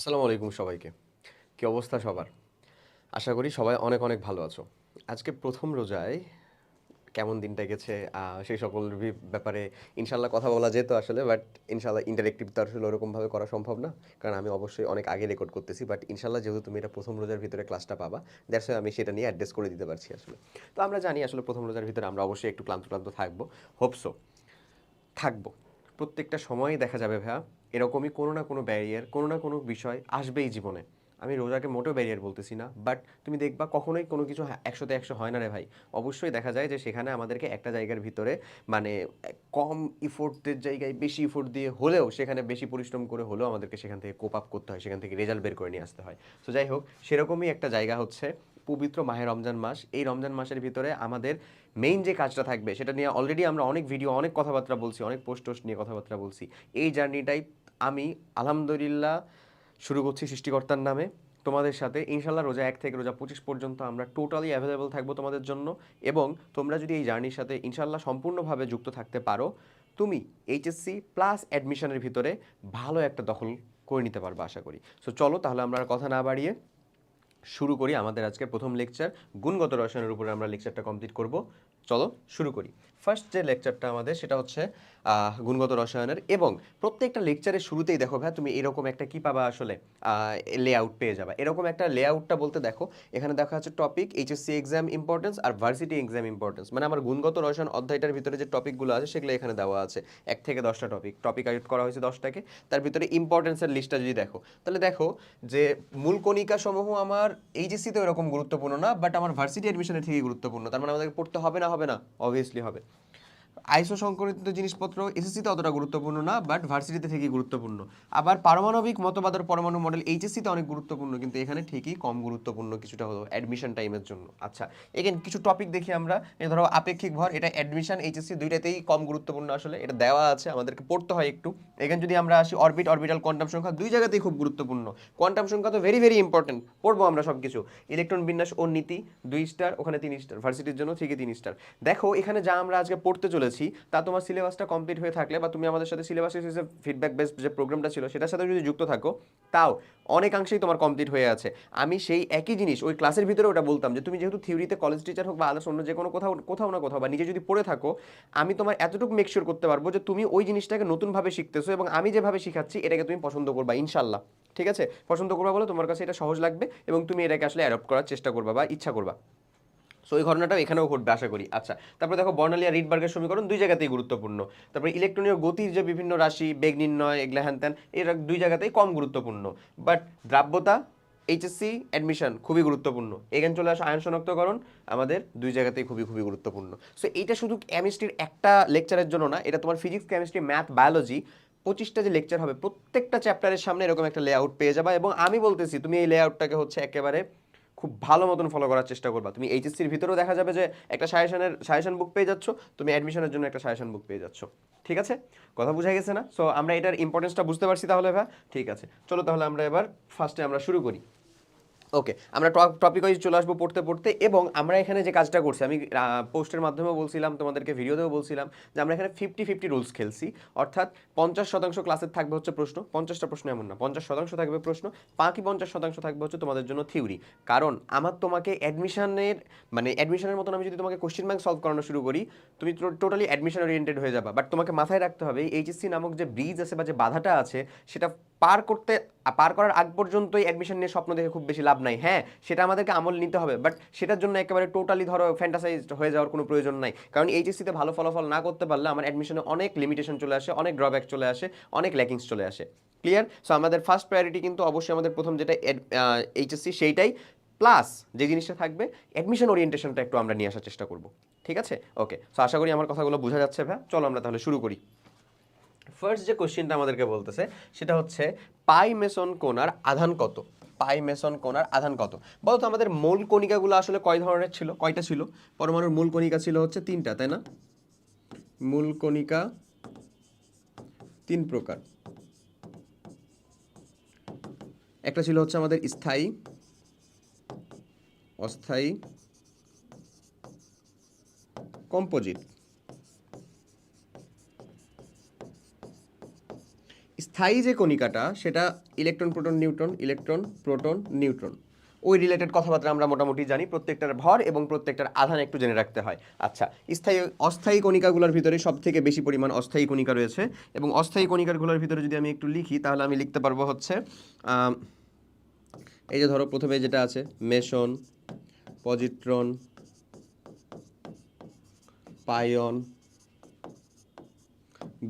আসসালামু আলাইকুম সবাইকে। কি অবস্থা সবার? আশা করি সবাই অনেক অনেক ভালো আছো। আজকে প্রথম রোজায় কেমন দিনটা গেছে সেই সকল ব্যাপারে ইনশাল্লাহ কথা বলা যেত আসলে, বাট ইনশাল্লাহ ইন্টারেক্টিভ তো আসলে ওরকমভাবে করা সম্ভব না, কারণ আমি অবশ্যই অনেক আগে রেকর্ড করতেছি। বাট ইনশাল্লাহ যেহেতু তুমি এটা প্রথম রোজার ভিতরে ক্লাসটা পাবা, দ্যাটস আমি সেটা নিয়ে অ্যাড্রেস করে দিতে পারছি আসলে। তো আমরা জানি আসলে প্রথম রোজার ভিতরে আমরা অবশ্যই একটু ক্লান্ত ক্লান্ত থাকবো, হোপসো থাকবো। প্রত্যেকটা সময়ই দেখা যাবে ভাইয়া এরকমই কোনো না কোনো ব্যারিয়ার, কোনো না কোনো বিষয় আসবেই জীবনে। আমি রোজাকে মোটেও ব্যারিয়ার বলতেছি না, বাট তুমি দেখবা কখনোই কোনো কিছু 100তে 100 হয় না রে ভাই। অবশ্যই দেখা যায় যে সেখানে আমাদেরকে একটা জায়গার ভিতরে মানে কম ইফোর্টের জায়গায় বেশি ইফোর্ট দিয়ে হলেও, সেখানে বেশি পরিশ্রম করে হলেও আমাদেরকে সেখান থেকে কোপ আপ করতে হয়, সেখান থেকে রেজাল্ট বের করে নিয়ে আসতে হয়। তো যাই হোক, সেরকমই একটা জায়গা হচ্ছে পবিত্র মাহে রমজান মাস। এই রমজান মাসের ভিতরে আমাদের মেইন যে কাজটা থাকবে সেটা নিয়ে অলরেডি আমরা অনেক ভিডিও, অনেক কথাবার্তা বলছি, অনেক পোস্ট টোস্ট নিয়ে কথাবার্তা বলছি। এই জার্নিটাই আমি আলহামদুলিল্লাহ শুরু করছি সৃষ্টিকর্তার নামে তোমাদের সাথে। ইনশাল্লাহ রোজা 1 থেকে রোজা 25 পর্যন্ত আমরা টোটালি অ্যাভেলেবল থাকবো তোমাদের জন্য। এবং তোমরা যদি এই জার্নির সাথে ইনশাল্লাহ সম্পূর্ণভাবে যুক্ত থাকতে পারো, তুমি এইচএসসি প্লাস অ্যাডমিশনের ভিতরে ভালো একটা দখল করে নিতে পারবে আশা করি। সো চলো তাহলে আমরা আর কথা না বাড়িয়ে শুরু করি আমাদের আজকের প্রথম লেকচার। গুণগত রসায়নের উপরে আমরা লেকচারটা কমপ্লিট করব। চলো শুরু করি। ফার্স্ট যে লেকচারটা আমাদের সেটা হচ্ছে গুণগত রসায়নের। এবং প্রত্যেকটা লেকচারের শুরুতেই দেখো ভাই তুমি এরকম একটা কি পাবা আসলে, লেআউট পেয়ে যাবা। এরকম একটা লেআউটটা বলতে দেখো, এখানে দেখা যাচ্ছে টপিক এইচএসসি এক্সাম ইম্পর্টেন্স আর ভার্সিটি এক্সাম ইম্পর্টেন্স, মানে আমার গুণগত রসায়ন অধ্যায়টার ভিতরে যে টপিকগুলো আছে সেগুলো এখানে দেওয়া আছে। 1 থেকে 10টা টপিক আউট করা হয়েছে 10টাকে। তার ভিতরে ইম্পর্টেন্সের লিস্টটা যদি দেখো, তাহলে দেখো যে মূল কণিকা সমূহ আমার এইচএসসিতে এরকম গুরুত্বপূর্ণ না, বাট আমার ভার্সিটি অ্যাডমিশনের থেকেই গুরুত্বপূর্ণ। তার মানে আমাদেরকে পড়তে হবে না? হবে না, অবভিয়াসলি হবে। আইসো সংকরিত জিনিসপত্র এসএসসিতে অতটা গুরুত্বপূর্ণ না, বাট ভার্সিটিতে ঠিকই গুরুত্বপূর্ণ। আবার পারমাণবিক মতবাদের পরমাণু মডেল এইচএসসিতে অনেক গুরুত্বপূর্ণ, কিন্তু এখানে ঠিকই কম গুরুত্বপূর্ণ কিছুটা হলো অ্যাডমিশন টাইমের জন্য। আচ্ছা, এখানে কিছু টপিক দেখি আমরা। এই ধরো আপেক্ষিক ভর, এটা অ্যাডমিশন এইচএসসি দুইটাতেই কম গুরুত্বপূর্ণ আসলে, এটা দেওয়া আছে, আমাদেরকে পড়তে হয় একটু। এখানে যদি আমরা আসি অরবিট, অরবিটাল কোয়ান্টাম সংখ্যা, দুই জায়গাতেই খুব গুরুত্বপূর্ণ। কোয়ান্টাম সংখ্যা তো ভেরি ভেরি ইম্পর্টেন্ট, পড়বো আমরা সব কিছু। ইলেকট্রন বিন্যাস ও নীতি 2 স্টার, ওখানে 3 স্টার, ভার্সিটির জন্য ঠিকই 3 স্টার। দেখো এখানে যা আমরা আজকে পড়তে চলেছি তা তোমার সিলেবাসটা কমপ্লিট হয়ে থাকলে, বা তুমি আমাদের সাথে সিলেবাস শেষে ফিডব্যাক বেসড যে প্রোগ্রামটা ছিল সেটার সাথে যদি যুক্ত থাকো, তাও অনেকাংশেই তোমার কমপ্লিট হয়ে আছে। আমি সেই একই জিনিস ওই ক্লাসের ভিতরে ওটা বলতাম যে তুমি যেহেতু থিওরিতে কলেজ টিচার হোক বা আদার্স অন্য যে কোনো কোথাও কোথাও না কোথাও বা নিজে যদি পড়ে থাকো, আমি তোমার এতটুকু মেকশিওর করতে পারবো যে তুমি ওই জিনিসটাকে নতুনভাবে শিখতেছো এবং আমি যেভাবে শিখাচ্ছি এটাকে তুমি পছন্দ করবা ইনশাল্লাহ। ঠিক আছে, পছন্দ করবা বলে তোমার কাছে এটা সহজ লাগবে এবং তুমি এটাকে আসলে অ্যাডপ্ট করার চেষ্টা করবা বা ইচ্ছা করবা। সো এই ঘটনাটাও এখানেও ঘটবে আশা করি। আচ্ছা, তারপরে দেখো বর্ণালী আর রিডবার্গের সমীকরণ দুই জায়গাতেই গুরুত্বপূর্ণ। তারপরে ইলেকট্রনীয় গতির যে বিভিন্ন রাশি, বেগ নির্ণয়, এগুলা হ্যান ত্যান, এরা দুই জায়গাতেই কম গুরুত্বপূর্ণ। বাট দ্রাব্যতা, এইচএসসি অ্যাডমিশন খুবই গুরুত্বপূর্ণ। এখানে চলে আসে আয়ন শনাক্তকরণ, আমাদের দুই জায়গাতেই খুবই খুবই গুরুত্বপূর্ণ। সো এইটা শুধু কেমিস্ট্রির একটা লেকচারের জন্য না, এটা তোমার ফিজিক্স, কেমিস্ট্রি, ম্যাথ, বায়োলজি 25টা যে লেকচার হবে প্রত্যেকটা চ্যাপ্টারের সামনে এরকম একটা লেআউট পেয়ে যাবা। এবং আমি বলতেছি তুমি এই লেআউটটাকে হচ্ছে একেবারে খুব ভালো মতন ফলো করার চেষ্টা করবা। তুমি এইচএসসির ভিতরেও দেখা যাবে যে একটা সাজেশন বুক পেয়ে যাচ্ছ, তুমি অ্যাডমিশনের জন্য একটা সাজেশন বুক পেয়ে যাচ্ছ। ঠিক আছে, কথা বোঝা গেছে না? সো আমরা এটার ইম্পর্টেন্সটা বুঝতে পারছি তাহলে ভাই। ঠিক আছে, চলো তাহলে আমরা এবার ফার্স্টে আমরা শুরু করি। ওকে, আমরা টপিক ওয়াইজ চলে আসবো পড়তে পড়তে। এবং আমরা এখানে যে কাজটা করছি, আমি পোস্টের মাধ্যমেও বলছিলাম, তোমাদেরকে ভিডিওতেও বলছিলাম যে আমরা এখানে 50-50 রুলস খেলছি। অর্থাৎ 50% ক্লাসের থাকবে হচ্ছে প্রশ্ন, 50টা প্রশ্ন এমন না, 50% থাকবে প্রশ্ন, বাকি 50% থাকবে হচ্ছে তোমাদের জন্য থিওরি। কারণ আমার তোমাকে অ্যাডমিশনের মানে অ্যাডমিশনের মতন আমি যদি তোমাকে কোশ্চেন ব্যাংক সলভ করানো শুরু করি, তুমি টোটালি অ্যাডমিশন ওরিয়েন্টেড হয়ে যাবা। বাট তোমাকে মাথায় রাখতে হবে এইচএসসি নামক যে ব্রিজ আছে বা যে বাধাটা আছে, সেটা পার করতে পার করার আগ পর্যন্তই অ্যাডমিশন নিয়ে স্বপ্ন দেখে খুব বেশি লাভ নাই। হ্যাঁ, সেটা আমাদেরকে আমল নিতে হবে, বাট সেটার জন্য একেবারে টোটালি ধরো ফ্যান্টাসাইজড হয়ে যাওয়ার কোনো প্রয়োজন নাই। কারণ এইচএসসিতে ভালো ফলাফল না করতে পারলে আমার অ্যাডমিশনে অনেক লিমিটেশন চলে আসে, অনেক ড্রব্যাক চলে আসে, অনেক ল্যাকিংস চলে আসে। ক্লিয়ার? সো আমাদের ফার্স্ট প্রায়োরিটি কিন্তু অবশ্যই আমাদের প্রথম যেটা এইচএসসি সেইটাই, প্লাস যে জিনিসটা থাকবে অ্যাডমিশন ওরিয়েন্টেশনটা একটু আমরা নিয়ে আসার চেষ্টা করব। ঠিক আছে, ওকে। সো আশা করি আমার কথাগুলো বোঝা যাচ্ছে ভাই। চলো আমরা তাহলে শুরু করি। ফার্স্ট যে কোশ্চেনটা আমাদেরকে বলতেছে সেটা হচ্ছে পাই মেসন কোণার আধান কত? পাই মেসন কোণার আধান কত? বলতো আমাদের মূল কণিকাগুলো আসলে কয় ধরনের ছিল, কয়টা ছিল? পরমাণুর মূল কণিকা ছিল হচ্ছে 3টা, তাই না? মূল কণিকা 3 প্রকার। একটা ছিল হচ্ছে আমাদের স্থায়ী, অস্থায়ী, কম্পোজিট। স্থায়ী যে কণিকাটা সেটা electron proton neutron, electron proton neutron, ওই রিলেটেড কথাবার্তা আমরা মোটামুটি জানি। প্রত্যেকটার ভর এবং প্রত্যেকটার আধান একটু জেনে রাখতে হয়। আচ্ছা, স্থায়ী অস্থায়ী কণিকাগুলোর ভিতরে সব থেকে বেশি পরিমাণ অস্থায়ী কণিকা রয়েছে, এবং অস্থায়ী কণিকাগুলোর ভিতরে যদি আমি একটু লিখি তাহলে আমি লিখতে পারবো হচ্ছে এই যে ধরো প্রথমে যেটা আছে meson, positron, pion,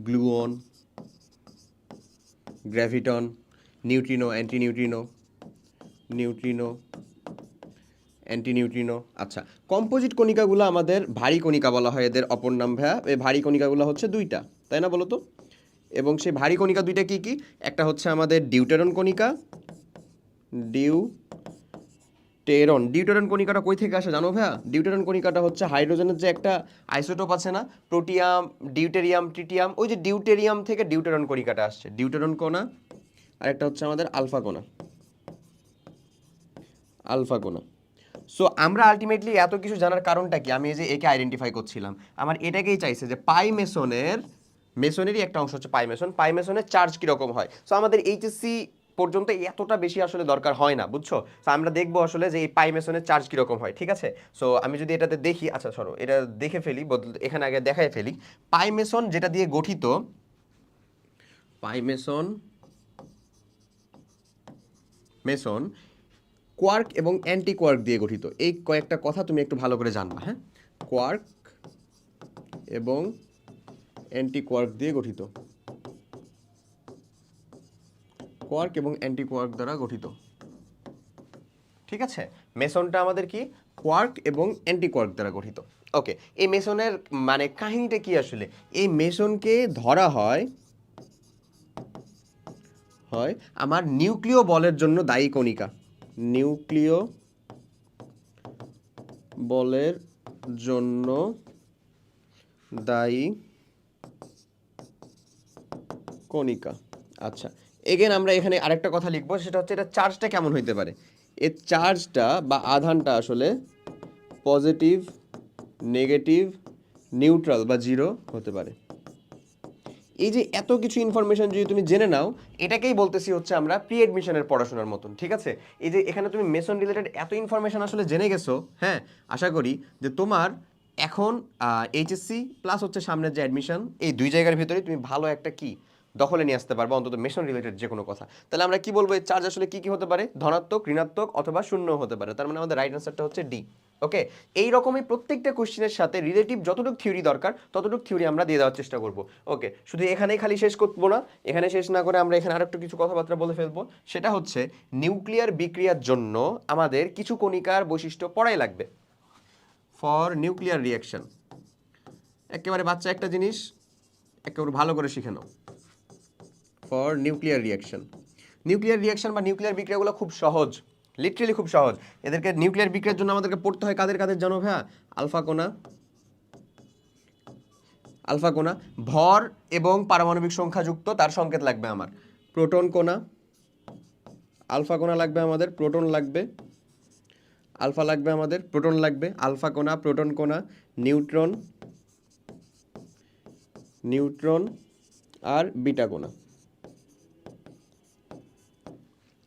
gluon, graviton, neutrino, antineutrino, neutrino, antineutrino. আচ্ছা, কম্পোজিট কণিকাগুলো আমাদের ভারী কণিকা বলা হয়, এদের অপর নাম ভাইয়া। এই ভারী কণিকাগুলো হচ্ছে দুইটা, তাই না বলো তো? এবং সেই ভারী কণিকা দুইটা কি কি? একটা হচ্ছে আমাদের ডিউটেরন কণিকা, ডিউটেরন কণিকাটা কই থেকে আসে জানো ভাইয়া? ডিউটেরন কণিকাটা হচ্ছে হাইড্রোজেনের যে একটা আইসোটোপ আছে না, প্রোটিয়াম, ডিউটেরিয়াম, ট্রিটিয়াম, ওই যে ডিউটেরিয়াম থেকে ডিউটেরন কণিকাটা আসছে, ডিউটেরন কণা। আর একটা হচ্ছে আমাদের আলফা কণা, আলফা কণা। সো আমরা আলটিমেটলি এত কিছু জানার কারণটা কি? আমি এই যে একে আইডেন্টিফাই করছিলাম, আমার এটাকেই চাইছে যে মেসনেরই একটা অংশ হচ্ছে পাইমেসনের চার্জ কীরকম হয়। সো আমাদের এইচএসসি পর্যন্ত এতটা বেশি আসলে দরকার হয় না, বুঝছো? সো আমরা দেখবো আসলে যে এই পাইমেসনের চার্জ কীরকম হয়, ঠিক আছে? সো আমি যদি এটাতে দেখি, আচ্ছা সরো এটা দেখে ফেলি, এখানে আগে দেখাই ফেলি। পাইমেসন যেটা দিয়ে গঠিত, পাইমেসন মেসন কোয়ার্ক এবং অ্যান্টি কোয়ার্ক দিয়ে গঠিত। এই কয়েকটা কথা তুমি একটু ভালো করে জানবা, হ্যাঁ? কোয়ার্ক এবং অ্যান্টি কোয়ার্ক দিয়ে গঠিত, কোয়ার্ক এবং অ্যান্টি কোয়ার্ক দ্বারা গঠিত, ঠিক আছে? মেসনটা আমাদের কি? কোয়ার্ক এবং অ্যান্টি কোয়ার্ক দ্বারা গঠিত। ওকে, এই মেসনের মানে কাহিনীটা কি আসলে? এই মেসনকে ধরা হয় আমার নিউক্লিয় বলের জন্য দায়ী কণিকা, নিউক্লিয় বলের জন্য দায়ী কণিকা। আচ্ছা, এগেন আমরা এখানে আরেকটা কথা লিখবো, সেটা হচ্ছে এটা চার্জটা কেমন হইতে পারে। এর চার্জটা বা আধানটা আসলে পজিটিভ, নেগেটিভ, নিউট্রাল বা জিরো হতে পারে। এই যে এত কিছু ইনফরমেশন যদি তুমি জেনে নাও, এটাকেই বলতেছি হচ্ছে আমরা প্রি এডমিশনের পড়াশোনার মতন, ঠিক আছে? এই যে এখানে তুমি মেসন রিলেটেড এত ইনফরমেশন আসলে জেনে গেছো, হ্যাঁ? আশা করি যে তোমার এখন এইচএসসি প্লাস হচ্ছে সামনের যে অ্যাডমিশন, এই দুই জায়গার ভিতরে তুমি ভালো একটা কি দখলে নিয়ে আসতে পারবো, অন্তত মেশন রিলেটেড যে কোনো কথা। তাহলে আমরা কি বলবো, এই চার্জ আসলে কি কি হতে পারে? ধনাত্মক, ঋণাত্মক অথবা শূন্য হতে পারে। তার মানে আমাদের রাইট আনসারটা হচ্ছে ডি। ওকে, এই রকমই প্রত্যেকটা কোশ্চেনের সাথে রিলেটিভ যতটুকু থিওরি দরকার ততটুকু থিওরি আমরা দিয়ে দেওয়ার চেষ্টা করব। ওকে, শুধু এখানেই খালি শেষ করবো না, এখানে শেষ না করে আমরা এখানে আরেকটু কিছু কথাবার্তা বলে ফেলবো। সেটা হচ্ছে নিউক্লিয়ার বিক্রিয়ার জন্য আমাদের কিছু কণিকার বৈশিষ্ট্য পড়াই লাগবে। ফর নিউক্লিয়ার রিয়াকশন, একেবারে বাচ্চা একটা জিনিস, একেবারে ভালো করে শিখে নাও। ফর নিউক্লিয়ার রিয়াকশন বা নিউক্লিয়ার বিক্রিয়াগুলো খুব সহজ, লিটারেলি খুব সহজ। এদেরকে নিউক্লিয়ার বিক্রিয়ার জন্য আমাদেরকে পড়তে হয় কাদের কাদের জানো ভাইয়া? আলফা কোণা, ভর এবং পারমাণবিক সংখ্যা যুক্ত, তার সংকেত লাগবে আমার। প্রোটন কোণা, আলফা কোণা লাগবে আমাদের, প্রোটন লাগবে, আলফা লাগবে আমাদের, প্রোটন লাগবে, আলফা কোণা, প্রোটন কোণা, নিউট্রন আর বিটা কোণা।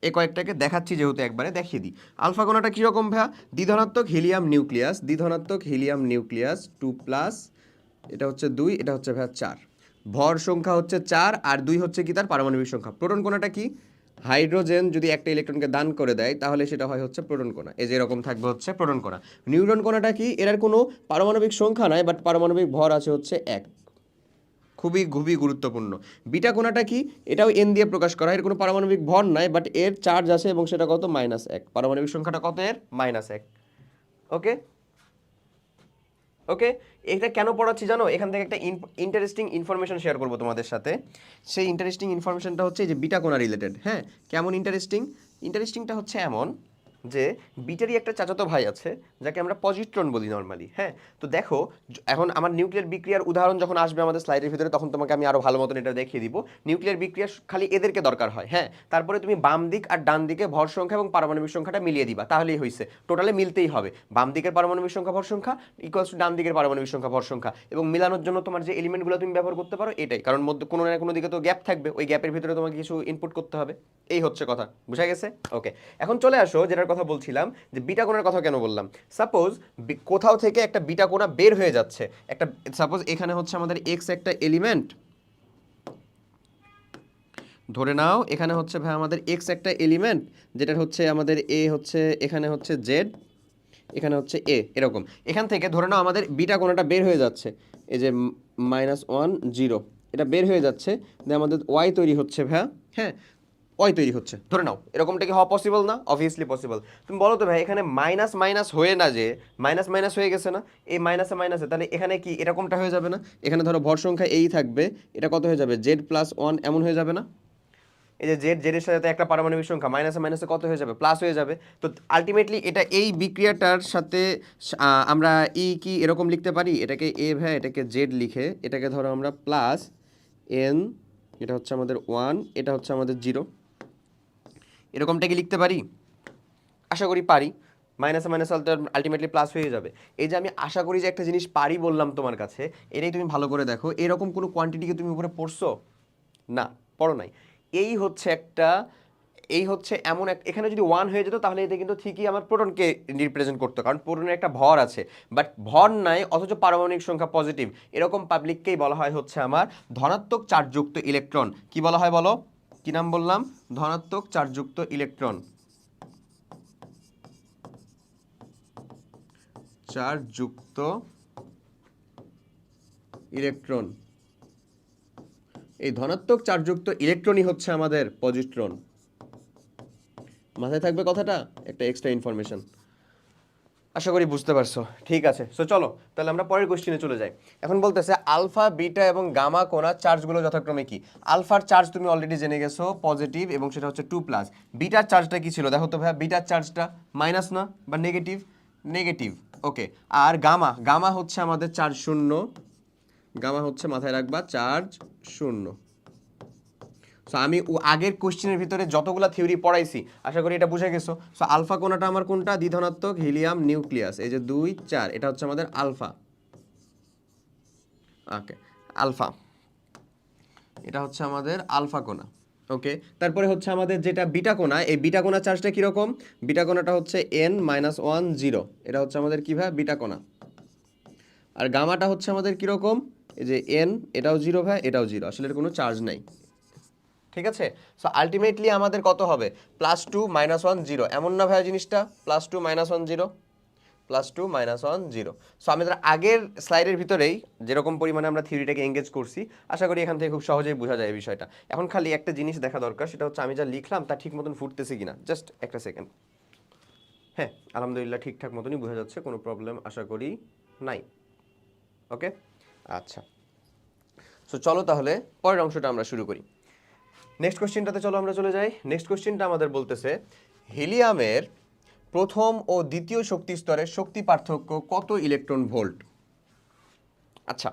এই কয়েকটাকে দেখাচ্ছি যেহেতু একবারে দেখিয়ে দিই। আলফা কণাটা কীরকম ভাইয়া? দ্বিধনাত্মক হিলিয়াম নিউক্লিয়াস 2+, এটা হচ্ছে 2, এটা হচ্ছে ভাইয়া 4। ভর সংখ্যা হচ্ছে 4 আর 2 হচ্ছে কি তার পারমাণবিক সংখ্যা। প্রোটন কণাটা কি? হাইড্রোজেন যদি একটা ইলেকট্রনকে দান করে দেয় তাহলে সেটা হয় হচ্ছে প্রোটন কণা। এই যে এরকম থাকবে হচ্ছে প্রোটন কণা। নিউট্রন কণাটা কি? এর কোনো পারমাণবিক সংখ্যা নাই, বাট পারমাণবিক ভর আছে হচ্ছে 1। খুবই খুবই গুরুত্বপূর্ণ। বিটা কোণাটা কি? এটাও এন দিয়ে প্রকাশ করা হয়, এর কোনো পারমাণবিক ভর নাই, বাট এর চার্জ আছে এবং সেটা কত? -1। পারমাণবিক সংখ্যাটা কত এর? -1। ওকে ওকে, এটা কেন পড়াচ্ছি জানো? এখান থেকে একটা ইন্টারেস্টিং ইনফরমেশন শেয়ার করবো তোমাদের সাথে। সেই ইন্টারেস্টিং ইনফরমেশনটা হচ্ছে যে বিটা কোণা রিলেটেড। হ্যাঁ, কেমন ইন্টারেস্টিংটা হচ্ছে এমন, যে বিটারই একটা চাচাতো ভাই আছে যাকে আমরা পজিট্রন বলি নর্মালি। হ্যাঁ, তো দেখো এখন আমার নিউক্লিয়ার বিক্রিয়ার উদাহরণ যখন আসবে আমাদের স্লাইডের ভিতরে তখন তোমাকে আমি আরো ভালো মতন এটা দেখিয়ে দিব। নিউক্লিয়ার বিক্রিয়া খালি এদেরকে দরকার হয়। হ্যাঁ, তারপরে তুমি বাম দিক আর ডান দিকে ভর সংখ্যা এবং পারমাণবিক সংখ্যাটা মিলিয়ে দিবা, তাহলেই হয়েছে। টোটালে মিলতেই হবে, বাম দিকের পারমাণবিক সংখ্যা ভর সংখ্যা ইকুয়ালস টু ডান দিকের পারমাণবিক সংখ্যা ভর সংখ্যা। এবং মিলানোর জন্য তোমার যে এলিমেন্টগুলো তুমি ব্যবহার করতে পারো এটাই, কারণ মধ্যে কোনো না কোনো দিকে তো গ্যাপ থাকবে, ওই গ্যাপের ভিতরে তোমাকে কিছু ইনপুট করতে হবে। এই হচ্ছে কথা, বুঝা গেছে? ওকে, এখন চলে আসো যেটার কথা বলছিলাম, যে বিটা কোণার কথা কেন বললাম। সাপোজ কোথাও থেকে একটা বিটা কোণা বের হয়ে যাচ্ছে, একটা সাপোজ এখানে হচ্ছে আমাদের এক্স একটা এলিমেন্ট, ধরে নাও এখানে হচ্ছে ভাই আমাদের এক্স একটা এলিমেন্ট, যেটা হচ্ছে আমাদের এ হচ্ছে, এখানে হচ্ছে জেড, এখানে হচ্ছে এ, এরকম। এখান থেকে ধরে নাও আমাদের বিটা কোণাটা বের হয়ে যাচ্ছে, এই যে -1 0, এটা বের হয়ে যাচ্ছে, আমাদের ওয়াই তৈরি হচ্ছে ভাই। হ্যাঁ, ওয়াই তৈরি হচ্ছে ধরে নাও, এরকমটা কি হওয়া পসিবল না? Obviously possible. তুমি বলো তো ভাই, এখানে মাইনাস মাইনাস হয়ে না, যে মাইনাস মাইনাস হয়ে গেছে না, এই মাইনাসে মাইনাসে, তাহলে এখানে কি এরকমটা হয়ে যাবে না? এখানে ধরো ভর সংখ্যা এই থাকবে, এটা কত হয়ে যাবে, Z+1 এমন হয়ে যাবে না? এই যে জেড এর সাথে একটা পারমাণবিক সংখ্যা মাইনাসে মাইনাসে কত হয়ে যাবে, প্লাস হয়ে যাবে। তো আলটিমেটলি এটা এই বিক্রিয়াটার সাথে আমরা ই কি এরকম লিখতে পারি, এটাকে এ ভাই, এটাকে জেড লিখে এটাকে ধরো আমরা প্লাস এন, এটা হচ্ছে আমাদের 1, এটা হচ্ছে আমাদের 0, এরকমটা কি লিখতে পারি? আশা করি পারি। মাইনাসে মাইনাস আলটিমেটলি প্লাস হয়ে যাবে। এই যে আমি আশা করি যে একটা জিনিস পারি বললাম তোমার কাছে, এটাই তুমি ভালো করে দেখো, এরকম কোনো কোয়ান্টিটিকে তুমি উপরে পড়ছো না, পড়ো নাই। এই হচ্ছে একটা, এই হচ্ছে এমন এক, এখানে যদি 1 হয়ে যেত তাহলে এটা কিন্তু ঠিকই আমার প্রোটনকে রিপ্রেজেন্ট করতো, কারণ প্রোটনের একটা ভর আছে, বাট ভর নাই অথচ পারমাণবিক সংখ্যা পজিটিভ, এরকম পাবলিককেই বলা হয় হচ্ছে আমার ধনাত্মক চার্জযুক্ত ইলেকট্রন। কি বলা হয় বলো? কি নাম বললাম? ধনাত্মক চার্জযুক্ত ইলেকট্রন, চার্জযুক্ত ইলেকট্রন। এই ধনাত্মক চার্জযুক্ত ইলেকট্রনই হচ্ছে আমাদের পজিট্রন। মাথায় থাকবে কথাটা, একটা এক্সট্রা ইনফরমেশন। আশা করি বুঝতে পারছো। ঠিক আছে, সো চলো তাহলে আমরা পরের কোশ্চেনে চলে যাই। এখন বলতেছে আলফা, বিটা এবং গামা কোণার চার্জগুলো যথাক্রমে কি? আলফার চার্জ তুমি অলরেডি জেনে গেছো, পজিটিভ, এবং সেটা হচ্ছে 2+। বিটার চার্জটা কি ছিল দেখো তো ভাইয়া, বিটার চার্জটা মাইনাস না, বা নেগেটিভ? নেগেটিভ। ওকে, আর গামা, গামা হচ্ছে আমাদের চার্জ শূন্য, গামা হচ্ছে মাথায় রাখবা চার্জ শূন্য। সো আমি আগের কোশ্চেনের ভিতরে যতগুলা থিওরি পড়াইছি আশা করি এটা বুঝে গেছো। সো আলফা কোণাটা আমার কোনটা? দ্বিধনাত্মক হিলিয়াম নিউক্লিয়াস, এই যে 2 4, এটা হচ্ছে আমাদের আলফা। ওকে, আলফা, এটা হচ্ছে আমাদের আলফা কোণা। ওকে, তারপরে হচ্ছে আমাদের যেটা বিটা কোণা, এই বিটা কোণা চার্জটা কিরকম? বিটা কোণাটা হচ্ছে n-1 0, এটা হচ্ছে আমাদের কি ভাই, বিটা কোণা। আর গামাটা হচ্ছে আমাদের কিরকম? এই যে n, এটাও 0 ভাই, এটাও 0, আসলে এর কোনো চার্জ নাই। ঠিক আছে, সো আলটিমেটলি আমাদের কত হবে? +2 -1 0, এমন না ভাই জিনিসটা? +2 -1 0, +2 -1 0। সো আমাদের আগের স্লাইডের ভিতরেই যেরকম পরিমাণে আমরা থিওরিটাকে এঙ্গেজ করছি, আশা করি এখান থেকে খুব সহজেই বোঝা যায় এই বিষয়টা। এখন খালি একটা জিনিস দেখা দরকার, সেটা হচ্ছে আমি যা লিখলাম তা ঠিক মতন ফুটতেছে কিনা। জাস্ট একটা সেকেন্ড। হ্যাঁ, আলহামদুলিল্লাহ ঠিকঠাক মতনই বোঝা যাচ্ছে, কোনো প্রবলেম আশা করি নাই। ওকে, আচ্ছা, সো চলো তাহলে পরের অংশটা আমরা শুরু করি। নেক্সট কোশ্চেনটাতে চলো আমরা চলে যাই। নেক্সট কোশ্চেনটা আমাদের বলতেছে হিলিয়ামের প্রথম ও দ্বিতীয় শক্তি স্তরের শক্তি পার্থক্য কত ইলেকট্রন ভোল্ট? আচ্ছা,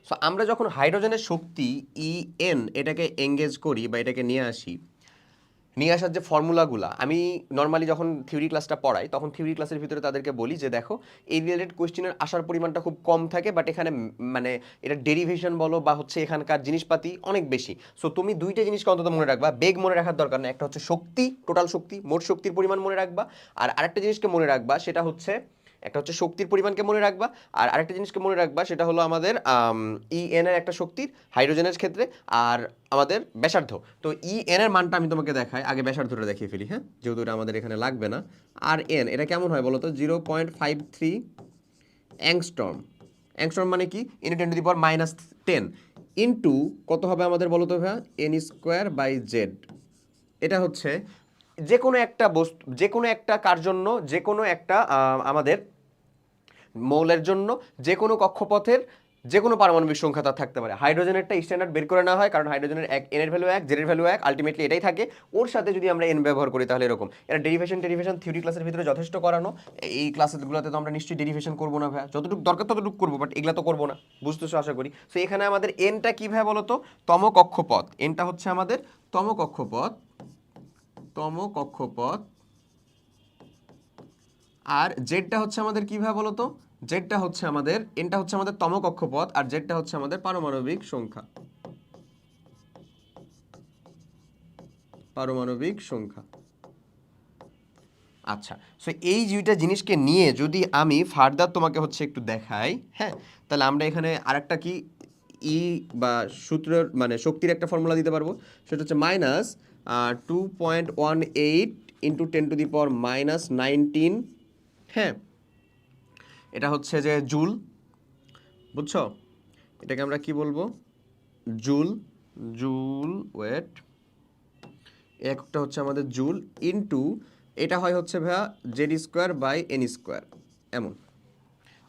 সো আমরা যখন হাইড্রোজেনের শক্তি EN এটাকে এঙ্গেজ করি বা এটাকে নিয়ে আসি, নিয়ে আসার যে ফর্মুলাগুলা আমি নর্মালি যখন থিওরি ক্লাসটা পড়াই তখন থিওরি ক্লাসের ভিতরে তাদেরকে বলি যে দেখো এই রিলেটেড কোয়েশ্চেনের আসার পরিমাণটা খুব কম থাকে, বাট এখানে মানে এটা ডেরিভেশন বলো বা হচ্ছে এখানকার জিনিসপাতি অনেক বেশি। সো তুমি দুইটা জিনিসকে অন্তত মনে রাখবা, বেগ মনে রাখার দরকার না, একটা হচ্ছে শক্তি, টোটাল শক্তি, মোট শক্তির পরিমাণ মনে রাখবা, আর আরেকটা জিনিসকে মনে রাখবা সেটা হচ্ছে, একটা হচ্ছে শক্তির পরিমাণকে মনে রাখবা, আর আরেকটা জিনিসকে মনে রাখবা সেটা হলো আমাদের EN এর একটা শক্তির হাইড্রোজেনের ক্ষেত্রে, আর আমাদের ব্যাসার্ধ। তো EN এর মানটা আমি তোমাকে দেখাই, আগে ব্যাসার্ধটা দেখিয়ে ফেলি, হ্যাঁ, যেহেতু এটা আমাদের এখানে লাগবে না। আর N এটা কেমন হয় বলো তো? 0.53 অ্যাংস্ট্রম। অ্যাংস্ট্রম মানে কি? ×10 ইন্টু কত হবে আমাদের বলো তো ভাইয়া? n²/z। এটা হচ্ছে যে কোনো একটা বস্তু, যে কোনো একটা কার জন্য, যে কোনো একটা আমাদের মৌলের জন্য যে কোনো কক্ষপথের যে কোনো পারমাণবিক সংখ্যা তার থাকতে পারে। হাইড্রোজেনেরটা স্ট্যান্ডার্ড বের করে নেওয়া হয়, কারণ হাইড্রোজেনের এক এন এর ভ্যালু এক, জেড এর ভ্যালু এক, আলটিমেটলি এটাই থাকে। ওর সাথে যদি আমরা এন ব্যবহার করি তাহলে এরকম। এটা ডেরিভেশন থিওরি ক্লাসের ভিতরে যথেষ্ট করানো। এই ক্লাসগুলোতে তো আমরা নিশ্চয়ই ডেরিভেশন করবো না ভাই, যতটুকু দরকার ততটুকু করবো, বাট এগুলা তো করবো না, বুঝতেছো আশা করি। সো এখানে আমাদের এনটা কি ভাই বলো তো, তম কক্ষপথ। এনটা হচ্ছে আমাদের তম কক্ষপথ, আর জেডটা হচ্ছে আমাদের কিভাবে বলো তো, জেডটা হচ্ছে আমাদের, এনটা হচ্ছে আমাদের তম কক্ষপথ, আর জেডটা হচ্ছে আমাদের পারমাণবিক সংখ্যা, আচ্ছা। সো এই দুইটা জিনিসকে নিয়ে যদি আমি ফার্দার তোমাকে হচ্ছে একটু দেখাই, হ্যাঁ, তাহলে আমরা এখানে আরেকটা কি ই বা সূত্রের মানে শক্তির একটা ফর্মুলা দিতে পারবো। সেটা হচ্ছে -2.18 ইন্টু 10⁻⁻19, হ্যাঁ, এটা হচ্ছে যে জুল, বুঝছো? এটাকে আমরা কি বলবো, জুল, ওয়েট, এককটা হচ্ছে আমাদের জুল, ইনটু এটা হয় হচ্ছে ভাইয়া Z square by N square, এমন।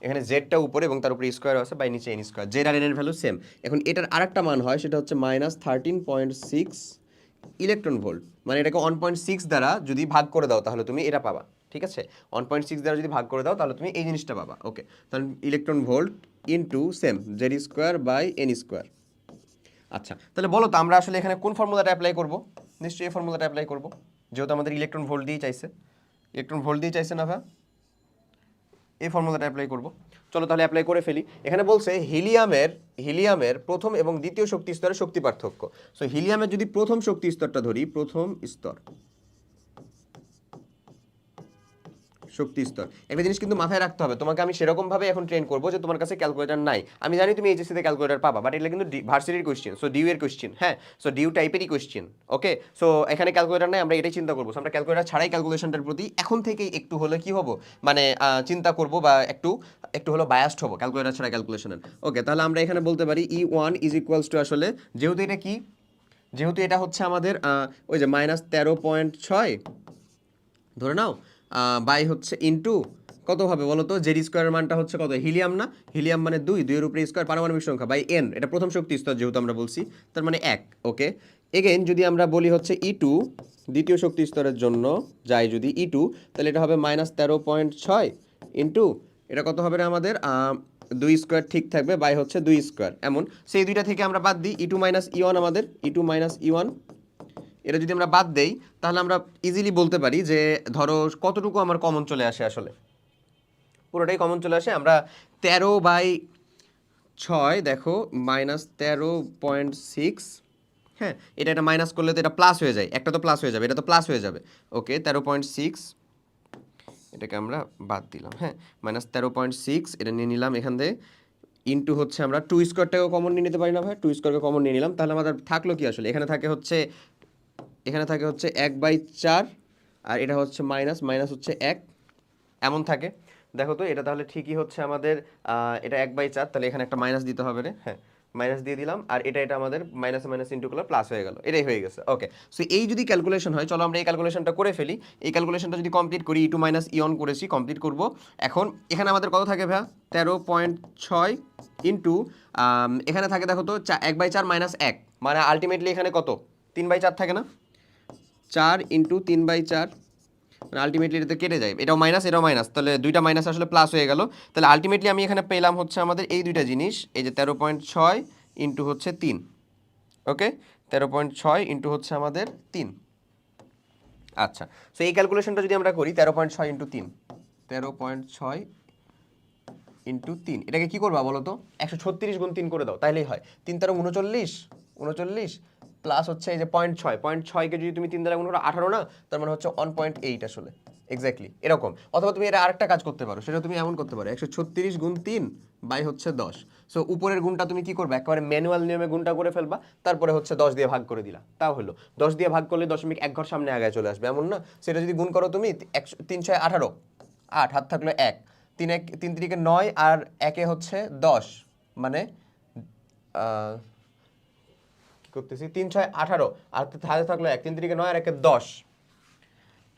এখানে জেডটা উপরে এবং তার উপরে স্কোয়ার আছে, বাই নিচে এন স্কোয়ার, জেড আর এন এর ভ্যালু সেম। এখন এটার আরেকটা মান হয়, সেটা হচ্ছে -13.6 ইলেকট্রন ভোল্ট। মানে এটাকে 1.6 দ্বারা যদি ভাগ করে দাও তাহলে তুমি এটা পাবা, ঠিক আছে? 1.6 দ্বারা যদি ভাগ করে দাও তাহলে তুমি এই জিনিসটা পাবা, ওকে? তাহলে electron volt into same Z square by N square. আচ্ছা, তাহলে বলো তো আমরা আসলে এখানে কোন ফর্মুলাটা অ্যাপ্লাই করব? নিশ্চয়ই এই ফর্মুলাটা অ্যাপ্লাই করব, যেহেতু আমাদের ইলেকট্রন ভোল্ট দিয়ে চাইছে না ভাই, এই ফর্মুলাটা অ্যাপ্লাই করব। চলো তাহলে অ্যাপ্লাই করে ফেলি। এখানে বলছে হিলিয়ামের প্রথম এবং দ্বিতীয় শক্তি স্তরের শক্তি পার্থক্য। সো হিলিয়ামের যদি প্রথম শক্তি স্তরটা ধরি, শক্তি স্তর, একটা জিনিস কিন্তু মাথায় রাখতে হবে, তোমাকে আমি সেরকম ভাবে এখন ট্রেন করবো যে তোমার কাছে ক্যালকুলেটর নাই। আমি জানি তুমি এইচএসসি তে ক্যালকুলেটর পাবা, বাট এটা কিন্তু ভার্সিটির কোশ্চেন, সো ডিউ এর কোশ্চেন, হ্যাঁ, সো ডিউ টাইপেরই কোশ্চেন, ওকে? সো এখানে ক্যালকুলেটর নাই, আমরা এটাই চিন্তা করবো। আমরা ক্যালকুলেটর ছাড়াই ক্যালকুলেশনটার প্রতি এখন থেকেই একটু হলে কি হবো, মানে চিন্তা করবো বা একটু হলো বায়াসড হবো ক্যালকুলেটর ছাড়া ক্যালকুলেশনের, ওকে? তাহলে আমরা এখানে বলতে পারি E1 ইজ ইকুয়ালস টু, আসলে যেহেতু এটা হচ্ছে আমাদের ওই যে -13.6 ধরে নাও, বাই হচ্ছে ইনটু কত হবে বলো তো, জেড স্কোয়ারের মানটা হচ্ছে কত, হিলিয়াম না, হিলিয়াম মানে 2, 2 এর উপরে স্কোয়ার, পারমাণবিক সংখ্যা বাই এন, এটা প্রথম শক্তি স্তর যেহেতু আমরা বলছি, তার মানে 1, ওকে? এগেইন যদি আমরা বলি হচ্ছে E2 দ্বিতীয় শক্তি স্তরের জন্য যাই যদি E2, তাহলে এটা হবে -13.6 ইনটু এটা কত হবে রে আমাদের 2 স্কোয়ার, ঠিক থাকবে, বাই হচ্ছে 2 স্কোয়ার, এমন। সেই দুইটা থেকে আমরা বাদ দিই E2 E1, আমাদের E2 E1, এটা যদি আমরা বাদ দেই তাহলে আমরা ইজিলি বলতে পারি যে ধরো কতটুকু আমার কমন চলে আসে, আসলে পুরোটাই কমন চলে আসে। আমরা 13/6 দেখো -13.6, হ্যাঁ, এটা মাইনাস করলে তো এটা প্লাস হয়ে যায়, একটা তো প্লাস হয়ে যাবে, এটা তো প্লাস হয়ে যাবে, ওকে? 13.6 এটাকে আমরা বাদ দিলাম, হ্যাঁ, -13.6 এটা নিয়ে নিলাম এখান থেকে, ইনটু হচ্ছে আমরা 2 স্কোয়ারটাকেও কমন নিয়ে নিতে পারি না ভাই, 2 স্কোয়ারকে কমন নিয়ে নিলাম, তাহলে আমাদের থাকলো কি আসলে, এখানে থাকে হচ্ছে 1/4, আর এটা হচ্ছে মাইনাস হচ্ছে 1, এমন থাকে। দেখো তো এটা তাহলে ঠিকই হচ্ছে আমাদের, এটা 1/4, তাহলে এখানে একটা মাইনাস দিতে হবে রে, হ্যাঁ, মাইনাস দিয়ে দিলাম, আর এটা আমাদের মাইনাস ইন্টু করলে প্লাস হয়ে গেল, এটাই হয়ে গেছে, ওকে? সো এই যদি ক্যালকুলেশন হয়, চলো আমরা এই ক্যালকুলেশনটা করে ফেলি। এই ক্যালকুলেশনটা যদি কমপ্লিট করি, E2 E1 করেছি, কমপ্লিট করব। এখন এখানে আমাদের কত থাকে ভাইয়া, 13.6 ইন্টু এখানে থাকে দেখো তো 1/4 -1, মানে আলটিমেটলি এখানে কত, 3/4 থাকে না, 4 ইন্টু 3/4, মানে আলটিমেটলি এটাতে কেটে যায়, এটাও মাইনাস, তাহলে দুইটা মাইনাস আসলে প্লাস হয়ে গেল। তাহলে আলটিমেটলি আমি এখানে পেলাম হচ্ছে আমাদের এই দুইটা জিনিস, এই যে 13.6 ইন্টু হচ্ছে 3, ওকে? 13.6 ইন্টু হচ্ছে আমাদের 3, আচ্ছা। সো এই ক্যালকুলেশনটা যদি আমরা করি 13.6 ইন্টু 3, 13.6 ইন্টু 3, এটাকে কি করবা বলো তো, 136 গুণ 3 করে দাও, তাইলেই হয়। 3 তেরো 39, প্লাস হচ্ছে এই যে 0.6কে যদি তুমি 3 দ্বারা গুণ করো 18 না, তার মানে হচ্ছে 1.8 আসলে, এক্স্যাক্টলি এরকম। অথবা তুমি এটা আরেকটা কাজ করতে পারো, সেটা তুমি এমন করতে পারো, 136 গুণ 3 বাই হচ্ছে 10। সো উপরের গুণটা তুমি কি করবে, একেবারে ম্যানুয়াল নিয়মে গুণটা করে ফেলবা, তারপরে হচ্ছে 10 দিয়ে ভাগ করে দিলা, তাও হলো। 10 দিয়ে ভাগ করলে 1 ঘর সামনে আগায় চলে আসবে, এমন না? সেটা যদি গুণ করো তুমি 3 6 18, 8 হাত থাকলো 1, 3 3 9, আর 1 হচ্ছে 10, মানে কি করতেছি, 3 6 18, আর হাতে থাকলো 1, 3 3 9, আর 1 10,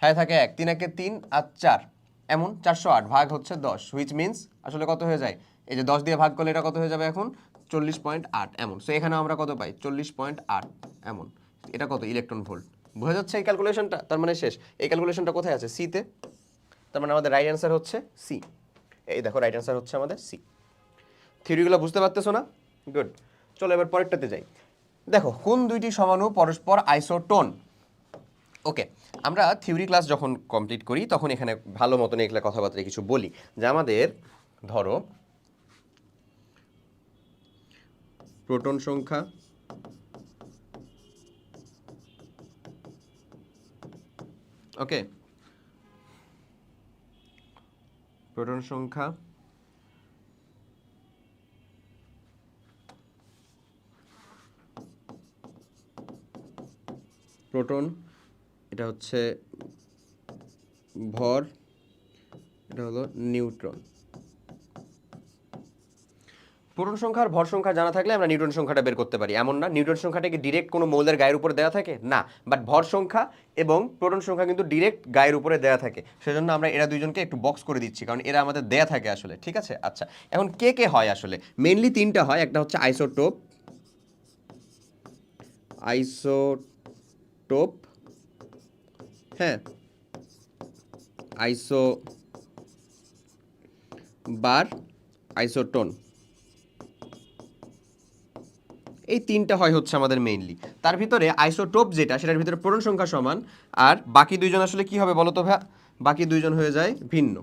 হ্যাঁ থাকে 1, 3 1 3 আর 4, এমন 408 ভাগ হচ্ছে 10, হুইচ মিনস আসলে কত হয়ে যায়, এই যে 10 দিয়ে ভাগ করলে এটা কত হয়ে যাবে এখন 40.8 এমন। সো এখানে আমরা কত পাই 40.8 এমন। এটা কত ইলেকট্রন ভোল্ট। বোঝা যাচ্ছে এই ক্যালকুলেশনটা? তার মানে শেষ। এই ক্যালকুলেশনটা কোথায় আছে? সিতে। তার মানে আমাদের রাইট অ্যান্সার হচ্ছে সি। এই দেখো রাইট অ্যান্সার হচ্ছে আমাদের সি। থিওরিগুলো বুঝতে পারতেছো না? গুড। চলো এবার পরেরটাতে যাই। দেখো কোন দুইটি সমাণু পরস্পর আইসোটোন। ওকে, আমরা থিওরি ক্লাস যখন কমপ্লিট করি তখন এখানে ভালো মতন এগুলো কথাবার্তা কিছু বলি যে আমাদের ধরো প্রোটন সংখ্যা ওকে প্রোটন সংখ্যা প্রোটন, এটা হচ্ছে ভর, এটা হলো নিউট্রন। প্রোটন সংখ্যা আর ভর সংখ্যা জানা থাকলে আমরা নিউটন সংখ্যাটা বের করতে পারি, এমন না। নিউটন সংখ্যাটা কি ডিরেক্ট কোনো মৌলের গায়ের উপরে দেওয়া থাকে? না। বাট ভর সংখ্যা এবং প্রোটন সংখ্যা কিন্তু ডিরেক্ট গায়ের উপরে দেওয়া থাকে। সেজন্য আমরা এরা দুইজনকে একটু বক্স করে দিচ্ছি, কারণ এরা আমাদের দেয়া থাকে আসলে। ঠিক আছে, আচ্ছা এখন কে কে হয় আসলে? মেইনলি তিনটা হয়। একটা হচ্ছে আইসোটোপ, আইসোটোপ, হ্যাঁ, আইসো বার, আইসোটোন। এই তিনটা হয় হচ্ছে আমাদের মেইনলি। তার ভিতরে আইসোটোপ যেটা, সেটার ভিতরে প্রোটন সংখ্যা সমান, আর বাকি দুইজন আসলে কি হবে বলো তো ভাই? বাকি দুইজন হয়ে যায় ভিন্ন।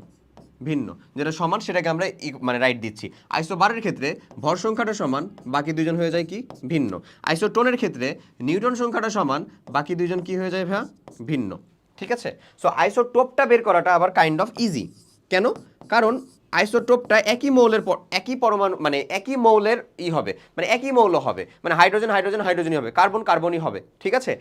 ভিন্ন যেটা সমান সেটাকে আমরা মানে রাইট দিচ্ছি। আইসোবারের ক্ষেত্রে ভর সংখ্যাটা সমান, বাকি দুইজন হয়ে যায় কি ভিন্ন। আইসোটোনের ক্ষেত্রে নিউটন সংখ্যাটা সমান, বাকি দুইজন কি হয়ে যায় ভাইয়া? ভিন্ন। ঠিক আছে, সো আইসোটোপটা বের করাটা আবার কাইন্ড অফ ইজি। কেন? কারণ আইসোটোপটা একই মৌলের একই পরমাণু, মানে একই মৌলের হবে, মানে একই মৌল হবে, মানে হাইড্রোজেন হাইড্রোজেন হাইড্রোজেনই হবে, কার্বন কার্বনই হবে। ঠিক আছে,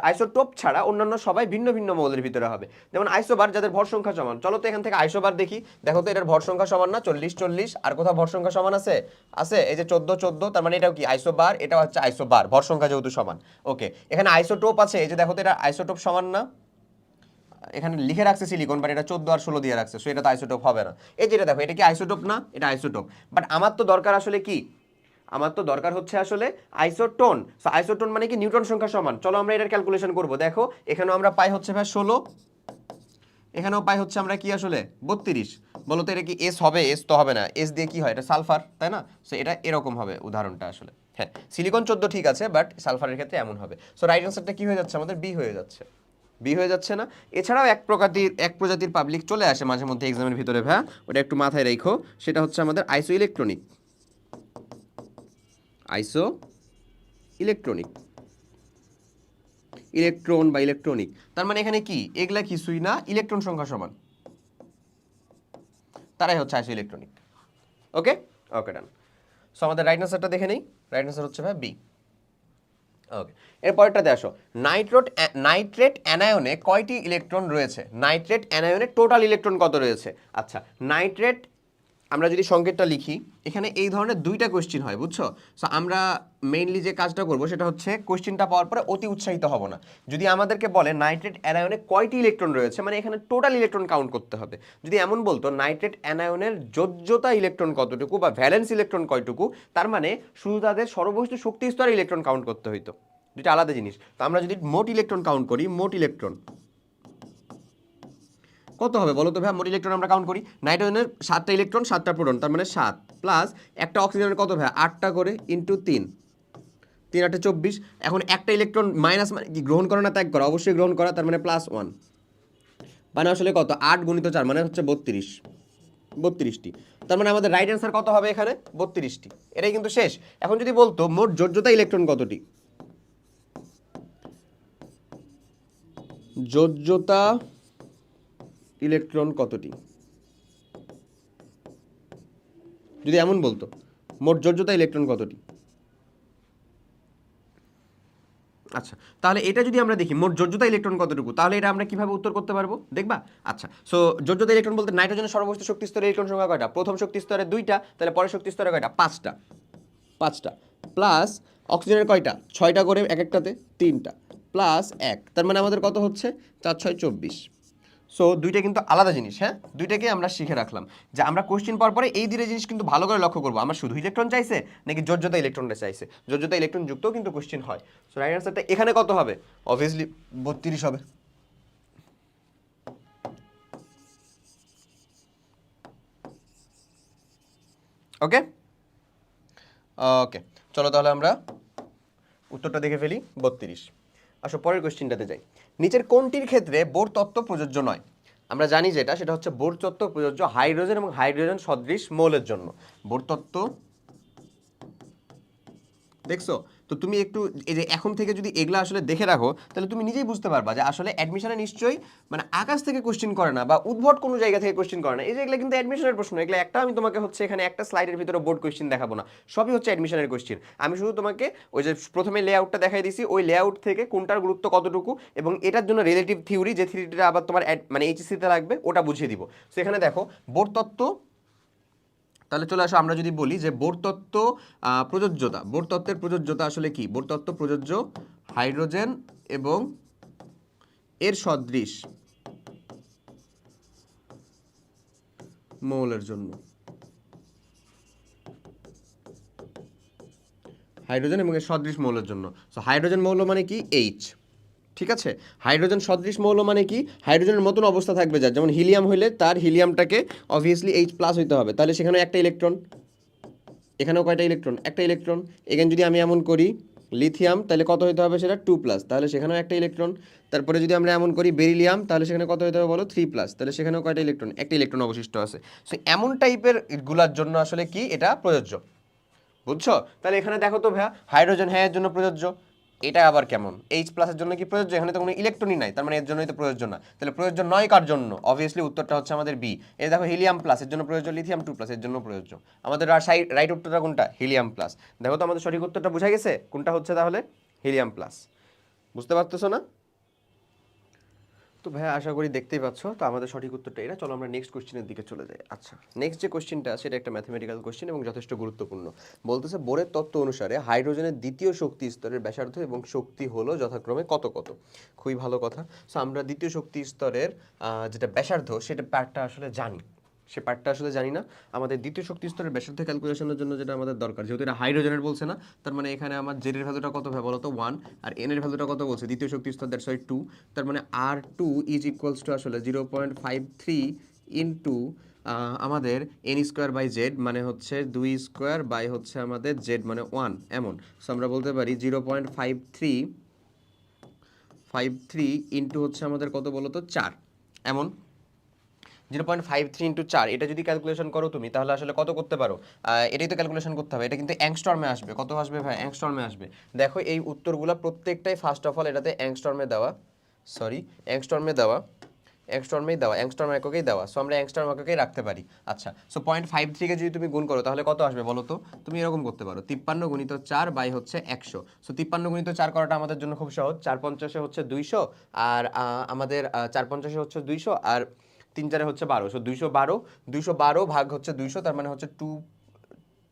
আইসোটোপ ছাড়া অন্যান্য সবাই ভিন্ন ভিন্ন মৌলের ভিতরে হবে। যেমন আইসোবার, যাদের ভর সংখ্যা সমান। চলো তো এখান থেকে আইসোবার দেখি। দেখো তো এটার ভর সংখ্যা সমান না? 40 40। আর কোথাও ভর সংখ্যা সমান আছে? আছে, এই যে 14 14। তার মানে এটাও কি আইসোবার, এটাও হচ্ছে আইসোবার, ভর সংখ্যা যেহেতু সমান। ওকে, এখানে আইসোটোপ আছে, এই যে দেখো তো এটা আইসোটোপ সমান না? এখানে লিখে রাখছে সিলিকন, বাট এটা 14 আর 16 দিয়ে রাখছে, সো এটা তো আইসোটোপ হবে না। এই যেটা দেখো, এটা কি আইসোটোপ না? এটা আইসোটোপ। বাট আমার তো দরকার আসলে কি? আমার তো দরকার হচ্ছে আসলে আইসোটোন। সো আইসোটোন মানে কি নিউটন সংখ্যা সমান। চলো আমরা এটার ক্যালকুলেশন করব। দেখো এখানেও আমরা পাই হচ্ছে ভাই 16, এখানেও পাই হচ্ছে আমরা কি আসলে 32। বলো তো এটা কি এস হবে? এস তো হবে না, এস দিয়ে কি হয়? এটা সালফার, তাই না? সো এটা এরকম হবে উদাহরণটা আসলে। হ্যাঁ, সিলিকন 14 ঠিক আছে, বাট সালফারের ক্ষেত্রে এমন হবে। সো রাইট অ্যান্সারটা কি হয়ে যাচ্ছে আমাদের? বি হয়ে যাচ্ছে। বি হয়ে যাচ্ছে না? এছাড়াও এক প্রজাতির পাবলিক চলে আসে মাঝে মধ্যে এক্সামের ভিতরে ভাই, ওটা একটু মাথায় রেখো। সেটা হচ্ছে আমাদের আইসো ইলেকট্রনিক। আইসো ইলেকট্রনিক, ইলেকট্রন বা ইলেকট্রনিক। তার মানে এখানে কি এগুলা কিছুই না, ইলেকট্রন সংখ্যা সমান, তারাই হচ্ছে আইসো ইলেকট্রনিক। ওকে ওকে, ডান। সো আমাদের রাইট আনসারটা দেখে নেই। রাইট আনসার হচ্ছে ভাই বি। ওকে, এরপরটাতে আসো। নাইট্রেট অ্যানায়নে কয়টি ইলেকট্রন রয়েছে? নাইট্রেট অ্যানায়নে টোটাল ইলেকট্রন কত রয়েছে? আচ্ছা, নাইট্রেট আমরা যদি সংকেতটা লিখি, এখানে এই ধরনের দুইটা কোয়েশ্চেন হয়, বুঝছো? সো আমরা মেইনলি যে কাজটা করব সেটা হচ্ছে কোয়েশ্চেনটা পাওয়ার পরে অতি উৎসাহিত হব না। যদি আমাদেরকে বলে নাইট্রেট অ্যানায়নে কয়টি ইলেকট্রন রয়েছে, মানে এখানে টোটাল ইলেকট্রন কাউন্ট করতে হবে। যদি এমন বলতো নাইট্রেট অ্যানায়নের যোজ্যতা ইলেকট্রন কতটুকু বা ভ্যালেন্স ইলেকট্রন কয়টুকু, তার মানে শুধু তাদের সর্ববস্তু শক্তি স্তরে ইলেকট্রন কাউন্ট করতে হইতো। দুইটা আলাদা জিনিস। তো আমরা যদি মোট ইলেকট্রন কাউন্ট করি, মোট ইলেকট্রন কত হবে বলো তো ভাই? মোট ইলেকট্রন আমরা কাউন্ট করি, নাইট্রোজেনের 7টা ইলেকট্রন 7টা প্রোটন, তার মানে 7 প্লাস একটা অক্সিজেনের কত ভাই? 8টা করে ইন্টু 3, 3 8 24। এখন একটা ইলেকট্রন মাইনাস মানে কি গ্রহণ করা না ত্যাগ করা? অবশ্যই গ্রহণ করা, তার মানে +1, মানে আসলে কত? 8 গুণিত 4 মানে হচ্ছে 32, 32টি। তার মানে আমাদের রাইট অ্যান্সার কত হবে এখানে? 32টি। এটাই কিন্তু শেষ। এখন যদি বলতো মোট যোজ্যতা ইলেকট্রন কতটি? যোজ্যতা ইলেকট্রন কতটি, যদি এমন বলতো মোট যোজ্যতা ইলেকট্রন কতটি? আচ্ছা, তাহলে এটা যদি আমরা দেখি মোট যোজ্যতা ইলেকট্রন কতটুকু, তাহলে এটা আমরা কিভাবে উত্তর করতে পারবো দেখবা? আচ্ছা, সো যোজ্যতা ইলেকট্রন বলতে নাইট্রোজেনের সর্ববস্তু শক্তি স্তরে ইলেকট্রন সংখ্যা কয়টা? প্রথম শক্তি স্তরে 2টা, তাহলে পরের শক্তি স্তরে কয়টা? 5টা, 5টা প্লাস অক্সিজেনের কয়টা? 6টা করে এক একটাতে, 3টা প্লাস 1, তার মানে আমাদের কত হচ্ছে? 4 6 24। সো দুইটা কিন্তু আলাদা জিনিস, হ্যাঁ, দুইটাকে আমরা শিখে রাখলাম যে আমরা কোশ্চেন পাওয়ার পরে এই দুইটা জিনিস কিন্তু ভালো করে লক্ষ্য করবো, আমার শুধু ইলেকট্রন চাইছে নাকি যোজ্যতা ইলেকট্রনটা চাইছে, যোজ্যতা ইলেকট্রন যুক্তও কিন্তু কোশ্চেন হয়। সো রাইট আনসারটা এখানে কত হবে? অবভিয়াসলি 32 হবে। ওকে ওকে, চলো তাহলে আমরা উত্তরটা দেখে ফেলি 32। আসো পরের কোশ্চেনটাতে যাই। নিচের কোনটির ক্ষেত্রে বোর তত্ত্ব প্রযোজ্য নয়? আমরা জানি যেটা, সেটা হচ্ছে বোর তত্ত্ব প্রযোজ্য হাইড্রোজেন এবং হাইড্রোজেন সদৃশ মৌলের জন্য। বোর তত্ত্ব দেখছো? তো তুমি একটু এই যে এখন থেকে যদি এগুলা আসলে দেখে রাখো তাহলে তুমি নিজেই বুঝতে পারবা যে আসলে অ্যাডমিশনে নিশ্চয়ই মানে আকাশ থেকে কোশ্চেন করে না বা উদ্ভট কোনো জায়গা থেকে কোশ্চেন করে না। এই যে এগুলো কিন্তু অ্যাডমিশনের প্রশ্ন, এগুলো একটা আমি তোমাকে হচ্ছে এখানে একটা স্লাইডের ভিতরে বোর্ড কোশ্চেন দেখাবো না, সবই হচ্ছে অ্যাডমিশনের কোশ্চেন। আমি শুধু তোমাকে ওই যে প্রথমে লেআউটটা দেখাই দিছি, ওই লেআউট থেকে কোনটার গুরুত্ব কতটুকু এবং এটার জন্য রিলেটিভ থিওরি, যে থিওরিটা আবার তোমার মানে এইচএসসিতে লাগবে, ওটা বুঝিয়ে দিব। তো এখানে দেখো বোর তত্ত্ব, তাহলে চলে আসো আমরা যদি বলি যে বোর তত্ত্ব প্রযোজ্যতা, বোর তত্ত্বের প্রযোজ্যতা আসলে কি? বোর তত্ত্ব প্রযোজ্য হাইড্রোজেন এবং এর সদৃশ মৌলের জন্য। হাইড্রোজেন এবং এর সদৃশ মৌলের জন্য। সো হাইড্রোজেন মৌল মানে কি? এইচ, ঠিক আছে। হাইড্রোজেন সদৃশ মৌল মানে কি? হাইড্রোজেনের মতন অবস্থা থাকবে যার, যেমন হিলিয়াম হইলে তার হিলিয়ামটাকে অবভিয়াসলি এইচ প্লাস হইতে হবে, তাহলে সেখানে একটা ইলেকট্রন, এখানেও কয়টা ইলেকট্রন? একটা ইলেকট্রন। এখানে যদি আমি এমন করি লিথিয়াম, তাহলে কত হতে হবে? সেটা 2+, তাহলে সেখানেও একটা ইলেকট্রন। তারপরে যদি আমরা এমন করি বেরিলিয়াম, তাহলে সেখানে কত হতে হবে বলো? 3+, তাহলে সেখানেও কয়টা ইলেকট্রন? একটা ইলেকট্রন অবশিষ্ট আছে। সো এমন টাইপের গুলার জন্য আসলে কি এটা প্রযোজ্য, বুঝছো? তাহলে এখানে দেখো তো ভাইয়া, হাইড্রোজেন হ্যাঁ এর জন্য প্রযোজ্য, এটা আবার কেমন? এইচ প্লাসের জন্য কি প্রযোজ্য? এখানে তো কোনো ইলেকট্রনই নাই, তার মানে এর জন্যই তো প্রযোজ্য না। তাহলে প্রযোজ্য নয় কার জন্য? অবভিয়াসলি উত্তরটা হচ্ছে আমাদের বি। এই দেখো হিলিয়াম প্লাস এর জন্য প্রযোজ্য, লিথিয়াম 2+ এর জন্য প্রযোজ্য। আমাদের রাইট উত্তরটা কোনটা? Helium plus. দেখো তো আমাদের সঠিক উত্তরটা বোঝা গেছে কোনটা হচ্ছে তাহলে? Helium plus. বুঝতে পারতেছো না? তো ভাইয়া আশা করি দেখতেই পাচ্ছ, তো আমাদের সঠিক উত্তরটা এটা। চলো আমরা নেক্সট কোশ্চেনের দিকে চলে যাই। আচ্ছা, নেক্সট যে কোশ্চেনটা আছে এটা একটা ম্যাথমেটিক্যাল কোশ্চেন এবং যথেষ্ট গুরুত্বপূর্ণ। বলতেছে বোরের তত্ত্ব অনুসারে হাইড্রোজেনের দ্বিতীয় শক্তি স্তরের ব্যাসার্ধ এবং শক্তি হলো যথাক্রমে কত কত। খুবই ভালো কথা। সো আমরা দ্বিতীয় শক্তি স্তরের যেটা ব্যাসার্ধ সেটা পার্টটা আসলে জানি, সে পার্টটা আসলে জানি না। আমাদের দ্বিতীয় শক্তি স্তরের ব্যাসার্ধ ক্যালকুলেশনের জন্য যেটা আমাদের দরকার, যেহেতু এটা হাইড্রোজেনের বলছে না, তার মানে এখানে আমার জেড এর ভ্যালুটা কত হবে বলো তো? 1। আর এন এর ভ্যালুটা কত বলছে? দ্বিতীয় শক্তি স্তর, দ্যাটস ওয়াই 2। তার মানে R2 ইজ ইকুয়ালস টু আসলে 0.53 ইন্টু আমাদের এন স্কোয়ার বাই জেড, মানে হচ্ছে 2 স্কোয়ার বাই হচ্ছে আমাদের জেড মানে 1 এমন। সো আমরা বলতে পারি 0.53 ইন্টু হচ্ছে আমাদের কত বলো তো? 4 এমন। 0.53 ইন্টু 4, এটা যদি ক্যালকুলেশন করো তুমি তাহলে আসলে কত করতে পারো? এটাই তো ক্যালকুলেশন করতে হবে। এটা কিন্তু অ্যাংস্টর্মে আসবে। কত আসবে ভাই? অ্যাংস্টর্মে আসবে। দেখো এই উত্তরগুলো প্রত্যেকটাই ফার্স্ট অফ অল এটাতে অ্যাংস্টর্মে দেওয়া, সরি অ্যাংস্টর্মে দেওয়া, অ্যাংস্টর্মেই দেওয়া, অ্যাংস্টর্ম এককেই দেওয়া। সো আমরা অ্যাংস্টর্ম এককেই রাখতে পারি। আচ্ছা, সো 0.53 যদি তুমি গুণ করো তাহলে কত আসবে বলো তো? তুমি এরকম করতে পারো 53 গুণিত 4 বাই হচ্ছে 100। সো 53 গুণিত 4 করাটা আমাদের জন্য খুব সহজ। 4×5 হচ্ছে 200, আর আমাদের 4×5 হচ্ছে 200, আর 3×4 হচ্ছে 12। সো 212 ভাগ হচ্ছে 200, তার মানে হচ্ছে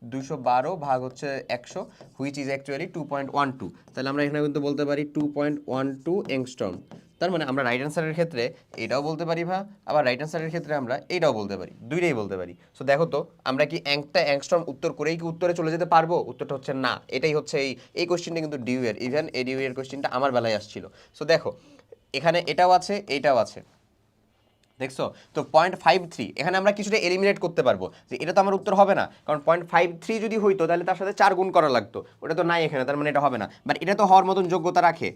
212 ভাগ হচ্ছে 100, হুইচ ইজ অ্যাকচুয়ালি 2.12। তাহলে আমরা এখানে কিন্তু বলতে পারি 2.12 অ্যাংস্ট্রম। তার মানে আমরা রাইট অ্যান্সারের ক্ষেত্রে এটাও বলতে পারি আবার রাইট অ্যান্সারের ক্ষেত্রে আমরা এইটাও বলতে পারি, দুইটাই বলতে পারি। সো দেখো তো আমরা কি একটা অ্যাংস্ট্রম উত্তর করেই কি উত্তরে চলে যেতে পারবো? উত্তরটা হচ্ছে না। এটাই হচ্ছে এই কোশ্চেনটা কিন্তু ডিউ এর, ইভেন এই ডিউ এর কোশ্চেনটা আমার বেলায় আসছিল। সো দেখো এখানে এটাও আছে, এইটাও আছে, দেখছো? তো 0.53 এখানে আমরা কিছুটা এলিমিনেট করতে পারবো, যে এটা তো আমার উত্তর হবে না, কারণ 0.53 যদি হইতো তাহলে তার সাথে 4 গুণ করা লাগতো, ওটা তো নাই এখানে, তার মানে এটা হবে না। বাট এটা তো হওয়ার মতন যোগ্যতা রাখে।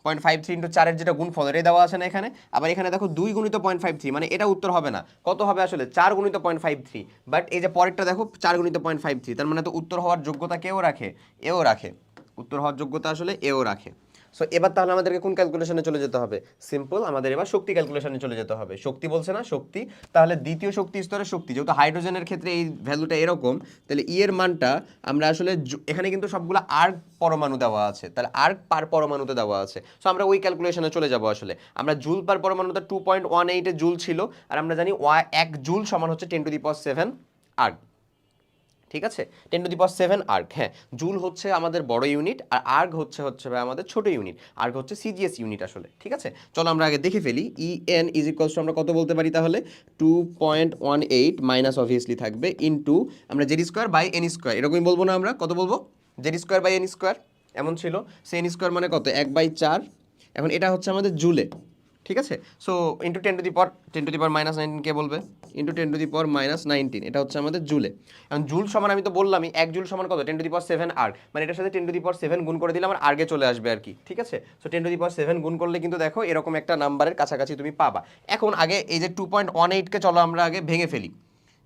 0.53 ইন্টু 4 এর যেটা গুণফল এটাই দেওয়া আছে না এখানে। আবার এখানে দেখো 2 গুণিত 0.53, মানে এটা উত্তর হবে না। কত হবে আসলে? 4 গুণিত 0.53। বাট এই যে পরেরটা দেখো 4 গুণিত 0.53, তার মানে তো উত্তর হওয়ার যোগ্যতা কেও রাখে, এও রাখে। উত্তর হওয়ার যোগ্যতা আসলে এও রাখে। সো এবার তাহলে আমাদেরকে কোন ক্যালকুলেশনে চলে যেতে হবে? সিম্পল, আমাদের এবার শক্তি ক্যালকুলেশনে চলে যেতে হবে। শক্তি বলছে না, শক্তি। তাহলে দ্বিতীয় শক্তি স্তরের শক্তি, যেহেতু হাইড্রোজেনের ক্ষেত্রে এই ভ্যালুটা এরকম, তাহলে ই এর মানটা আমরা আসলে এখানে কিন্তু সবগুলো আর্ক পরমাণু দেওয়া আছে, তাহলে আর্ক পার পরমাণুতে দেওয়া আছে। সো আমরা ওই ক্যালকুলেশনে চলে যাব। আসলে আমরা জুল পার পরমাণুতে 2.18 জুল ছিল, আর আমরা জানি 1 জুল সমান হচ্ছে 10⁻⁷ আর্ক, ঠিক আছে, 10⁻7 আর্গ। হ্যাঁ, জুল হচ্ছে আমাদের বড় ইউনিট, আর আর্গ হচ্ছে ভাই আমাদের ছোট ইউনিট। আর্গ হচ্ছে সিজিএস ইউনিট আসলে। ঠিক আছে, চলো আমরা আগে দেখে ফেলি। EN ইজ ইকুয়ালস টু আমরা কত বলতে পারি তাহলে, 2.18 মাইনাস অবভিয়াসলি থাকবে ইনটু আমরা Z square by N square, এরকমই বলবো না আমরা, কত বলবো, Z square by N square এমন ছিল। সে এন স্কোয়ার মানে কত, 1/4। এখন এটা হচ্ছে আমাদের জুলে। ঠিক আছে, সো ইন্টু 10⁻, -19 কে বলবে, ইন্টু 10⁻−19, এটা হচ্ছে আমাদের জুলে। এখন জুল সমান আমি তো বললামই, 1 জুল সমান কত, 10⁻7 আর্গ, মানে এটার সাথে 10⁻7 গুণ করে দিলে আমার আর্গে চলে আসবে আর কি। ঠিক আছে, সো 10⁻7 গুণ করলে কিন্তু দেখো এরকম একটা নাম্বারের কাছাকাছি তুমি পাবা। এখন আগে এই যে 2.18কে চলো আমরা আগে ভেঙে ফেলি,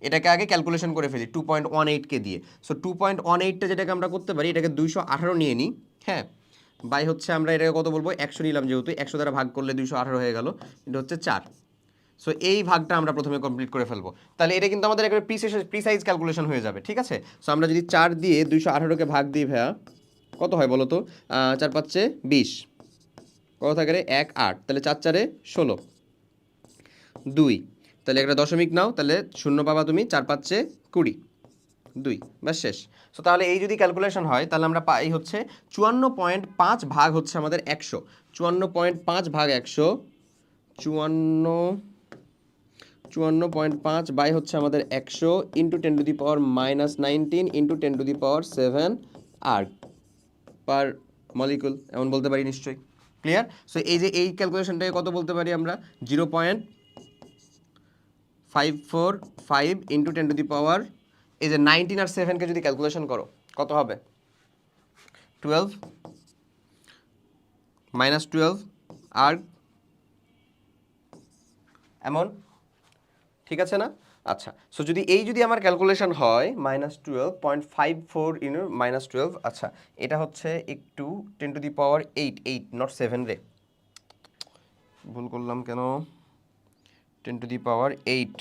এটাকে আগে ক্যালকুলেশন করে ফেলি 2.18কে দিয়ে। সো 2.18টা যেটাকে আমরা করতে পারি, এটাকে 218 নিয়ে নিই। হ্যাঁ, বাই হচ্ছে আমরা এটাকে কত বলবো, 100 নিলাম, যেহেতু 100 দ্বারা ভাগ করলে 218 হয়ে গেল, এটা হচ্ছে 4। সো এই ভাগটা আমরা প্রথমে কমপ্লিট করে ফেলবো, তাহলে এটা কিন্তু আমাদের একেবারে প্রিসাইজ ক্যালকুলেশন হয়ে যাবে। ঠিক আছে, সো আমরা যদি 4 দিয়ে 218কে ভাগ দিই ভাইয়া, কত হয় বলো তো, 4 5 20, কত থাকে রে, 1 8, তাহলে 4 4 16, 2, তাহলে একটা দশমিক নাও, তাহলে শূন্য পাবা তুমি, 4 5 20, 2, ব্যাস শেষ। সো তাহলে এই যদি ক্যালকুলেশন হয়, তাহলে আমরা পাই হচ্ছে 54.5 ভাগ হচ্ছে আমাদের 100, 54.5 ভাগ 100, 54.5 বাই হচ্ছে আমাদের 100 ইন্টু 10⁻−19 ইন্টু 10⁻7 আর্গ পার মলিকুল, এমন বলতে পারি নিশ্চয়ই। ক্লিয়ার? সো এই যে এই ক্যালকুলেশনটাকে কত বলতে পারি আমরা, 0.545 ইন্টু 10⁻, এই যে 19 আর 7কে যদি ক্যালকুলেশন করো, কত হবে, 12 -12 আর্গ, এমন। ঠিক আছে না? আচ্ছা, সো যদি এই যদি আমার ক্যালকুলেশন হয় -12.54 ইন্টু -12, আচ্ছা এটা হচ্ছে একটু 10⁸8 নট 7 রে, ভুল করলাম কেন, 10⁸8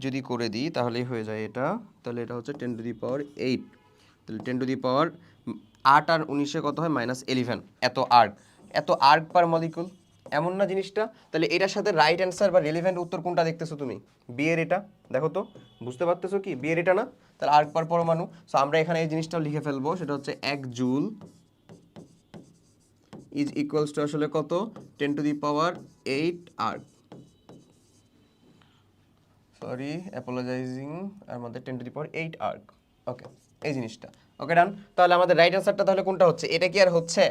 যদি করে দিই তাহলেই হয়ে যায় এটা, তাহলে এটা হচ্ছে 10⁸8, তাহলে 10⁸8 আর 19 কত হয়, -11, এত আর্গ পার মলিকুল, এমন না জিনিসটা? তাহলে এটার সাথে রাইট অ্যান্সার বা রিলেভেন্ট উত্তর কোনটা দেখতেছো তুমি, বি এর এটা, দেখো তো, বুঝতে পারতেছো কি, বি এর এটা না? তাহলে আর্গ পার পরমাণু। সো আমরা এখানে এই জিনিসটাও লিখে ফেলবো, সেটা হচ্ছে 1 জুল ইজ ইকুয়ালস টু আসলে কত, 10⁸8 আর্গ, সরি অ্যাপোলোজাইজিং, আমাদের 10⁸8 আর্গ। ওকে, এই জিনিসটা ওকে ডান। তাহলে আমাদের রাইট অ্যান্সারটা তাহলে কোনটা হচ্ছে, এটা কি আর হচ্ছে,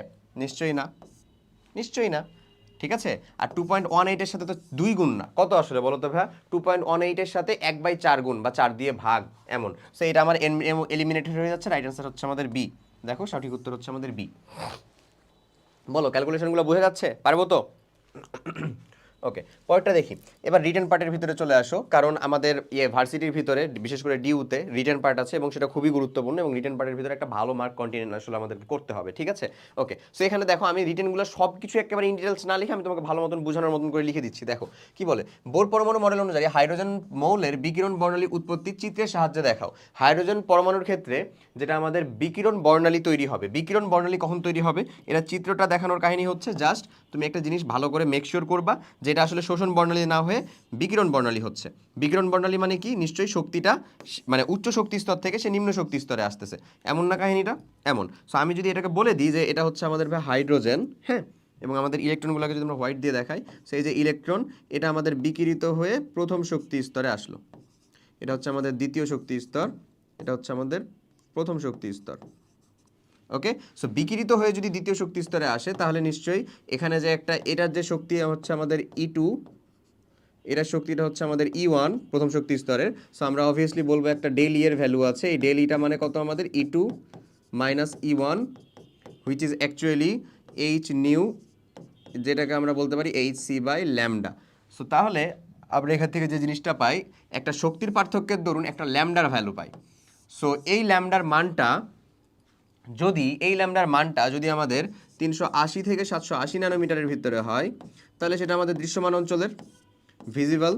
নিশ্চয়ই না, নিশ্চয়ই না। ঠিক আছে, আর 2.18 এর সাথে তো 2 গুণ না, কত আসলে বলো তো ভাই, 2.18 এর সাথে 1/4 গুণ বা 4 দিয়ে ভাগ, এমন। সো এটা আমার এলিমিনেটেড হয়ে যাচ্ছে, রাইট অ্যান্সার হচ্ছে আমাদের বি। দেখো সঠিক উত্তর হচ্ছে আমাদের বি। বলো ক্যালকুলেশনগুলো বুঝে যাচ্ছে, পারবো তো? ওকে, পরেরটা দেখি। এবার রিটেন পার্টের ভিতরে চলে আসো, কারণ আমাদের ভার্সিটির ভিতরে বিশেষ করে ডিউতে রিটেন পার্ট আছে এবং সেটা খুবই গুরুত্বপূর্ণ, এবং রিটেন পার্টের ভিতরে একটা ভালো মার্ক কন্টিনিউ আসলে আমাদেরকে করতে হবে। ঠিক আছে, ওকে, সো এখানে দেখো আমি রিটেনগুলো সব কিছু একেবারে ইন ডিটেলস না লিখে আমি তোমাকে ভালো মতন বোঝানোর মতন করে লিখে দিচ্ছি। দেখো কি বলে, বোর পরমাণু মডেল অনুযায়ী হাইড্রোজেন মৌলের বিকিরণ বর্ণালী উৎপত্তি চিত্রের সাহায্যে দেখাও। হাইড্রোজেন পরমাণুর ক্ষেত্রে যেটা আমাদের বিকিরণ বর্ণালী তৈরি হবে, বিকিরণ বর্ণালী কখন তৈরি হবে, এটা চিত্রটা দেখানোর কাহিনী হচ্ছে, জাস্ট তুমি একটা জিনিস ভালো করে মেকশিওর করবা, যেটা আসলে শোষণ বর্ণালী না হয়ে বিকিরণ বর্ণালী হচ্ছে। বিকিরণ বর্ণালী মানে কি, নিশ্চয়ই শক্তিটা মানে উচ্চ শক্তি স্তর থেকে সে নিম্ন শক্তি স্তরে আসতেছে, এমন না কাহিনীটা, এমন। সো আমি যদি এটাকে বলে দিই যে এটা হচ্ছে আমাদের হাইড্রোজেন, হ্যাঁ, এবং আমাদের ইলেকট্রনগুলোকে যদি আমরা হোয়াইট দিয়ে দেখাই, সেই যে ইলেকট্রন, এটা আমাদের বিকিরিত হয়ে প্রথম শক্তি স্তরে আসলো, এটা হচ্ছে আমাদের দ্বিতীয় শক্তি স্তর, এটা হচ্ছে আমাদের প্রথম শক্তি স্তর। ওকে, সো বিকিরিত হয়ে যদি দ্বিতীয় শক্তি স্তরে আসে, তাহলে নিশ্চয়ই এখানে যে একটা, এটার যে শক্তি হচ্ছে আমাদের E2, এটার শক্তিটা হচ্ছে আমাদের E1 প্রথম শক্তি স্তরের। সো আমরা অবভিয়াসলি বলবো একটা ডেল ই এর ভ্যালু আছে, এই ডেল ইটা মানে কত আমাদের, E2 minus E1, which is actually H new, যেটাকে আমরা বলতে পারি HC বাই ল্যামডা। সো তাহলে আমরা এখান থেকে যে জিনিসটা পাই, একটা শক্তির পার্থক্যের দরুন একটা ল্যামডার ভ্যালু পাই। সো এই ল্যামডার মানটা যদি আমাদের 380 থেকে 780 ন্যানোমিটারের ভিতরে হয়, তাহলে সেটা আমাদের দৃশ্যমান অঞ্চলের ভিজিবল।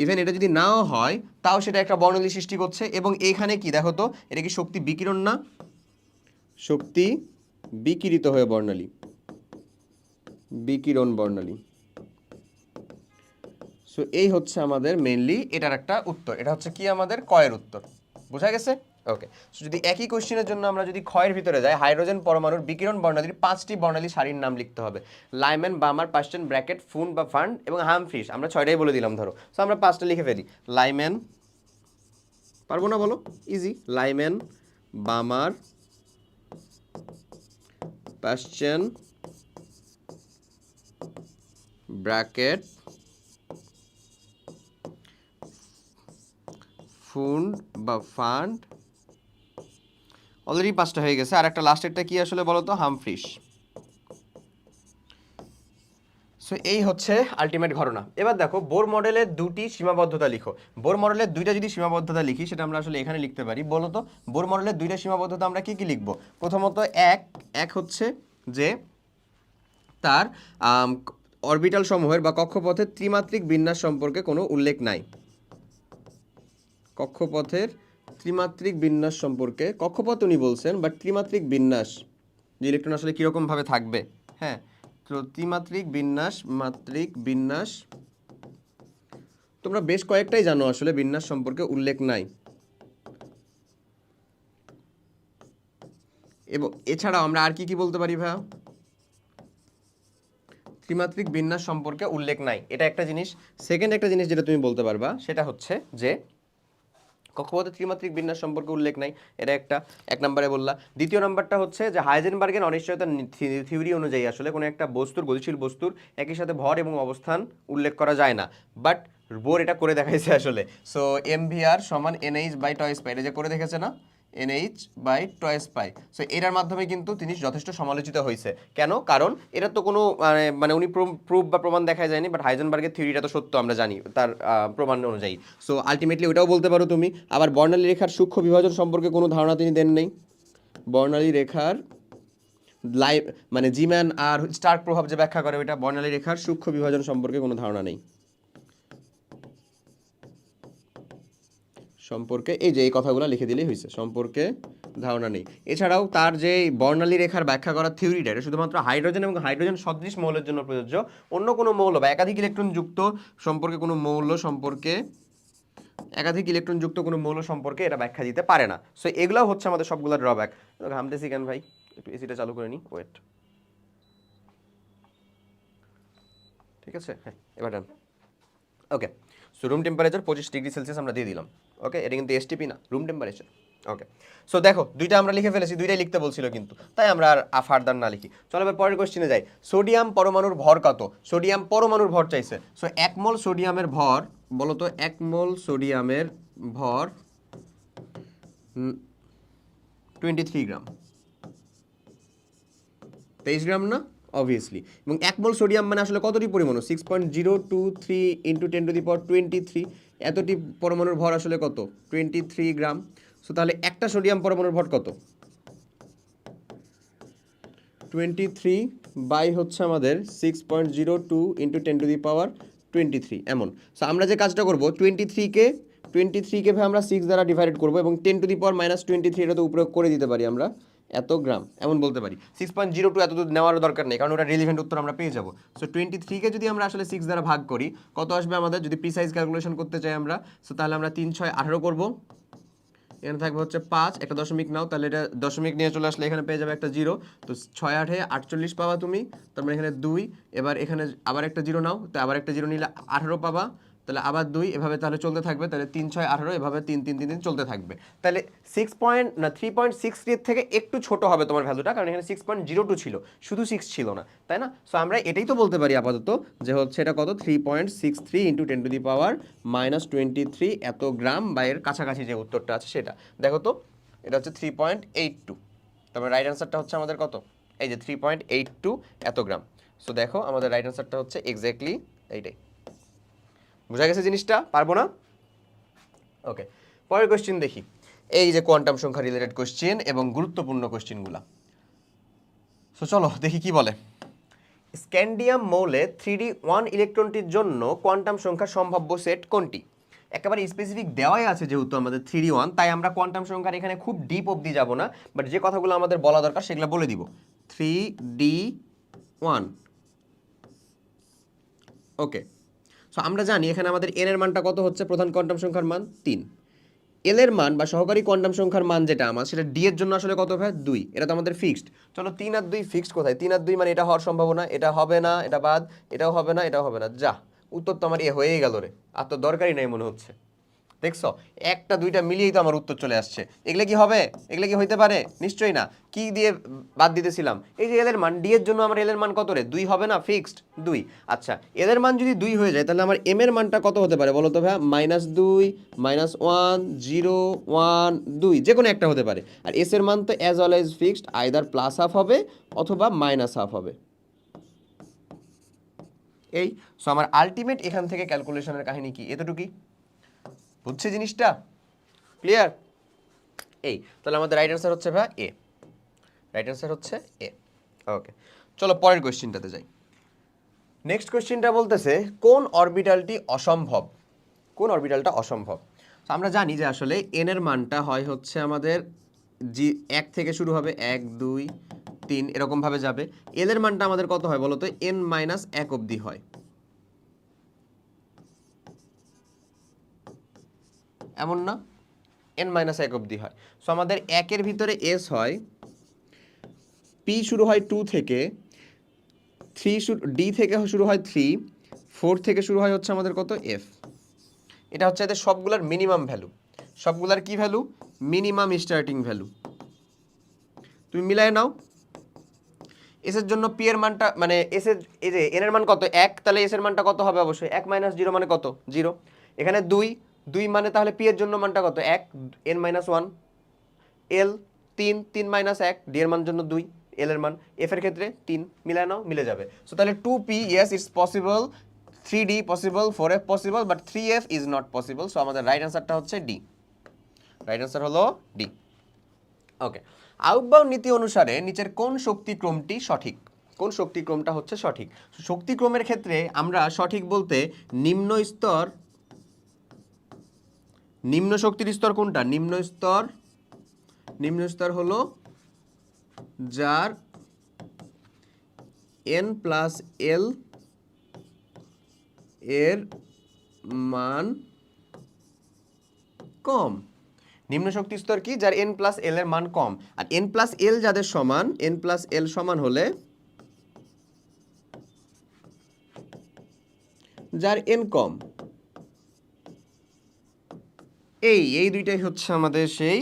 ইভেন এটা যদি নাও হয়, তাও সেটা একটা বর্ণালী সৃষ্টি করছে, এবং এইখানে কি দেখো তো, এটা কি শক্তি বিকিরণ না, শক্তি বিকিরিত হয়ে বর্ণালী, বিকিরণ বর্ণালী। সো সো এই হচ্ছে আমাদের মেইনলি এটার একটা উত্তর। এটা হচ্ছে কি আমাদের কয়ের উত্তর, বোঝা গেছে? ওকে, সো যদি একই কোশ্চেনের জন্য আমরা যদি ক্ষয়ের ভিতরে যাই, হাইড্রোজেন পরমাণুর বিকিরণ বর্ণালীর 5টি বর্ণালী সারির নাম লিখতে হবে। লাইম্যান, বামার, পাস্টেন, ব্র্যাকেট, ফুন বা ফান্ড এবং হামফ্রিস। আমরা 6টাই বলে দিলাম ধরো, সো আমরা 5টা লিখে ফেলি। লাইম্যান, পারবো না বলো? ইজি। লাইম্যান, বামার, পাস্টেন, ব্র্যাকেট, ফুন্ড বা ফান্ড। অলরেডি 5টা হয়ে গেছে, আর একটা লাস্টেরটা কি আসলে বলো তো? হামফ্রিস। সো এই হচ্ছে আলটিমেট ঘটনা। এবার দেখো বোর মডেলের দুটি সীমাবদ্ধতা লিখো। বোর মডেলের দুইটা যদি সীমাবদ্ধতা লিখি সেটা আমরা আসলে এখানে লিখতে পারি। বলো তো বোর মডেলের দুইটা সীমাবদ্ধতা আমরা কি কি লিখবো? প্রথমত এক হচ্ছে যে তার অরবিটাল সমূহের বা কক্ষপথের ত্রিমাত্রিক বিন্যাস সম্পর্কে কোনো উল্লেখ নাই। কক্ষপথের ত্রিমাত্রিক বিন্যাস সম্পর্কে, কক্ষপথ উনি বলছেন, বাট ত্রিমাত্রিক বিন্যাস যে ইলেকট্রন আসলে কীরকম ভাবে থাকবে, হ্যাঁ, তো ত্রিমাত্রিক বিন্যাস, মাত্রিক বিন্যাস, তোমরা বেশ কয়েকটাই জানো আসলে বিন্যাস সম্পর্কে উল্লেখ নাই। এবং এছাড়াও আমরা আর কি কি বলতে পারি ভাইয়া? ত্রিমাত্রিক বিন্যাস সম্পর্কে উল্লেখ নাই, এটা একটা জিনিস। সেকেন্ড একটা জিনিস যেটা তুমি বলতে পারবা সেটা হচ্ছে যে কক্ষপথের ত্রিমাত্রিক বিন্যাস সম্পর্কে উল্লেখ নাই, এটা একটা, 1 নম্বরে বললা। দ্বিতীয় নাম্বারটা হচ্ছে যে হাইজেনবার্গের অনিশ্চয়তার থিওরি অনুযায়ী আসলে কোনো একটা বস্তুর, গতিশীল বস্তুর একই সাথে ভর এবং অবস্থান উল্লেখ করা যায় না, বাট বোর এটা করে দেখাইছে আসলে। সো MVR সমান NH বাই টয়েস পাই, এটা যে করে দেখেছে না, NH by twice pi. So এটার মাধ্যমে কিন্তু তিনি যথেষ্ট সমালোচিত হয়েছে। কেন? কারণ এটা তো কোনো মানে উনি প্রুফ বা প্রমাণ দেখায় যায়নি, বাট হাইজেনবার্গের থিওরিটা তো সত্য, আমরা জানি তার প্রমাণ অনুযায়ী। সো আলটিমেটলি ওটাও বলতে পারো তুমি। আবার বর্ণালী রেখার সূক্ষ্ম বিভাজন সম্পর্কে কোনো ধারণা তিনি দেন নেই। বর্ণালী রেখার মানে জিম্যান আর স্টার্ক প্রভাব যে ব্যাখ্যা করে ওইটা, বর্ণালী রেখার সূক্ষ্ম বিভাজন সম্পর্কে কোনো ধারণা নেই। সম্পর্কে এই যে এই কথাগুলো লিখে দিলেই হয়েছে, সম্পর্কে ধারণা নেই। এছাড়াও তার যে বর্ণালী রেখার ব্যাখ্যা করার থিওরিটা, এটা শুধুমাত্র হাইড্রোজেন এবং হাইড্রোজেন সদৃশ মৌলের জন্য প্রযোজ্য। অন্য কোনো মৌল বা একাধিক ইলেকট্রন যুক্ত সম্পর্কে কোনো মৌল সম্পর্কে, একাধিক ইলেকট্রন যুক্ত কোনো মৌল সম্পর্কে এটা ব্যাখ্যা দিতে পারে না। সো এগুলো হচ্ছে আমাদের সবগুলো ড্রব্যাক। ঘামতেছি কেন ভাই? একটু এসিটা চালু করে নিই, ওয়েট। ঠিক আছে, হ্যাঁ, এবার ডান। ওকে, সো রুম টেম্পারেচার 25°C আমরা দিয়ে দিলাম। ওকে, এটা কিন্তু STP না, রুম টেম্পারেচার। ওকে, সো দেখো দুইটা আমরা লিখে ফেলেছি, দুইটাই লিখতে বলছিল কিন্তু, তাই আমরা আর ফার্দার না লিখি। চলো এবার পরের কোশ্চেনে যাই। সোডিয়াম পরমাণুর ভর কত? সোডিয়াম পরমাণুর ভর চাইছে। সো 1 মোল সোডিয়ামের ভর, বলো তো 1 মোল সোডিয়ামের ভর 23 গ্রাম। 23 গ্রাম না? অবভিয়াসলি। এবং 1 মোল সোডিয়াম মানে আসলে কতটি পরমাণু? 6.023 ইন্টু 10⁻23। এতটি পরমাণুর ভর আসলে কত? 23 গ্রাম। সো তাহলে একটা সোডিয়াম পরমাণুর ভর কত? 23 বাই হচ্ছে আমাদের 6.02 ইন্টু 10⁻23 এমন। সো আমরা যে কাজটা করবো, 23কে ভাই আমরা 6 দ্বারা ডিভাইড করবো এবং 10⁻23 এটা তো উপরে করে দিতে পারি আমরা, এত গ্রাম এমন বলতে পারি। 6.02 এত নেওয়ার দরকার নেই, কারণ ওটা রিলিভেন্ট উত্তর আমরা পেয়ে যাবো। সো 23কে যদি আমরা আসলে 6 দ্বারা ভাগ করি, কত আসবে আমাদের? যদি প্রিসাইজ ক্যালকুলেশন করতে চাই আমরা, সো তাহলে আমরা 3 6 18 করবো। এখানে থাকবে হচ্ছে 5, একটা দশমিক নাও, তাহলে এটা দশমিক নিয়ে চলে আসলে এখানে পেয়ে যাবে একটা 0। তো 6 8 48 পাবা তুমি, তারপরে এখানে 2, এবার এখানে আবার একটা 0 নাও, তো আবার একটা 0 নিলে 18 পাবা, তাহলে আবার 2, এভাবে তাহলে চলতে থাকবে। তাহলে 3 6 18, এভাবে 3 3 3 3 চলতে থাকবে। তাহলে 3.63 থেকে একটু ছোট হবে তোমার ভ্যালুটা, কারণ এখানে 6.02 ছিল, শুধু 6 ছিল না, তাই না? সো আমরা এটাই তো বলতে পারি আপাতত যে হচ্ছে এটা কত, 3.63 ইন্টু 10⁻23 এত গ্রাম, বা এর কাছাকাছি যে উত্তরটা আছে সেটা দেখো তো, এটা হচ্ছে 3.82। তারপরে রাইট অ্যান্সারটা হচ্ছে আমাদের কত? এই যে 3.82 এত গ্রাম। সো দেখো আমাদের রাইট অ্যান্সারটা হচ্ছে এক্স্যাক্টলি এইটাই। বুঝা গেছে জিনিসটা? পারবো না? ওকে, পরের কোশ্চেন দেখি। এই যে কোয়ান্টাম সংখ্যা রিলেটেড কোশ্চেন এবং গুরুত্বপূর্ণ কোশ্চেনগুলা। সো চলো দেখি কি বলে। স্ক্যান্ডিয়াম মৌলে 3d1 ইলেকট্রনটির জন্য কোয়ান্টাম সংখ্যার সম্ভাব্য সেট কোনটি? একেবারে স্পেসিফিক দেওয়াই আছে যেহেতু আমাদের 3d1, তাই আমরা কোয়ান্টাম সংখ্যার এখানে খুব ডিপ অবধি যাব না, বাট যে কথাগুলো আমাদের বলা দরকার সেগুলো বলে দিব। 3d1, ওকে। সো সো আমরা জানি এখানে আমাদের n এর মানটা কত হচ্ছে, প্রধান কোয়ান্টাম সংখ্যার মান 3, l এর মান বা সহকারী কোয়ান্টাম সংখ্যার মান যেটা আমার, সেটা d এর জন্য আসলে কত হয় 2, এটা তো আমাদের ফিক্সড। চলো 3 আর 2 ফিক্সড কোথায়, 3 আর 2 মানে এটা হওয়ার সম্ভাবনা, এটা হবে না, এটা বাদ, এটাও হবে না, এটাও হবে না, যা উত্তর তো আমার এ হয়েই গেল রে, আর তো দরকারই নাই মনে হচ্ছে। দেখছো, একটা দুইটা মিলিয়েই তো আমার উত্তর চলে আসছে। এগুলো কি হবে, এগুলো কি হইতে পারে? নিশ্চয়ই না। কি দিয়ে বাদ দিতেছিলাম, এই যে এল এর মান, ডি এর জন্য আমার এল এর মান কত রে, 2 হবে না, ফিক্সড 2। আচ্ছা, এল এর মান যদি 2 হয়ে যায় তাহলে আমার এম এর মানটা কত হতে পারে বলো তো ভাইয়া? -2, -1, 0, 1, 2, যে কোনো একটা হতে পারে। আর এস এর মান তো অ্যাজ অলওয়েজ ফিক্সড, আইদার +½ হবে অথবা -½ হবে। এই সো আমার আলটিমেট এখান থেকে ক্যালকুলেশনের কাহিনী কি, এতটুকুই। বুঝছে জিনিসটা? ক্লিয়ার? এই তাহলে আমাদের রাইট অ্যান্সার হচ্ছে ভাই এ, রাইট অ্যান্সার হচ্ছে এ। ওকে, চলো পরের কোশ্চেনটাতে যাই। নেক্সট কোশ্চেনটা বলতেছে কোন অরবিটালটি অসম্ভব, কোন অরবিটালটা অসম্ভব। তো আমরা জানি যে আসলে এন এর মানটা হয় হচ্ছে আমাদের জি 1 থেকে শুরু হবে, 1, 2, 3 এরকমভাবে যাবে। এল এর মানটা আমাদের কত হয় বলো তো, n-1 অবধি হয়, এমন না? n-1 অবধি হয়। সো আমাদের 1 এর ভিতরে এস হয়, পি শুরু হয় 2 থেকে, 3 ডি থেকে শুরু হয় 3, 4 থেকে শুরু হয় হচ্ছে আমাদের কত, এফ। এটা হচ্ছে এদের সবগুলার মিনিমাম ভ্যালু, সবগুলার কি ভ্যালু, মিনিমাম স্টার্টিং ভ্যালু। তুমি মিলাই নাও, এস এর জন্য পি এর মানটা মানে এস এর, এই যে এন এর মান কত 1, তাহলে এস এর মানটা কত হবে, অবশ্যই 1 - 0 মানে কত, 0। এখানে 2, 2 মানে তাহলে পি এর জন্য মানটা কত, 1, n-1। এল 3, 3 - 1, ডি এর মান জন্য 2, এল এর মান, এফ এর ক্ষেত্রে 3, মিলায় নাও, মিলে যাবে। সো তাহলে 2p yes it's possible, 3d possible, 4f possible, but 3f is not possible. So আমাদের রাইট অ্যান্সারটা হচ্ছে ডি, রাইট অ্যান্সার হলো ডি। ওকে, আউটবাউন্ড নীতি অনুসারে নিচের কোন শক্তিক্রমটি সঠিক, কোন শক্তিক্রমটা হচ্ছে সঠিক। শক্তিক্রমের ক্ষেত্রে আমরা সঠিক বলতে নিম্ন স্তর, নিম্ন শক্তির স্তর কোনটা, নিম্ন স্তর, নিম্ন স্তর হলো যার n+l এর মান কম। নিম্ন শক্তি স্তর কি, যার n+l এর মান কম। আর n+l যাদের সমান, n+l সমান হলে যার n কম। এই দুইটাই হচ্ছে আমাদের সেই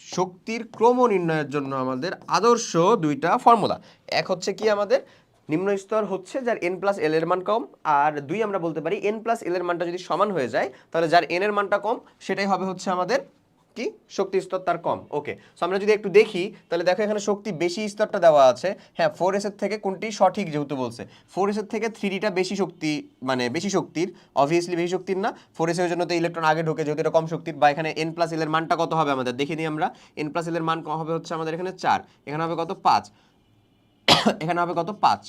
শক্তির ক্রম নির্ণয়ের জন্য আমাদের আদর্শ দুইটা ফর্মুলা। এক হচ্ছে কি আমাদের নিম্ন স্তর হচ্ছে যার n+l এর মান কম, আর 2 আমরা বলতে পারি n+l এর মানটা যদি সমান হয়ে যায় তাহলে যার n এর মানটা কম সেটাই হবে হচ্ছে আমাদের কি, শক্তি স্তর তার কম। ওকে, সো আমরা যদি একটু দেখি তাহলে দেখো এখানে শক্তি বেশি স্তরটা দেওয়া আছে। হ্যাঁ, 4s এর থেকে কোনটি সঠিক, যেহেতু বলছে 4s এর থেকে 3dটা বেশি শক্তি, মানে বেশি শক্তির, অবভিয়াসলি বেশি শক্তির না, 4s এর জন্য তো ইলেকট্রন আগে ঢোকে, যেহেতু এটা কম শক্তির। বা এখানে n+l এর মানটা কত হবে আমাদের দেখে নিই আমরা, n+l এর মান হবে হচ্ছে আমাদের এখানে 4, এখানে হবে কত 5, এখানে হবে কত 5,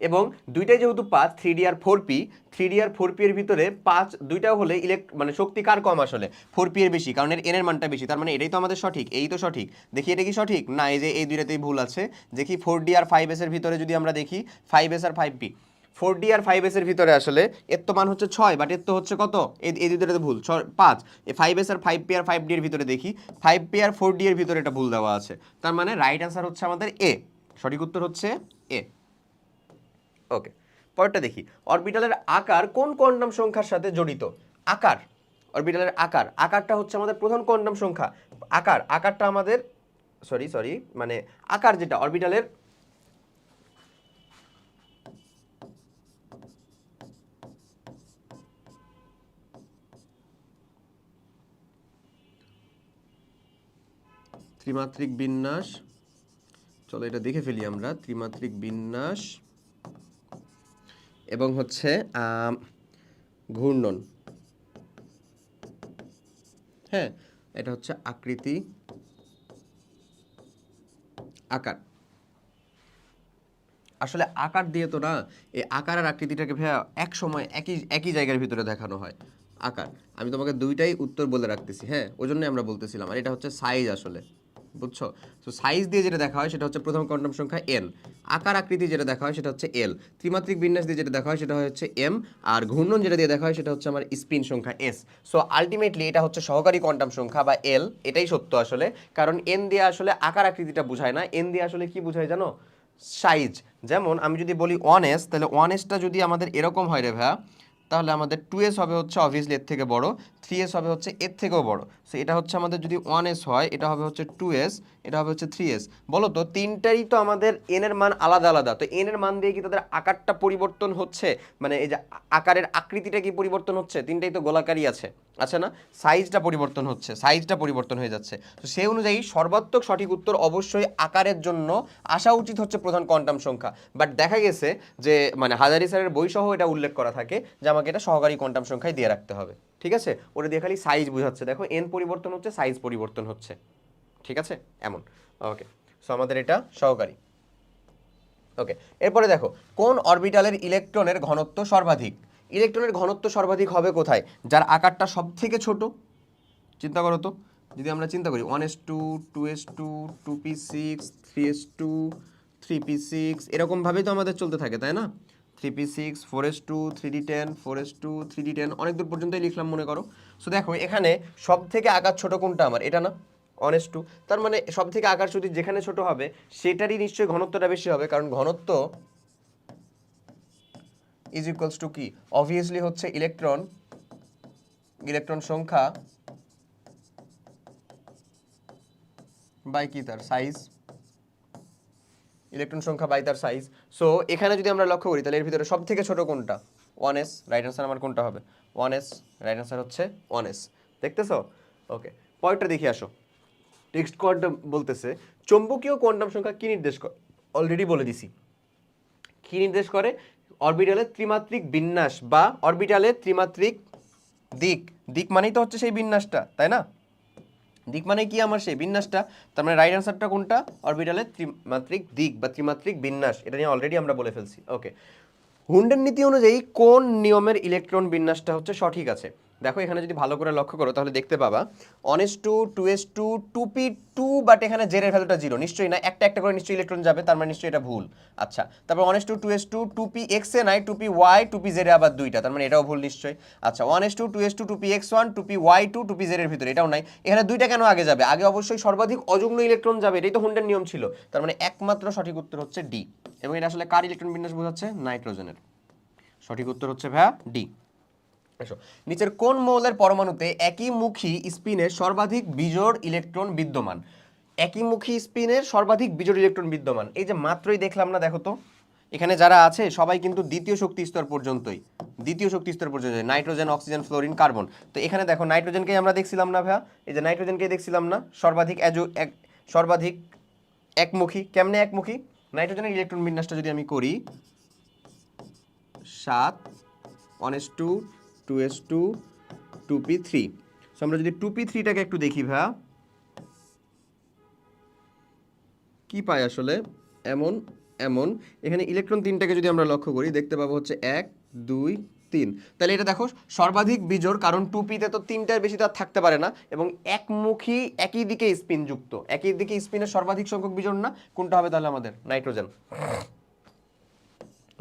এবং দুইটাই যেহেতু 5, 3d আর 4p, 3d আর 4p এর ভিতরে 5 দুইটাও হলে মানে শক্তি কার কম আসলে, 4p এর বেশি, কারণ এর n এর মানটা বেশি। তার মানে এটাই তো আমাদের সঠিক, এই তো সঠিক। দেখি এটা কি সঠিক না, এই যে এই দুইটাতেই ভুল আছে। দেখি 4d আর 5s এর ভিতরে যদি আমরা দেখি, 5s আর 5p, 4d আর 5s এর ভিতরে আসলে এর তো মান হচ্ছে 6, বাট এর তো হচ্ছে কত, এই দুইটাতে ভুল, 5। এই 5s আর 5p আর 5d এর ভিতরে দেখি 5p আর 4d এর ভিতরে এটা ভুল দেওয়া আছে। তার মানে রাইট অ্যান্সার হচ্ছে আমাদের এ, সঠিক উত্তর হচ্ছে এ। ওকে, পরেরটা দেখি, অরবিটালের আকার কোন কোয়ান্টাম সংখ্যার সাথে জড়িত। আকার, অরবিটালের আকার, আকারটা হচ্ছে আমাদের প্রধান কোয়ান্টাম সংখ্যা। আকারটা আমাদের সরি মানে আকার যেটা অরবিটালের, ত্রিমাত্রিক বিন্যাস, চলো এটা দেখে ফেলি আমরা, ত্রিমাত্রিক বিন্যাস এবং হচ্ছে ঘূর্ণন। হ্যাঁ, এটা হচ্ছে আকৃতি, আকার। আসলে আকার দিয়ে তো না, এই আকার আর আকৃতিটাকে ভাইয়া এক সময় একই জায়গার ভিতরে দেখানো হয়। আকার, আমি তোমাকে দুইটাই উত্তর বলে রাখতেছি, হ্যাঁ ওই জন্যই আমরা বলতেছিলাম। আর এটা হচ্ছে সাইজ আসলে, বুঝছো? তো সাইজ দিয়ে যেটা দেখা হয় সেটা হচ্ছে প্রথম কোয়ান্টাম সংখ্যা n, আকার আকৃতি যেটা দেখা হয় সেটা হচ্ছে l, ত্রিমাত্রিক বিন্যাস দিয়ে যেটা দেখা হয় সেটা হচ্ছে m, আর ঘূর্ণন যেটা দিয়ে দেখা হয় সেটা হচ্ছে আমার স্পিন সংখ্যা s। সো আলটিমেটলি এটা হচ্ছে সহকারী কোয়ান্টাম সংখ্যা বা l, এটাই সত্য আসলে, কারণ n দিয়ে আসলে আকার আকৃতিটা বোঝায় না, n দিয়ে আসলে কি বোঝায় জানো? সাইজ। যেমন আমি যদি বলি 1s, তাহলে 1sটা যদি আমাদের এরকম হয় রে ভাইয়া, তাহলে আমাদের 2s হবে হচ্ছে অবভিয়াসলি এর থেকে বড়, 3s হবে হচ্ছে এর থেকেও বড়। সো এটা হচ্ছে আমাদের যদি 1s হয়, এটা হবে হচ্ছে 2s, এটা হবে হচ্ছে 3s। বলো তো তিনটারই তো আমাদের n এর মান আলাদা আলাদা, তো n এর মান দিয়ে কি তাদের আকারটা পরিবর্তন হচ্ছে? মানে এই যে আকারের আকৃতিটা কি পরিবর্তন হচ্ছে? তিনটাই তো গোলাকারই আছে, আছে না? সাইজটা পরিবর্তন হচ্ছে, সাইজটা পরিবর্তন হয়ে যাচ্ছে। তো সেই অনুযায়ী সর্বাত্মক সঠিক উত্তর অবশ্যই আকারের জন্য আসা উচিত হচ্ছে প্রধান কোয়ান্টাম সংখ্যা। বাট দেখা গেছে যে মানে হাজারি স্যারের বই সহ এটা উল্লেখ করা থাকে যে আমাকে এটা সহকারী কোয়ান্টাম সংখ্যায় দিয়ে রাখতে হবে। ঠিক আছে, ওটা দিয়ে খালি সাইজ বোঝাচ্ছে, দেখো এন পরিবর্তন হচ্ছে, সাইজ পরিবর্তন হচ্ছে। ঠিক আছে, এমন। ওকে, সো আমাদের এটা সহকারী। ওকে, এরপরে দেখো কোন অরবিটালের ইলেকট্রনের ঘনত্ব সর্বাধিক? ইলেকট্রনের ঘনত্ব সর্বাধিক হবে কোথায়? যার আকারটা সব থেকে ছোট। চিন্তা করো তো, যদি আমরা চিন্তা করি 1s2, 2s2, 2p6, 3s2, 3p6, এরকমভাবেই তো আমাদের চলতে থাকে, তাই না? 3p6, 4s2, 3d10, 4s2, 3d10, অনেক দূর পর্যন্তই লিখলাম মনে করো। সো দেখো এখানে সব থেকে আকার ছোট কোনটা আমার? এটা না, 1s2। তার মানে সব থেকে আকার যদি যেখানে ছোট হবে সেটারই নিশ্চয়ই ঘনত্বটা বেশি হবে, কারণ ঘনত্ব ইজ ইকুয়ালস টু কি? অবভিয়াসলি হচ্ছে ইলেকট্রন সংখ্যা বাই কি তার সাইজ, ইলেকট্রন সংখ্যা বাই তার সাইজ। সো এখানে যদি আমরা লক্ষ্য করি তাহলে এর ভিতরে সব থেকে ছোট কোনটা? 1s, রাইট আনসার আমার কোনটা হবে? 1s, রাইট আনসার হচ্ছে 1s। দেখতেছো? ওকে, পরেরটা দেখি আসো। টেক্সট কোয়ান্টাম বলতেছে চৌম্বকীয় কোয়ান্টাম সংখ্যা কি নির্দেশ করে? অলরেডি বলে দিছি কি নির্দেশ করে। অরবিটালের ত্রিমাত্রিক বিন্যাস বা অরবিটালের ত্রিমাত্রিক দিক। দিক মানেই তো হচ্ছে সেই বিন্যাসটা, তাই না? দিক মানে কি আমার সেই বিন্যাসটা। তার মানে রাইট অ্যান্সারটা কোনটা? অরবিটালের ত্রিমাত্রিক দিক বা ত্রিমাত্রিক বিন্যাস, এটা নিয়ে অলরেডি আমরা বলে ফেলছি। ওকে, হুন্ডের নীতি অনুযায়ী কোন নিয়মের ইলেকট্রন বিন্যাসটা হচ্ছে সঠিক আছে? দেখো এখানে যদি ভালো করে লক্ষ্য করো তাহলে দেখতে পাবা 1s2, 2s2, 2p2, বাট এখানে জেড এর ভ্যালুটা 0 নিশ্চয়ই না, একটা একটা করে নিশ্চয়ই ইলেকট্রন যাবে, তার মানে নিশ্চয়ই এটা ভুল। আচ্ছা, তারপর 1s2, 2s2, 2px এ নাই, 2py, 2pz এ আবার দুইটা, তার মানে এটাও ভুল নিশ্চয়ই। আচ্ছা, 1s2, 2s2, 2px1, 2py2, 2pz এর ভিতরে এটাও নাই। এখানে দুইটা কেন আগে যাবে? আগে অবশ্যই সর্বাধিক অযুগ্ম ইলেকট্রন যাবে, এটাই তো হুন্ডের নিয়ম ছিল। তার মানে একমাত্র সঠিক উত্তর হচ্ছে ডি। এবং এটা আসলে কার ইলেকট্রন বিন্যাস বোঝাচ্ছে? নাইট্রোজেনের। সঠিক উত্তর হচ্ছে ভাইয়া ডি। এসো, নিচের কোন মৌলের পরমাণুতে একই মুখী স্পিনের সর্বাধিক বিজোড় ইলেকট্রন বিদ্যমান? একই মুখী স্পিনের সর্বাধিক বিজোড় ইলেকট্রন বিদ্যমান, এই যে মাত্রই দেখলাম না, দেখো তো এখানে যারা আছে সবাই কিন্তু দ্বিতীয় শক্তি স্তর পর্যন্তই, দ্বিতীয় শক্তি স্তর পর্যন্ত, নাইট্রোজেন, অক্সিজেন, ফ্লোরিন, কার্বন। তো এখানে দেখো নাইট্রোজেনকেই আমরা দেখছিলাম না ভাইয়া, এই যে নাইট্রোজেনকেই দেখছিলাম না সর্বাধিক একমুখী। কেমনে একমুখী? নাইট্রোজেনের ইলেকট্রন বিন্যাসটা যদি আমি করি 7, 1s2, 2s2, 2p3। সো আমরা যদি 2p3টাকে একটু দেখি ভাইয়া কি পাই আসলে, এমন এমন এখানে ইলেকট্রন তিনটাকে যদি আমরা লক্ষ্য করি দেখতে পাবো হচ্ছে 1, 2, 3। তাহলে এটা দেখো সর্বাধিক বিজোড়, কারণ 2pতে তো তিনটার বেশি তো আর থাকতে পারে না, এবং একমুখী একই দিকে স্পিন যুক্ত, একই দিকে স্পিনের সর্বাধিক সংখ্যক বিজোড় না, কোনটা হবে তাহলে আমাদের? Nitrogen,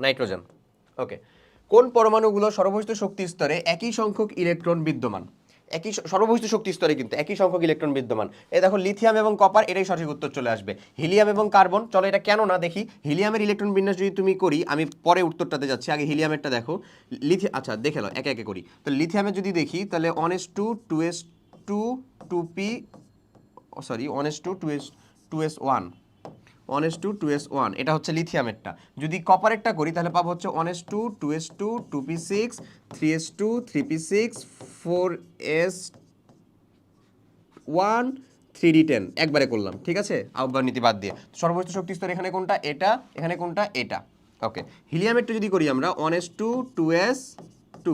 nitrogen. ওকে, কোন পরমাণুগুলো সর্ববহিষ্ঠ শক্তি স্তরে একই সংখ্যক ইলেকট্রন বিদ্যমান? একই সর্ববহিষ্ঠ শক্তি স্তরে কিন্তু একই সংখ্যক ইলেকট্রন বিদ্যমান। এই দেখো লিথিয়াম এবং কপার, এটাই সঠিক উত্তর চলে আসবে। হিলিয়াম এবং কার্বন, চলো এটা কেন না দেখি। হিলিয়ামের ইলেকট্রন বিন্যাস যদি তুমি করি, আমি পরে উত্তরটাতে যাচ্ছি, আগে হিলিয়ামেরটা দেখো। আচ্ছা দেখে নাও, একে একে করি। তো লিথিয়ামে যদি দেখি তাহলে 1s2, 2s2, 2p, sorry 1s2, 2s1, 1s2, 2s1, এটা হচ্ছে লিথিয়ামেরটা। যদি কপারেরটা করি তাহলে পাবো হচ্ছে 1s2, 2s2, 2p6, 3s2, 3p6, 4s1, 3d10 একবারে করলাম, ঠিক আছে, আহ্বান নীতি বাদ দিয়ে। সর্বোচ্চ শক্তি স্তর এখানে কোনটা? এটা। এখানে কোনটা? এটা। ওকে, হিলিয়ামেরটা যদি করি আমরা 1s2, 2s2,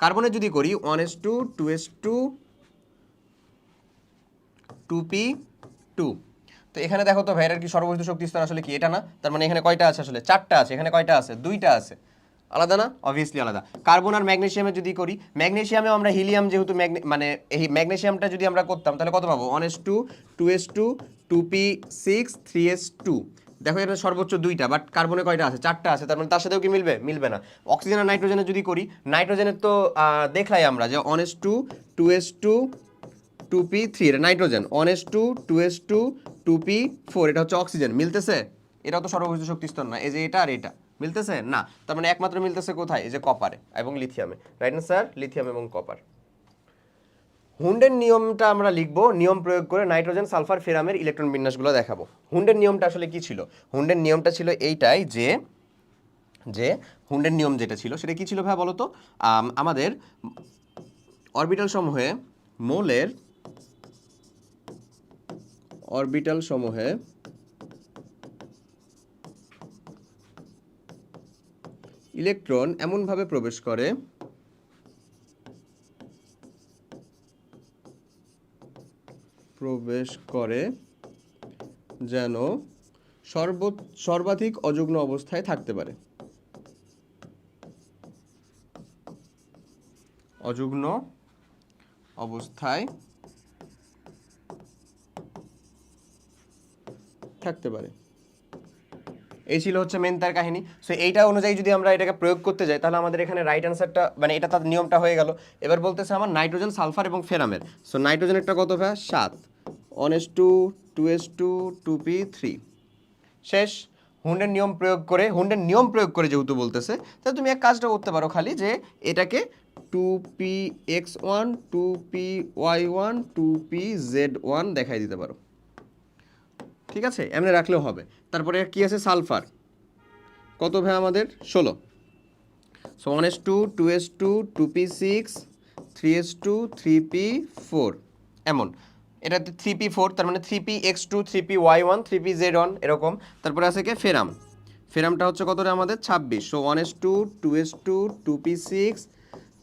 কার্বনের যদি করি 1s2, 2s2, 2p2। তো এখানে দেখো তো ভাইয়ের কি সর্ববহিষ্ঠ শক্তি স্তর আসলে কি? এটা না, তার মানে এখানে কয়টা আছে আসলে? 4টা আছে। এখানে কয়টা আছে? 2টা আছে। আলাদা না? অবভিয়াসলি আলাদা। কার্বন আর ম্যাগনেসিয়ামে যদি করি, ম্যাগনেসিয়ামে আমরা হিলিয়াম যেহেতু মানে এই ম্যাগনেসিয়ামটা যদি আমরা করতাম তাহলে কত পাবো? 1s2, 2s2, 2p6 3s2। দেখো এটা সর্বোচ্চ 2টা, বাট কার্বনে কয়টা আছে? 4টা আছে, তার মানে তার সাথেও কি মিলবে? মিলবে না। অক্সিজেন আর নাইট্রোজেনের যদি করি, নাইট্রোজেনের তো দেখলাই আমরা যে 1s2 2s2 2p3, এটা নাইট্রোজেন, 1s2 2s2 2p4, এটা হচ্ছে অক্সিজেন। মিলতেছে? এটাও তো সর্বোচ্চ শক্তি স্তর না, এই যে এটা আর এটা মিলতেছে না, তার মানে একমাত্র মিলতেছে কোথায়? এই যে কপারে এবং লিথিয়ামে। রাইট না স্যার? লিথিয়াম এবং কপার। হুন্ডের নিয়মটা আমরা লিখবো, নিয়ম প্রয়োগ করে নাইট্রোজেন সালফার ফেরামের ইলেকট্রন বিন্যাসগুলো দেখাবো। হুন্ডের নিয়মটা আসলে কি ছিল? হুন্ডের নিয়মটা ছিল এইটাই যে যে হুন্ডের নিয়ম যেটা ছিল সেটা কি ছিল ভাই বলো তো? আমাদের অরবিটাল সমূহে মোলের অরবিটাল সমূহে ইলেকট্রন এমনভাবে প্রবেশ করে যেন সর্বাধিক অযুগ্ম অবস্থায় থাকতে পারে। অযুগ্ম অবস্থায় থাকতে পারে, এই ছিল হচ্ছে মেন তার কাহিনী। সো এইটা অনুযায়ী যদি আমরা এটাকে প্রয়োগ করতে যাই, তাহলে আমাদের এখানে রাইট অ্যান্সারটা, মানে এটা তার নিয়মটা হয়ে গেল। এবার বলতেছে আমার নাইট্রোজেন সালফার এবং ফেরামের। সো নাইট্রোজেনেরটা কত ভাই? 7, 1s2 2s2 2p3। শেষ। হুন্ডের নিয়ম প্রয়োগ করে যেহেতু বলতেছে, তাহলে তুমি এক কাজটা করতে পারো খালি, যে এটাকে 2px1 2py1 2pz1 দেখাই দিতে পারো। ঠিক আছে, এমনি রাখলেও হবে। তারপরে কি আছে? সালফার কত ভাই আমাদের? 16। So 1s2 2s2 2p6 3s2 3p4 এমন। এটাতে 3p4, তার মানে 3px2 3py1 3pz1 এরকম। তারপরে আছে কি? ফেরামটা হচ্ছে কত রে আমাদের? 26। So 1s2 2s2 2p6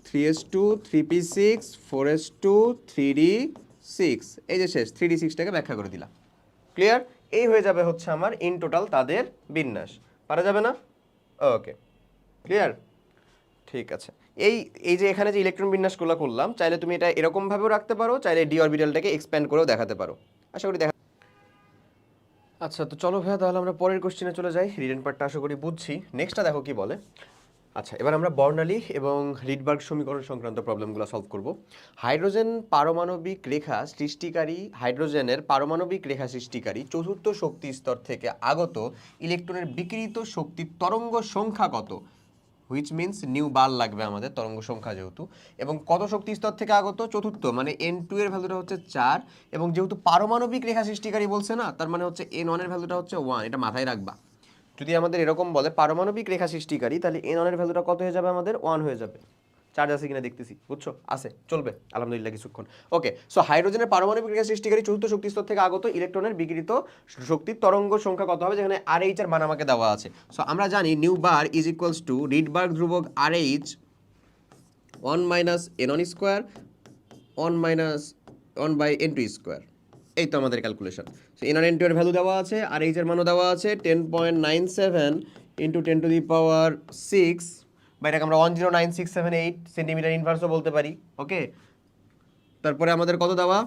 3s2 3p6 4s2 3d6। এই যে শেষ, 3d6টাকে ব্যাখ্যা করে দিলাম। ক্লিয়ার? এই হয়ে যাবে হচ্ছে আমার ইন টোটাল তাদের বিন্যাস। পারা যাবে না? ওকে, ক্লিয়ার? ঠিক আছে। এই এই যে এখানে যে ইলেকট্রন বিন্যাসগুলো করলাম, চাইলে তুমি এটা এরকম ভাবেও রাখতে পারো, চাইলে ডি অরবিটালটাকে এক্সপ্যান্ড করেও দেখাতে পারো। আশা করি আচ্ছা, তো চলো ভাইয়া, তাহলে আমরা পরের কোশ্চেনে চলে যাই। রিটেন পার্টটা আশা করি বুঝছি। নেক্সটটা দেখো কি বলে। আচ্ছা, এবার আমরা বর্ণালী এবং লিডবার্গ সমীকরণ সংক্রান্ত প্রবলেমগুলো সলভ করব। হাইড্রোজেনের পারমাণবিক রেখা সৃষ্টিকারী চতুর্থ শক্তি স্তর থেকে আগত ইলেকট্রনের বিকিরিত শক্তির তরঙ্গ সংখ্যা কত? হুইচ মিনস নিউ বার লাগবে আমাদের, তরঙ্গ সংখ্যা যেহেতু। এবং কত শক্তি স্তর থেকে আগত? চতুর্থ, মানে n2 এর ভ্যালুটা হচ্ছে 4, এবং যেহেতু পারমাণবিক রেখা সৃষ্টিকারী বলছে না, তার মানে হচ্ছে n1 এর ভ্যালুটা হচ্ছে 1। এটা মাথায় রাখবা। যদি আমাদের এরকম বলে পারমাণবিক রেখা সৃষ্টিকারী, তাহলে n1 এর ভ্যালুটা কত হয়ে যাবে আমাদের? 1 হয়ে যাবে। চার্জ আছে কিনা দেখতেছি, বুঝছো? আছে, চলবে আলহামদুলিল্লাহ কিছুক্ষণ। ওকে, সো হাইড্রোজেনের পারমাণবিক রেখা সৃষ্টিকারী চতুর্থ শক্তি স্তর থেকে আগত ইলেকট্রনের বিকিরিত শক্তির তরঙ্গ সংখ্যা কত হবে? যেখানে RH এর মান আমাকে দেওয়া আছে। সো আমরা জানি nu bar is equals to Rydberg ধ্রুবক RH 1 minus n1 square 1 minus 1 by n2 square. এই তো আমাদের ক্যালকুলেশন। সো n1 n2 এর ভ্যালু দেওয়া আছে, আর h এর মানও দেওয়া আছে 10.97 ইন্টু 10 টু দি পাওয়ার 6, বা এটাকে আমরা 109678 সেন্টিমিটার ইনভার্সও বলতে পারি। ওকে, তারপরে আমাদের কত দেওয়া?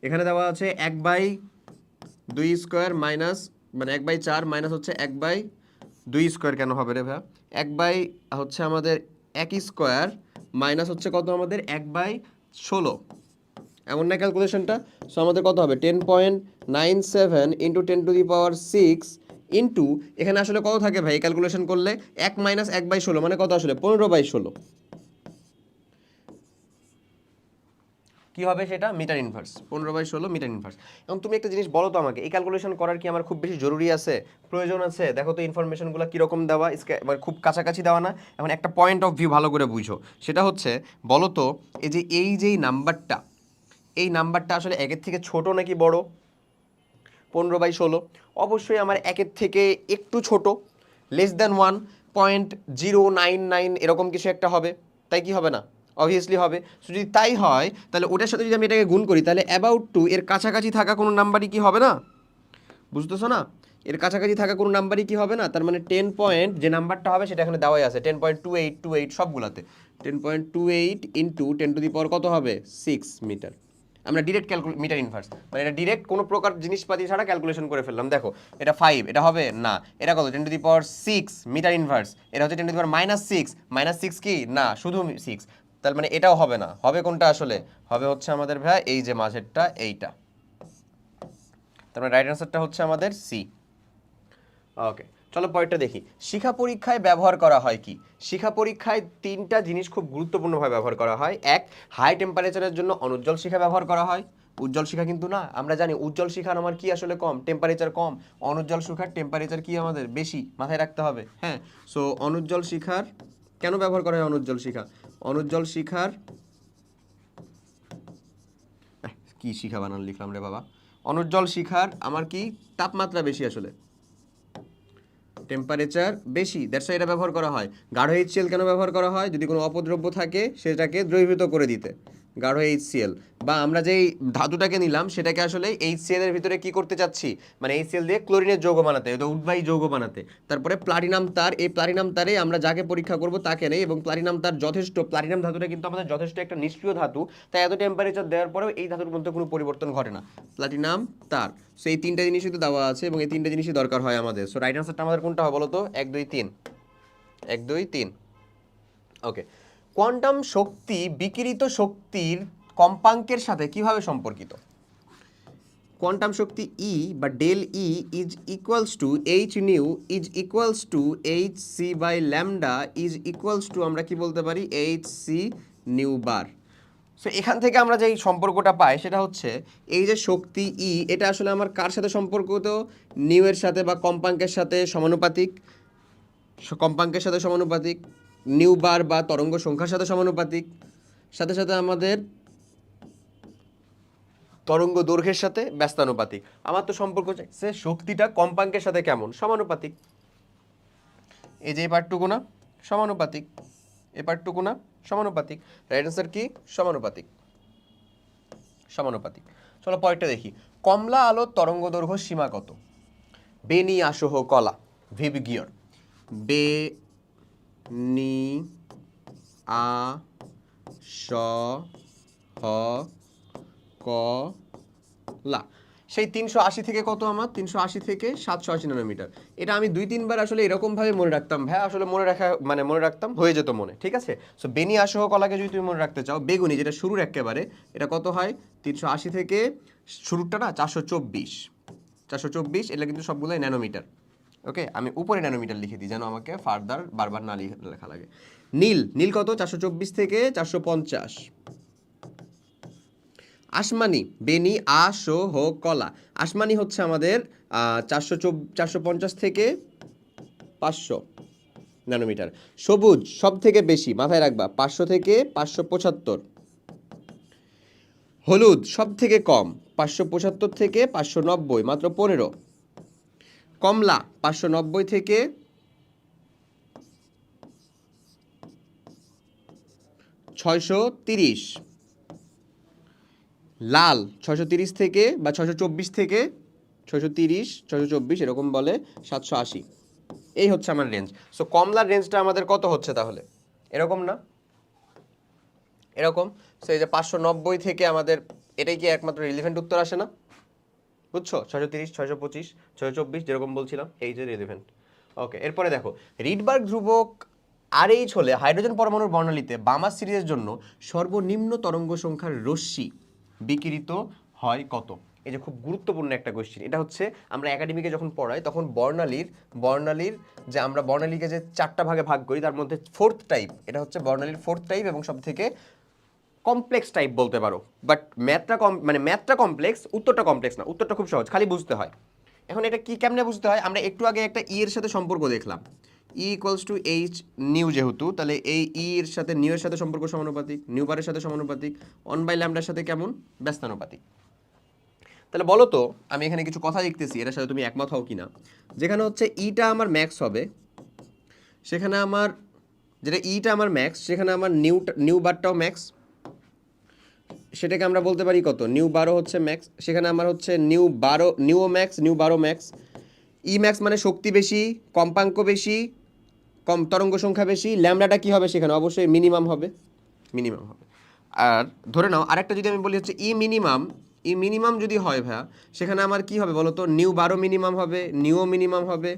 এখানে দেওয়া আছে 1/2 স্কোয়ার মাইনাস, মানে 1/4 মাইনাস হচ্ছে 1/2 স্কোয়ার। কেন হবে রে ভাই? 1 হচ্ছে আমাদের 1 স্কোয়ার মাইনাস হচ্ছে কত আমাদের? 1/16। এমন না ক্যালকুলেশনটা? সো আমাদের কত হবে? 10.97 into 10 to the power 6 into, এখানে আসলে কত থাকে ভাই ক্যালকুলেশন করলে? 1 মাইনাস 1/16 মানে কত আসলে? 15/16। কি হবে সেটা? Metre inverse. 15/16 metre inverse. এবং তুমি একটা জিনিস বলো তো আমাকে, এই ক্যালকুলেশন করার কি আমার খুব বেশি জরুরি আছে, প্রয়োজন আছে? দেখো তো ইনফরমেশনগুলো কীরকম দেওয়া, মানে খুব কাছাকাছি দেওয়া না। এখন একটা পয়েন্ট অফ ভিউ ভালো করে বুঝো, সেটা হচ্ছে বলো তো, এই নাম্বারটা, এই নাম্বারটা আসলে 1-এর থেকে ছোট নাকি বড়? 15/16 অবশ্যই আমার 1-এর থেকে একটু ছোট, লেস দ্যান 1.099 এরকম কিছু একটা হবে, তাই কি হবে না? অবভিয়াসলি হবে। সো যদি তাই হয়, তাহলে ওটার সাথে যদি আমি এটাকে গুণ করি, তাহলে অ্যাবাউট টু এর কাছাকাছি থাকা কোনো নাম্বারই কি হবে না? বুঝতেছো না? এর কাছাকাছি থাকা কোনো নাম্বারই কি হবে না? তার মানে 10 পয়েন্ট যে নাম্বারটা হবে সেটা এখানে দেওয়াই আছে, 10.2828 সবগুলাতে। 10.28 ইন্টু 10 টু দি পাওয়ার কত হবে? 6 মিটার। আমরা ডিরেক্ট মিটার ইনভার্স, মানে এটা ডিরেক্ট কোনো প্রকার জিনিসপাতি ছাড়া ক্যালকুলেশন করে ফেললাম। দেখো এটা 5, এটা হবে না, এটা কত 10⁻6 মিটার ইনভার্স, এটা হচ্ছে 10⁻6, -6 কি না শুধু 6, তার মানে এটাও হবে না। হবে কোনটা আসলে? হবে হচ্ছে আমাদের ভাই এই যে মাঝেরটা, এইটা। তার মানে রাইট অ্যান্সারটা হচ্ছে আমাদের সি। ওকে, চলো পরেরটা দেখি। শিখা পরীক্ষায় ব্যবহার করা হয় কি? শিখা পরীক্ষায় তিনটা জিনিস খুব গুরুত্বপূর্ণভাবে ব্যবহার করা হয়। এক, হাই টেম্পারেচারের জন্য অনুজ্জ্বল শিখা ব্যবহার করা হয়। উজ্জ্বল শিখা কিন্তু না, আমরা জানি উজ্জ্বল শিখার আমার কি আসলে কম, টেম্পারেচার কম। অনুজ্জ্বল শিখার টেম্পারেচার কি আমাদের বেশি, মাথায় রাখতে হবে। হ্যাঁ, সো অনুজ্জ্বল শিখার কেন ব্যবহার করা হয়? অনুজ্জ্বল শিখা, অনুজ্জ্বল শিখার কি শিখা বানান লিখলাম রে বাবা। অনুজ্জ্বল শিখার আমার কি তাপমাত্রা বেশি, আসলে টেম্পারেচার বেশি, দ্যাটস ওয়াই এটা ব্যবহার করা হয়। গাঢ় HCl কেন ব্যবহার করা হয়? যদি কোনো অপদ্রব্য থাকে সেটাকে দ্রবীভূত করে দিতে, গাঢ় HCl। বা আমরা যেই ধাতুটাকে নিলাম সেটাকে আসলে HCl এর ভিতরে কি করতে চাচ্ছি, মানে HCl দিয়ে ক্লোরিনের যৌগ বানাতে, এটা উদ্বায়ী যৌগ বানাতে। তারপরে প্লাটিনাম তার, এই প্লাটিনাম তারে আমরা যাকে পরীক্ষা করব তাকে নেই, এবং প্লাটিনাম তার যথেষ্ট, প্লাটিনাম ধাতুটা কিন্তু আমাদের যথেষ্ট একটা নিষ্ক্রিয় ধাতু, তাই এত টেম্পারেচার দেওয়ার পরেও এই ধাতুর মধ্যে কোনো পরিবর্তন ঘটে না। প্লাটিনাম তার, সো এই তিনটা জিনিসই তো দেওয়া আছে এবং এই তিনটা জিনিসই দরকার হয় আমাদের। সো রাইট আনসারটা আমাদের কোনটা হবে বলো তো? 1 2 3, 1 2 3। ওকে, কোয়ান্টাম শক্তি বিকিরিত শক্তির কম্পাঙ্কের সাথে কিভাবে সম্পর্কিত? কোয়ান্টাম শক্তি E বা del E is equals to H nu is equals to H C by lambda is equals to, আমরা কি বলতে পারি, H C nu bar. So এখান থেকে আমরা যেই সম্পর্কটা পাই সেটা হচ্ছে এই যে শক্তি E, এটা আসলে আমার কার সাথে সম্পর্কিত? নিউ এর সাথে বা কম্পাঙ্কের সাথে সমানুপাতিক, কম্পাঙ্কের সাথে সমানুপাতিক, নিউ বার বা তরঙ্গ সংখ্যার সাথে সমানুপাতিক, সাথে সাথে আমাদের তরঙ্গ দৈর্ঘ্যের সাথে ব্যস্তানুপাতিক। আমার তো সম্পর্ক চাইছে শক্তিটা কম্পাঙ্কের সাথে কেমন, সমানুপাতিক। এই যে এই পার্টটুকু না সমানুপাতিক, এই পার্টটুকু না সমানুপাতিক। রাইট অ্যান্সার কি? সমানুপাতিক, সমানুপাতিক। চলো পরেরটা দেখি। কমলা আলোর তরঙ্গ দৈর্ঘ্য সীমা কত? বেনি আসহ কলা, ভিবগিয়র, বে নি আ স হ ক লা, সেই 380 থেকে কত আমার? 380 থেকে 780 ন্যানোমিটার। এটা আমি 2-3 বার আসলে এরকমভাবে মনে রাখতাম ভাই, আসলে মনে রাখা মানে মনে রাখতাম হয়ে যেত মনে, ঠিক আছে। সো বেনি আসহ কলাকে যদি তুমি মনে রাখতে চাও, বেগুনি যেটা শুরুর একেবারে, এটা কত হয়? 380 থেকে শুরুরটা না 424, 424, এটা কিন্তু সবগুলোই ন্যানোমিটার। ওকে, আমি উপরে ন্যানোমিটার লিখে দিই যেন আমাকে ফার্দার বারবার না লেখা লাগে। নীল, নীল কত? 424 থেকে 450। আসমানি, বেনি আ শো হো কলা, আসমানি হচ্ছে আমাদের 450 থেকে 500 ন্যানোমিটার। সবুজ সব থেকে বেশি, মাথায় রাখবা, 500 থেকে 575। হলুদ সব থেকে কম, 575 থেকে 590, মাত্র 15। কমলা 590 থেকে 630। লাল 630 থেকে বা 624 থেকে 630, 624 এরকম বলে 780। এই হচ্ছে আমার রেঞ্জ। সো কমলার রেঞ্জটা আমাদের কত হচ্ছে তাহলে? এরকম না, এরকম। সো এই যে 590 থেকে আমাদের, এটাই কি একমাত্র রিলিভেন্ট উত্তর আসে না? বুঝছো? 630, 625, 624 যেরকম বলছিলাম, এই যে রিলিভেন্ট। ওকে, এরপরে দেখো, রিডবার্গ ধ্রুবক RH হলে হাইড্রোজেন পরমাণুর বর্ণালীতে বামাস সিরিজের জন্য সর্বনিম্ন তরঙ্গ সংখ্যার রশ্মি বিকিরিত হয় কত? এই যে খুব গুরুত্বপূর্ণ একটা কোয়েশ্চেন। এটা হচ্ছে আমরা একাডেমিকে যখন পড়াই তখন বর্ণালীর যে আমরা বর্ণালীকে যে 4টা ভাগে ভাগ করি তার মধ্যে 4th টাইপ, এটা হচ্ছে বর্ণালীর 4th টাইপ এবং সব থেকে কমপ্লেক্স টাইপ বলতে পারো। বাট ম্যাথটা কমপ্লেক্স, উত্তরটা কমপ্লেক্স না, উত্তরটা খুব সহজ, খালি বুঝতে হয়। এখন এটা কি কেমনে বুঝতে হয়? আমরা একটু আগে একটা ই এর সাথে সম্পর্ক দেখলাম, ই ইকুয়ালস টু এইচ নিউ, যেহেতু তাহলে এই ই এর সাথে নিউ এর সাথে সম্পর্ক সমানুপাতিক, নিউ বারের সাথে সমানুপাতিক, 1/ল্যামডার সাথে কেমন? ব্যস্তানুপাতিক। তাহলে বলো তো, আমি এখানে কিছু কথা লিখতেছি, এটার সাথে তুমি একমত হও কিনা। যেখানে হচ্ছে ইটা আমার ম্যাক্স হবে, সেখানে আমার যেটা ইটা আমার ম্যাক্স, সেখানে আমার নিউ বারটাও ম্যাক্স, সেটাকে আমরা বলতে পারি কত? নিউ 12 হচ্ছে ম্যাক্স, সেখানে আমার হচ্ছে নিউ 12, নিউও ম্যাক্স, নিউ 12 ম্যাক্স। ই ম্যাক্স মানে শক্তি বেশি, কম্পাঙ্ক বেশি, কম তরঙ্গ সংখ্যা বেশি, ল্যামডাটা কি হবে সেখানে? অবশ্যই মিনিমাম হবে, মিনিমাম হবে। আর ধরে নাও আরেকটা যদি আমি বলি হচ্ছে ই মিনিমাম যদি হয় ভাইয়া, সেখানে আমার কি হবে বলো তো, নিউ 12 মিনিমাম হবে, নিউও মিনিমাম হবে,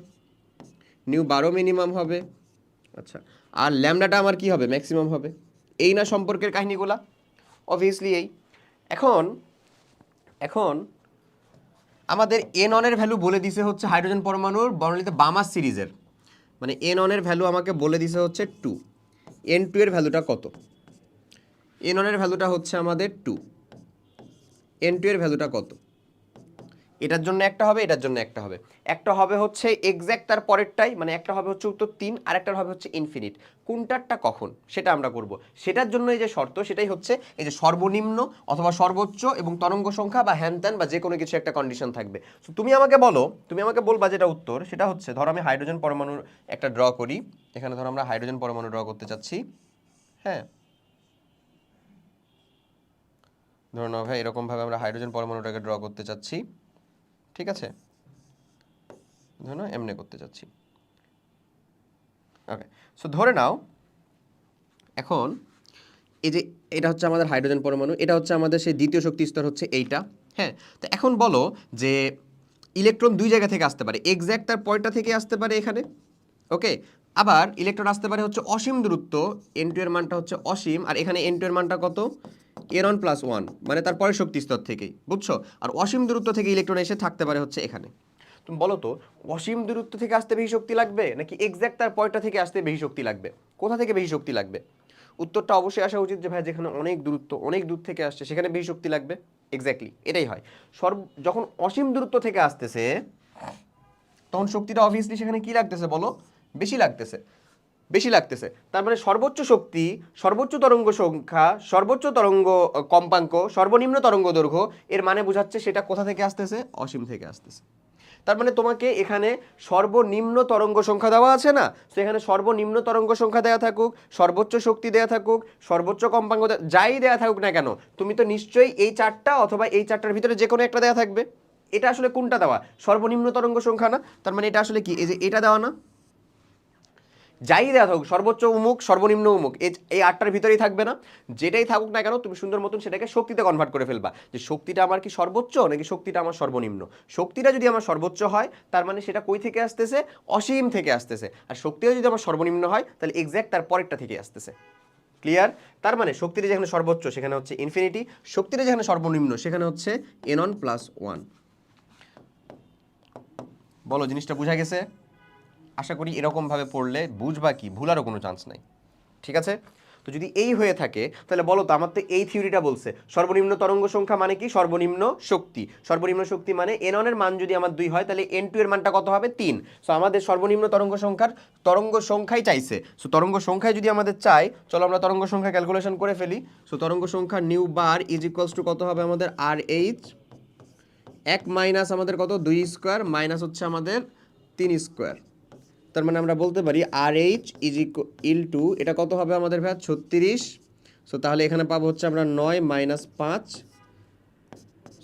নিউ 12 মিনিমাম হবে। আচ্ছা, আর ল্যামডাটা আমার কি হবে, ম্যাক্সিমাম হবে। এই না সম্পর্কের কাহিনীগুলা, অবভিয়াসলি এই। এখন এখন আমাদের এন অনের ভ্যালু বলে দিছে হচ্ছে হাইড্রোজেন পরমাণুর বর্ণালীতে বামাস সিরিজের, মানে এন অনের ভ্যালু আমাকে বলে দিছে হচ্ছে 2, N2 এর ভ্যালুটা কত? এন অনের ভ্যালুটা হচ্ছে আমাদের 2, N2 এর ভ্যালুটা কত? এটার জন্য একটা হবে, এটার জন্য একটা হবে। একটা হবে হচ্ছে এক্স্যাক্ট তার পরেরটাই, মানে একটা হবে হচ্ছে উত্তর 3, আর একটা হবে হচ্ছে ইনফিনিট। কোনটারটা কখন সেটা আমরা করব। সেটার জন্য এই যে শর্ত, সেটাই হচ্ছে এই যে সর্বনিম্ন অথবা সর্বোচ্চ এবং তরঙ্গ সংখ্যা বা হ্যান ত্যান বা যে কোনো কিছু একটা কন্ডিশন থাকবে। তো তুমি আমাকে বলবা যেটা উত্তর, সেটা হচ্ছে ধরো আমি হাইড্রোজেন পরমাণুর একটা ড্র করি। এখানে ধরো আমরা হাইড্রোজেন পরমাণু ড্র করতে চাচ্ছি। হ্যাঁ, ধরো না ভাই, এরকমভাবে আমরা হাইড্রোজেন পরমাণুটাকে ড্র করতে চাচ্ছি, ঠিক আছে? ধরো এমনি করতে চাচ্ছি। ওকে, সো ধরে নাও এখন এই যে এটা হচ্ছে আমাদের হাইড্রোজেন পরমাণু, এটা হচ্ছে আমাদের সেই দ্বিতীয় শক্তি স্তর হচ্ছে এইটা। হ্যাঁ, তো এখন বলো যে ইলেকট্রন দুই জায়গা থেকে আসতে পারে, এক্স্যাক্ট তার পয়েন্টটা থেকে আসতে পারে এখানে, ওকে। আবার ইলেকট্রন আসতে পারে হচ্ছে অসীম দূরত্ব, N2 এর মানটা হচ্ছে অসীম, আর এখানে N2 এর মানটা কত, N1 + 1, মানে তার পরের শক্তি স্তর থেকেই, বুঝছো? আর অসীম দূরত্ব থেকে ইলেকট্রন এসে থাকতে পারে হচ্ছে এখানে। তুমি বলো তো, অসীম দূরত্ব থেকে আসতে বেশি শক্তি লাগবে নাকি এক্স্যাক্ট তার পয়েন্টটা থেকে আসতে বেশি শক্তি লাগবে? কোথা থেকে বেশি শক্তি লাগবে? উত্তরটা অবশ্যই আসা উচিত যে ভাই যেখানে অনেক দূরত্ব, অনেক দূর থেকে আসছে সেখানে বেশি শক্তি লাগবে। এক্স্যাক্টলি এটাই হয়। যখন অসীম দূরত্ব থেকে আসতেছে তখন শক্তিটা অবভিয়াসলি সেখানে কি লাগতেছে বলো, বেশি লাগতেছে, বেশি লাগতেছে। তার মানে সর্বোচ্চ শক্তি, সর্বোচ্চ তরঙ্গ সংখ্যা, সর্বোচ্চ তরঙ্গ কম্পাঙ্ক, সর্বনিম্ন তরঙ্গ দৈর্ঘ্য, এর মানে বোঝাচ্ছে সেটা কোথা থেকে আসতেছে, অসীম থেকে আসতেছে। তার মানে তোমাকে এখানে সর্বনিম্ন তরঙ্গ সংখ্যা দেওয়া আছে না, তো এখানে সর্বনিম্ন তরঙ্গ সংখ্যা দেওয়া থাকুক, সর্বোচ্চ শক্তি দেওয়া থাকুক, সর্বোচ্চ কম্পাঙ্ক যাই দেওয়া থাকুক না কেন, তুমি তো নিশ্চয়ই এই চারটা অথবা এই চারটার ভিতরে যে কোনো একটা দেওয়া থাকবে। এটা আসলে কোনটা দেওয়া, সর্বনিম্ন তরঙ্গ সংখ্যা না? তার মানে এটা আসলে কি, এই যে এটা দেওয়া না, যাই দেওয়া থাকুক, সর্বোচ্চ উমুক সর্বনিম্ন উমুক, এই আটটার ভিতরেই থাকবে না? যেটাই থাকুক না কেন তুমি সুন্দর মতন সেটাকে শক্তিতে কনভার্ট করে ফেলবা, যে শক্তিটা আমার কি সর্বোচ্চ নাকি শক্তিটা আমার সর্বনিম্ন। শক্তিটা যদি আমার সর্বোচ্চ হয় তার মানে সেটা কই থেকে আসতেছে, অসীম থেকে আসতেছে। আর শক্তিটা যদি আমার সর্বনিম্ন হয় তাহলে এক্স্যাক্ট তার পরেরটা থেকে আসতেছে। ক্লিয়ার? তার মানে শক্তিটা যেখানে সর্বোচ্চ সেখানে হচ্ছে ইনফিনিটি, শক্তিটা যেখানে সর্বনিম্ন সেখানে হচ্ছে N1 + 1। বলো জিনিসটা বোঝা গেছে? আশা করি এরকমভাবে পড়লে বুঝবা, কি ভুলারও কোনো চান্স নাই, ঠিক আছে? তো যদি এই হয়ে থাকে তাহলে বলো তো, আমার তো এই থিওরিটা বলছে সর্বনিম্ন তরঙ্গ সংখ্যা মানে কি, সর্বনিম্ন শক্তি। সর্বনিম্ন শক্তি মানে N1 এর মান যদি আমার 2 হয় তাহলে N2 এর মানটা কত হবে, 3। সো আমাদের সর্বনিম্ন তরঙ্গ সংখ্যাই চাইছে। সো তরঙ্গ সংখ্যায় যদি আমাদের চাই, চলো আমরা তরঙ্গ সংখ্যা ক্যালকুলেশন করে ফেলি। সো তরঙ্গ সংখ্যা নিউ বার = কত হবে আমাদের, RH 1 মাইনাস আমাদের কত, 2 স্কোয়ার মাইনাস হচ্ছে আমাদের 3 স্কোয়ার। তার মানে আমরা বলতে পারি RH = এটা কত হবে আমাদের ভাই, 36। সো তাহলে এখানে পাবো হচ্ছে আমরা 9 - 5,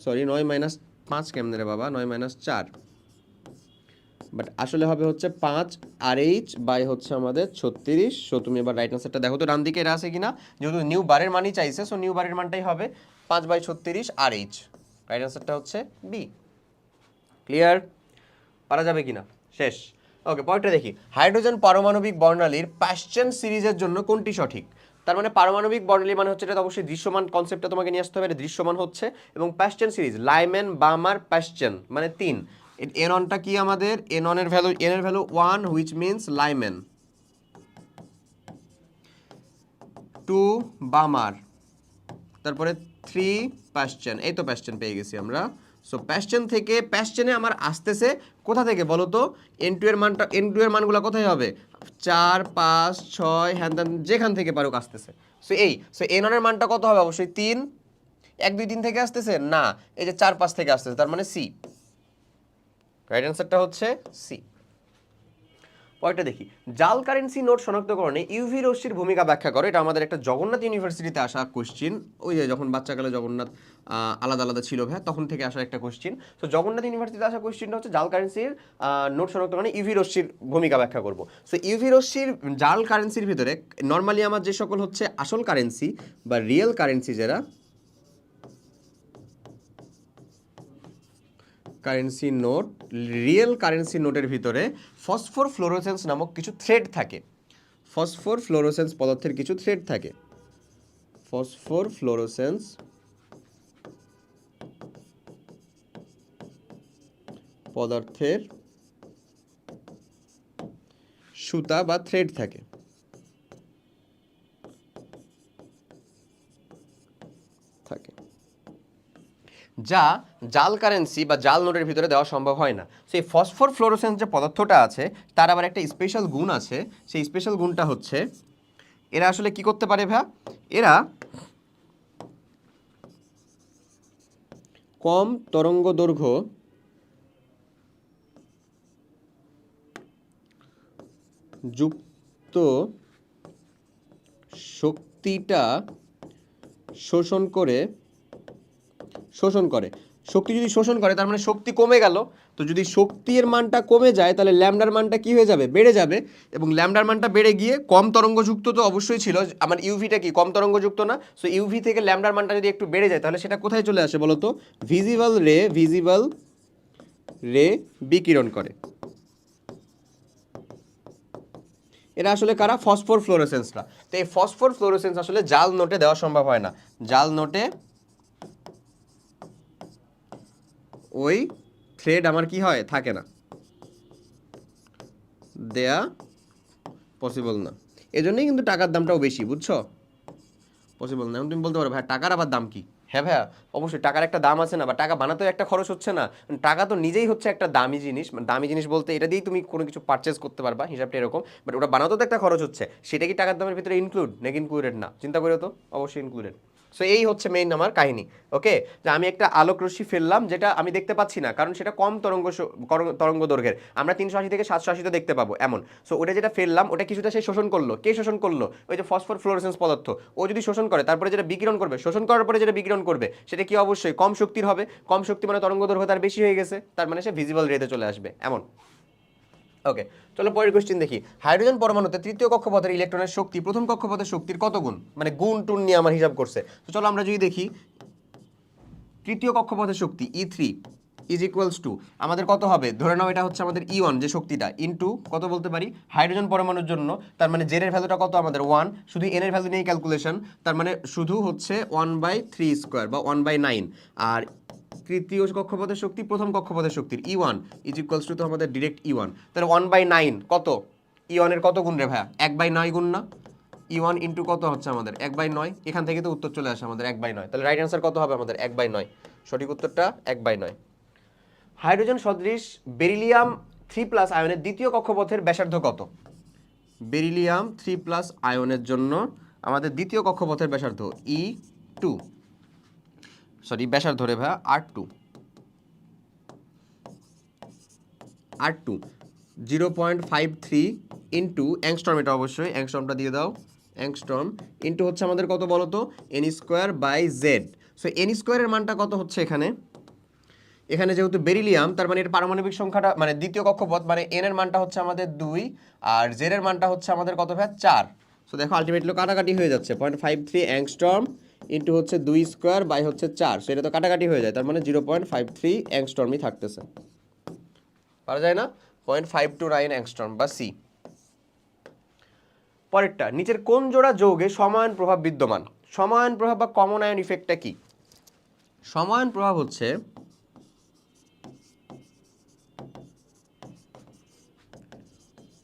সরি 9 - 5 কেমনে রে বাবা, 9 - 4, বাট আসলে হবে হচ্ছে 5 RH বাই হচ্ছে আমাদের 36। সো তুমি এবার রাইট আনসারটা দেখো তো ডান দিকে এটা আছে কিনা, যেহেতু নিউ বারের মানই চাইছে, সো নিউ বারের মানটাই হবে 5/36 RH। রাইট আনসারটা হচ্ছে বি। ক্লিয়ার? পারা যাবে কিনা? শেষ। ওকে, পরেরটা দেখি। হাইড্রোজেন পারমাণবিক বর্ণালীর পাশ্চেন সিরিজের জন্য কোনটি সঠিক? তার মানে পারমাণবিক বর্ণালী মানে হচ্ছে, এটা অবশ্যই দৃশ্যমান কনসেপ্টটা তোমাকে নিয়ে আসতে হবে, এটা দৃশ্যমান হচ্ছে। এবং পাশ্চেন সিরিজ, লাইম্যান, বামার, পাশ্চেন মানে 3। N1টা কি আমাদের, N1 এর ভ্যালু, N এর ভ্যালু 1 হুইচ মিন্স লাইম্যান, 2 বামার, তারপরে 3 পাশ্চেন। এই তো পাশ্চেন পেয়ে গেছি আমরা। সো পাশ্চেন থেকে, পাশ্চেনে আমার আসতেছে কোথা থেকে বলো তো, N2 এর মানটা, N2 এর মানগুলো কোথায় হবে, 4 5 6 হ্যান ত্যান যেখান থেকে পারুক আসতেছে। সো N1 এর মানটা কত হবে, অবশ্যই 3। 1 2 3 থেকে আসতেছে না, এই যে 4 5 থেকে আসতেছে, তার মানে সি। রাইট অ্যান্সারটা হচ্ছে সি। পরেরটা দেখি, জাল কারেন্সি নোট শনাক্তকরণে ইউভি রশ্মির ভূমিকা ব্যাখ্যা করো। এটা আমাদের একটা জগন্নাথ ইউনিভার্সিটিতে আসা কোশ্চিন, ওই যে যখন বাচ্চাকালে জগন্নাথ আলাদা আলাদা ছিল ভাই, তখন থেকে আসা একটা কোশ্চিন। তো জগন্নাথ ইউনিভার্সিটিতে আসা কোশ্চিনটা হচ্ছে জাল কারেন্সির নোট শনাক্তকরণে ইউভি রশ্মির ভূমিকা ব্যাখ্যা করবো। সো ইউভি রশ্মির জাল কারেন্সির ভিতরে নর্মালি আমার যে সকল হচ্ছে আসল কারেন্সি বা রিয়েল কারেন্সি, যারা কারেন্সি নোট, রিয়েল কারেন্সি নোটের ভিতরে ফসফোর ফ্লোরোসেন্স নামক কিছু থ্রেড থাকে। ফসফোর ফ্লোরোসেন্স পদার্থের কিছু থ্রেড থাকে। ফসফোর ফ্লোরোসেন্স পদার্থের সুতা বা থ্রেড থাকে। যা জাল কারেন্সি বা জাল নোটের ভিতরে দেওয়া সম্ভব হয় না। সেই ফসফোর ফ্লোরোসেন্স যে পদার্থটা আছে তার আবার একটা স্পেশাল গুণ আছে। সেই স্পেশাল গুণটা হচ্ছে এরা আসলে কি করতে পারে ভাই, এরা কম তরঙ্গ দৈর্ঘ্য যুক্ত শক্তিটা শোষণ করে শক্তি যদি শোষণ করে তার মানে শক্তি কমে গেল। তো যদি শক্তির মানটা কমে যায় তাহলে ল্যামডার মানটা কি হয়ে যাবে, বেড়ে যাবে। এবং ল্যামডার মানটা বেড়ে গিয়ে কম তরঙ্গযুক্ত তো অবশ্যই ছিল, আমার ইউভিটা কি কম তরঙ্গযুক্ত না? সো ইউভি থেকে ল্যামডার মানটা যদি একটু বেড়ে যায় তাহলে সেটা কোথায় চলে আসে বলো তো, ভিজিবল রে বিকিরণ করে। এরা আসলে কারা, ফসফোর ফ্লোরোসেন্সরা। তো এই ফসফোর ফ্লোরোসেন্স আসলে জাল নোটে দেওয়া সম্ভব হয় না। জাল নোটে ওই থ্রেড আমার কি হয়, থাকে না, দেয়া পসিবল না। এজন্যই কিন্তু টাকার দামটাও বেশি, বুঝছো? পসিবল না। তুমি বলতে পারো ভাই টাকার আবার দাম কি? হ্যাঁ ভাইয়া, অবশ্যই টাকার একটা দাম আছে না, বা টাকা বানাতেও একটা খরচ হচ্ছে না। টাকা তো নিজেই হচ্ছে একটা দামি জিনিস, মানে দামি জিনিস বলতে এটা দিয়েই তুমি কোনো কিছু পারচেস করতে পারবা, হিসাবটা এরকম। বাট ওটা বানাতেও তো একটা খরচ হচ্ছে, সেটা কি টাকার দামের ভিতরে ইনক্লুড নাকি ইনক্লুডেড না? চিন্তা করে তো, অবশ্যই ইনক্লুডেড। সো এই হচ্ছে মেইন আমার কাহিনী। ওকে, যে আমি একটা আলোক রশ্মি ফেললাম যেটা আমি দেখতে পাচ্ছি না, কারণ সেটা কম তরঙ্গ দৈর্ঘ্যের, আমরা 380 থেকে 780 তো দেখতে পাবো এমন। সো ওটা যেটা ফেললাম ওটা কিছুটা সে শোষণ করলো। কে শোষণ করলো? ওই যে ফসফোর ফ্লোরোসেন্স পদার্থ। ও যদি শোষণ করে তারপরে যেটা বিকিরণ করবে, শোষণ করার পরে যেটা বিকিরণ করবে সেটা কি অবশ্যই কম শক্তির হবে। কম শক্তি মানে তরঙ্গ দৈর্ঘ্য তার বেশি হয়ে গেছে, তার মানে সে ভিজিবল রেতে চলে আসবে এমন। ওকে, চলো পরের কোশ্চেন দেখি। হাইড্রোজেন পরমাণুতে তৃতীয় কক্ষপথের ইলেকট্রনের শক্তি প্রথম কক্ষপথের শক্তির কত গুণ? মানে গুণ টুন নিয়ে আমার হিসাব করছে। তো চলো আমরা যদি দেখি তৃতীয় কক্ষপথের শক্তি E3 ইজ ইকুয়ালস টু আমাদের কত হবে, ধরে নাও এটা হচ্ছে আমাদের E1 যে শক্তিটা, ইনটু কত বলতে পারি হাইড্রোজেন পরমাণুর জন্য, তার মানে জেড এর ভ্যালুটা কত আমাদের 1, শুধু এন এর ভ্যালু নিয়ে ক্যালকুলেশন, তার মানে শুধু হচ্ছে 1/3² বা 1/9। আর তৃতীয় কক্ষপথের শক্তি প্রথম কক্ষপথের শক্তির E1 ইজ ইকুয়ালস টু তো আমাদের ডিরেক্ট E1, তাহলে 1/9 কত, E1 এর কত গুণ রে ভাইয়া, 1/9 গুণ না? E1 ইন্টু কত হচ্ছে আমাদের 1/9, এখান থেকে তো উত্তর চলে আসে আমাদের 1/9। তাহলে রাইট অ্যান্সার কত হবে আমাদের 1/9, সঠিক উত্তরটা 1/9। হাইড্রোজেন সদৃশ বেরিলিয়াম 3+ আয়নের দ্বিতীয় কক্ষপথের ব্যাসার্ধ কত? বেরিলিয়াম 3+ আয়নের জন্য আমাদের দ্বিতীয় কক্ষপথের ব্যাসার্ধ E2, সরি ব্যাসার্ধ রে ভাইয়া R2 0.53 ইন্টু অ্যাংস্ট্রম, এটা অবশ্যই অ্যাংস্ট্রমটা দিয়ে দাও, অ্যাংস্ট্রম ইন্টু হচ্ছে আমাদের কত বলো তো, n²/z। সো n² এর মানটা কত হচ্ছে এখানে, এখানে যেহেতু বেরিলিয়াম তার মানে এর পারমাণবিক সংখ্যাটা মানে দ্বিতীয় কক্ষপথ মানে n এর মানটা হচ্ছে আমাদের 2 আর z এর মানটা হচ্ছে আমাদের কত ভাই 4। সো দেখো আলটিমেটলি কাটাকাটি হয়ে যাচ্ছে, 0.53 অ্যাংস্ট্রম ইন্টু হচ্ছে 2² হচ্ছে 4, সো এটা তো কাটাকাটি হয়ে যায়, তার মানে 0.53 অ্যাংস্ট্রমই থাকতেছে, পারা যায় না? 0.529 অ্যাংস্ট্রম বা সি। পরেরটা, নিচের কোন জোড়া যৌগে সমায়ন প্রভাব বিদ্যমান? সমায়ন প্রভাব বা কমন আয়ন ইফেক্টটা কি? সমায়ন প্রভাব হচ্ছে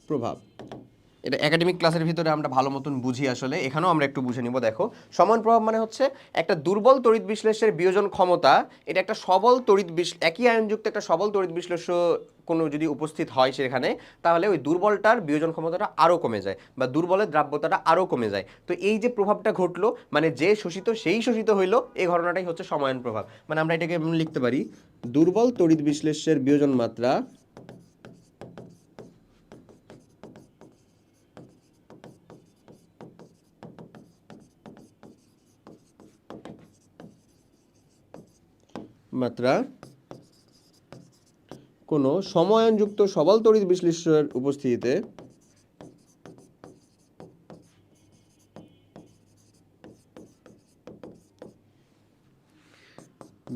প্রভাব, এটা একাডেমিক ক্লাসের ভিতরে আমরা ভালো মতন বুঝি, আসলে এখানেও আমরা একটু বুঝে নিব। দেখো সমান প্রভাব মানে হচ্ছে একটা দুর্বল তড়িৎ বিশ্লেষের বিয়োজন ক্ষমতা, এটা একটা সবল তড়িৎ একই আয়নযুক্ত একটা সবল তড়িৎ বিশ্লেষ্য কোনো যদি উপস্থিত হয় সেখানে, তাহলে ওই দুর্বলটার বিয়োজন ক্ষমতাটা আরও কমে যায় বা দুর্বলের দ্রাব্যতাটা আরও কমে যায়। তো এই যে প্রভাবটা ঘটলো মানে যে শোষিত সেই শোষিত হইলো, এই ঘটনাটাই হচ্ছে সমায়ন প্রভাব। মানে আমরা এটাকে লিখতে পারি দুর্বল তড়িৎ বিশ্লেষ্যের বিয়োজন মাত্রা তাপমাত্রা কোনো সমায়নযুক্ত সবল তড়িৎ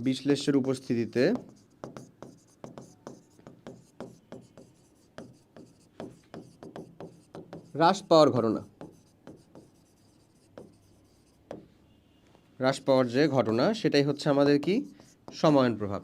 বিশ্লেষ্যের উপস্থিতিতে হ্রাস পাওয়ার ঘটনা, হ্রাস পাওয়ার যে ঘটনা সেটাই হচ্ছে আমাদের কি সমায়ন প্রভাব।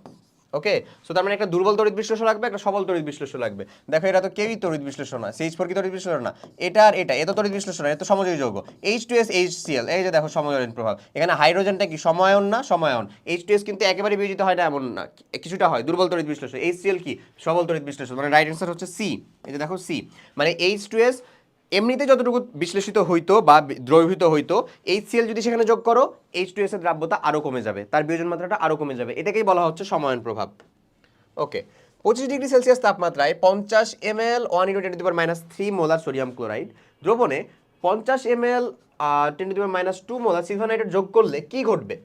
ওকে, সো তার মানে একটা দুর্বল তড়িৎ বিশ্লেষ্য লাগবে, একটা সবল তড়িৎ বিশ্লেষ্য লাগবে। দেখো এটা তো কেউই তড়িৎ বিশ্লেষ্য না, CH4 কি তড়িৎ বিশ্লেষ্য না, এটা আর এটা তো তড়িৎ বিশ্লেষ্য না, এটা তো সমযোজী যৌগ। H2S HCl, এই যে দেখো সমায়ন প্রভাব, এখানে হাইড্রোজেনটা কি সমায়ন না সমায়ন, H2S কিন্তু একেবারে বিয়োজিত হয় না এমন না, কিছুটা হয়, দুর্বল তড়িৎ বিশ্লেষ্য। HCl কি সবল তড়িৎ বিশ্লেষ্য, মানে রাইট অ্যান্সার হচ্ছে সি। এই যে দেখো সি, মানে H2S এমনিতে যতটুকু বিশ্লেষিত হইতো বা দ্রবীভূত হইতো, HCl যদি সেখানে যোগ করো H2S এর দ্রাব্যতা আরো কমে যাবে, তার বিয়োজন মাত্রাটা আরো কমে যাবে, এটাকেই বলা হচ্ছে সমায়ন প্রভাব। ওকে, 25 ডিগ্রি সেলসিয়াস তাপমাত্রায় 50 ml 1 × 10⁻³ মোলার সোডিয়াম ক্লোরাইড দ্রবণে 50 ml 10⁻² মোলার সিলভার নাইট্রেট যোগ করলে কি ঘটবে,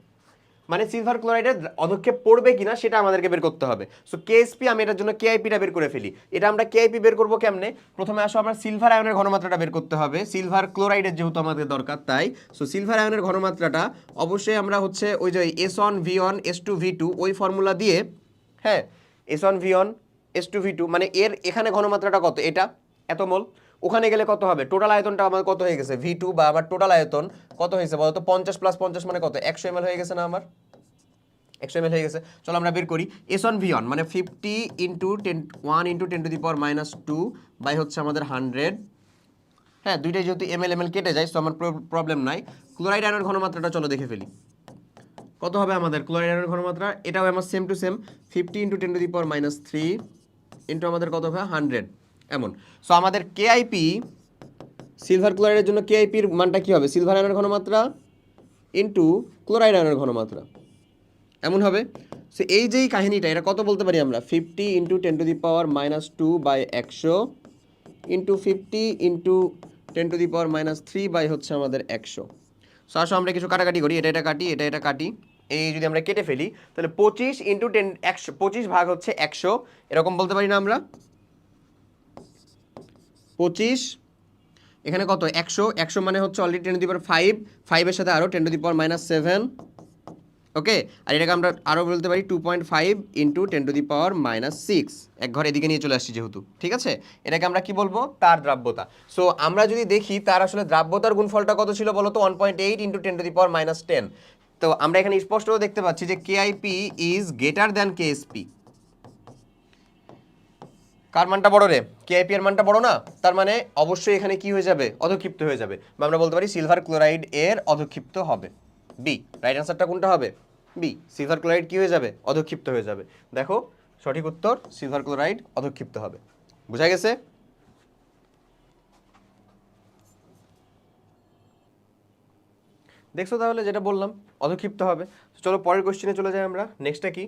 মানে সিলভার ক্লোরাইডের অধক্ষেপ পড়বে কিনা সেটা আমাদেরকে বের করতে হবে। সো কেএসপি, আমি এটার জন্য কেআইপিটা বের করে ফেলি। এটা আমরা কেআইপি বের করবো কেমনে, প্রথমে আসো আমরা সিলভার আয়নের ঘনমাত্রাটা বের করতে হবে, সিলভার ক্লোরাইডের যেহেতু আমাদের দরকার তাই। সো সিলভার আয়নের ঘনমাত্রাটা অবশ্যই আমরা হচ্ছে ওই যে S1V1 S2V2 ওই ফর্মুলা দিয়ে, হ্যাঁ S1V1 S2V2, মানে এর এখানে ঘনমাত্রাটা কত, এটা এত মোল, ওখানে গেলে কত হবে, টোটাল আয়তনটা আমার কত হয়ে গেছে V2, বা আমার টোটাল আয়তন কত হয়েছে বলতো, 50 + 50 মানে কত, 100 ml হয়ে গেছে না, আমার 100 ml হয়ে গেছে। চলো আমরা বের করি S1V1 মানে 50 × 1 × 10⁻² বাই হচ্ছে আমাদের 100, হ্যাঁ দুইটাই যেহেতু ml কেটে যায়, সো আমার প্রবলেম নাই। ক্লোরাইড আয়নের ঘনমাত্রাটা চলো দেখে ফেলি, কত হবে আমাদের ক্লোরাইড আয়নের ঘনমাত্রা, এটাও আমার সেম টু সেম 50 × 10⁻³ ইন্টু আমাদের কত হবে 100 এমন। সো আমাদের কেআইপি সিলভার ক্লোরাইডের জন্য কেআইপির মানটা কি হবে, সিলভার আয়নের ঘনমাত্রা ইন্টু ক্লোরাইড আয়নের ঘনমাত্রা এমন হবে। সো এই যেই কাহিনীটা, এটা কত বলতে পারি আমরা, 50 × 10⁻² বাই 100 ইন্টু 50 × 10⁻³ বাই হচ্ছে আমাদের 100। সো আসো আমরা কিছু কাটাকাটি করি, এটা কাটি, এটা কাটি, এই যদি আমরা কেটে ফেলি তাহলে 25 × 10 100, 25 ভাগ হচ্ছে 100, এরকম বলতে পারি না আমরা, 25 এখানে কত 100, 100 মানে হচ্ছে অলরেডি 10⁵, 5 এর সাথে আরও 10⁻7, ওকে, আর এটাকে আমরা আরও বলতে পারি 2.5 × 10⁻6, এক ঘর এদিকে নিয়ে চলে আসছি যেহেতু, ঠিক আছে, এটাকে আমরা কি বলবো, তার দ্রাব্যতা। সো আমরা যদি দেখি তার আসলে দ্রাব্যতার গুণফলটা কত ছিল বলতো, 1.8 × 10⁻10। তো আমরা এখানে স্পষ্ট দেখতে পাচ্ছি যে KIP is greater than KSP. কার মানটা বড় রে, কেআইপি এর মানটা বড় না, তার মানে অবশ্যই এখানে কি হয়ে যাবে, অধক্ষিপ্ত হয়ে যাবে, বা আমরা বলতে পারি সিলভার ক্লোরাইড এর অধক্ষিপ্ত হবে, বি। রাইট অ্যান্সারটা কোনটা হবে, বি, সিলভার ক্লোরাইড কি হয়ে যাবে, অধক্ষিপ্ত হয়ে যাবে। দেখো সঠিক উত্তর সিলভার ক্লোরাইড অধক্ষিপ্ত হবে, বুঝা গেছে। দেখছো তাহলে যেটা বললাম অধক্ষিপ্ত হবে। চলো পরের কোশ্চেনে চলে যাই আমরা। নেক্সটটা কি,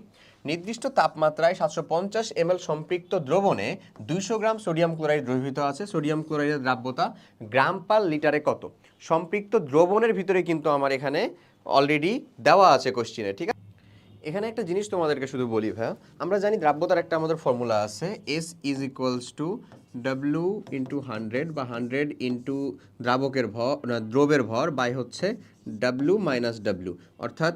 নির্দিষ্ট তাপমাত্রায় 750 ml সম্পৃক্ত দ্রবণে 200 গ্রাম সোডিয়াম ক্লোরাইড দ্রবীভূত আছে, সোডিয়াম ক্লোরাইডের দ্রাব্যতা গ্রাম পার লিটারে কত। সম্পৃক্ত দ্রবণের ভিতরে কিন্তু আমার এখানে অলরেডি দেওয়া আছে কোশ্চেনে, ঠিক আছে। এখানে একটা জিনিস তোমাদেরকে শুধু বলি ভাইয়া, আমরা জানি দ্রাব্যতার একটা আমাদের ফর্মুলা আছে, S = W × 100 বা 100 × দ্রাবকের ভর, দ্রবের ভর বাই হচ্ছে W - W, অর্থাৎ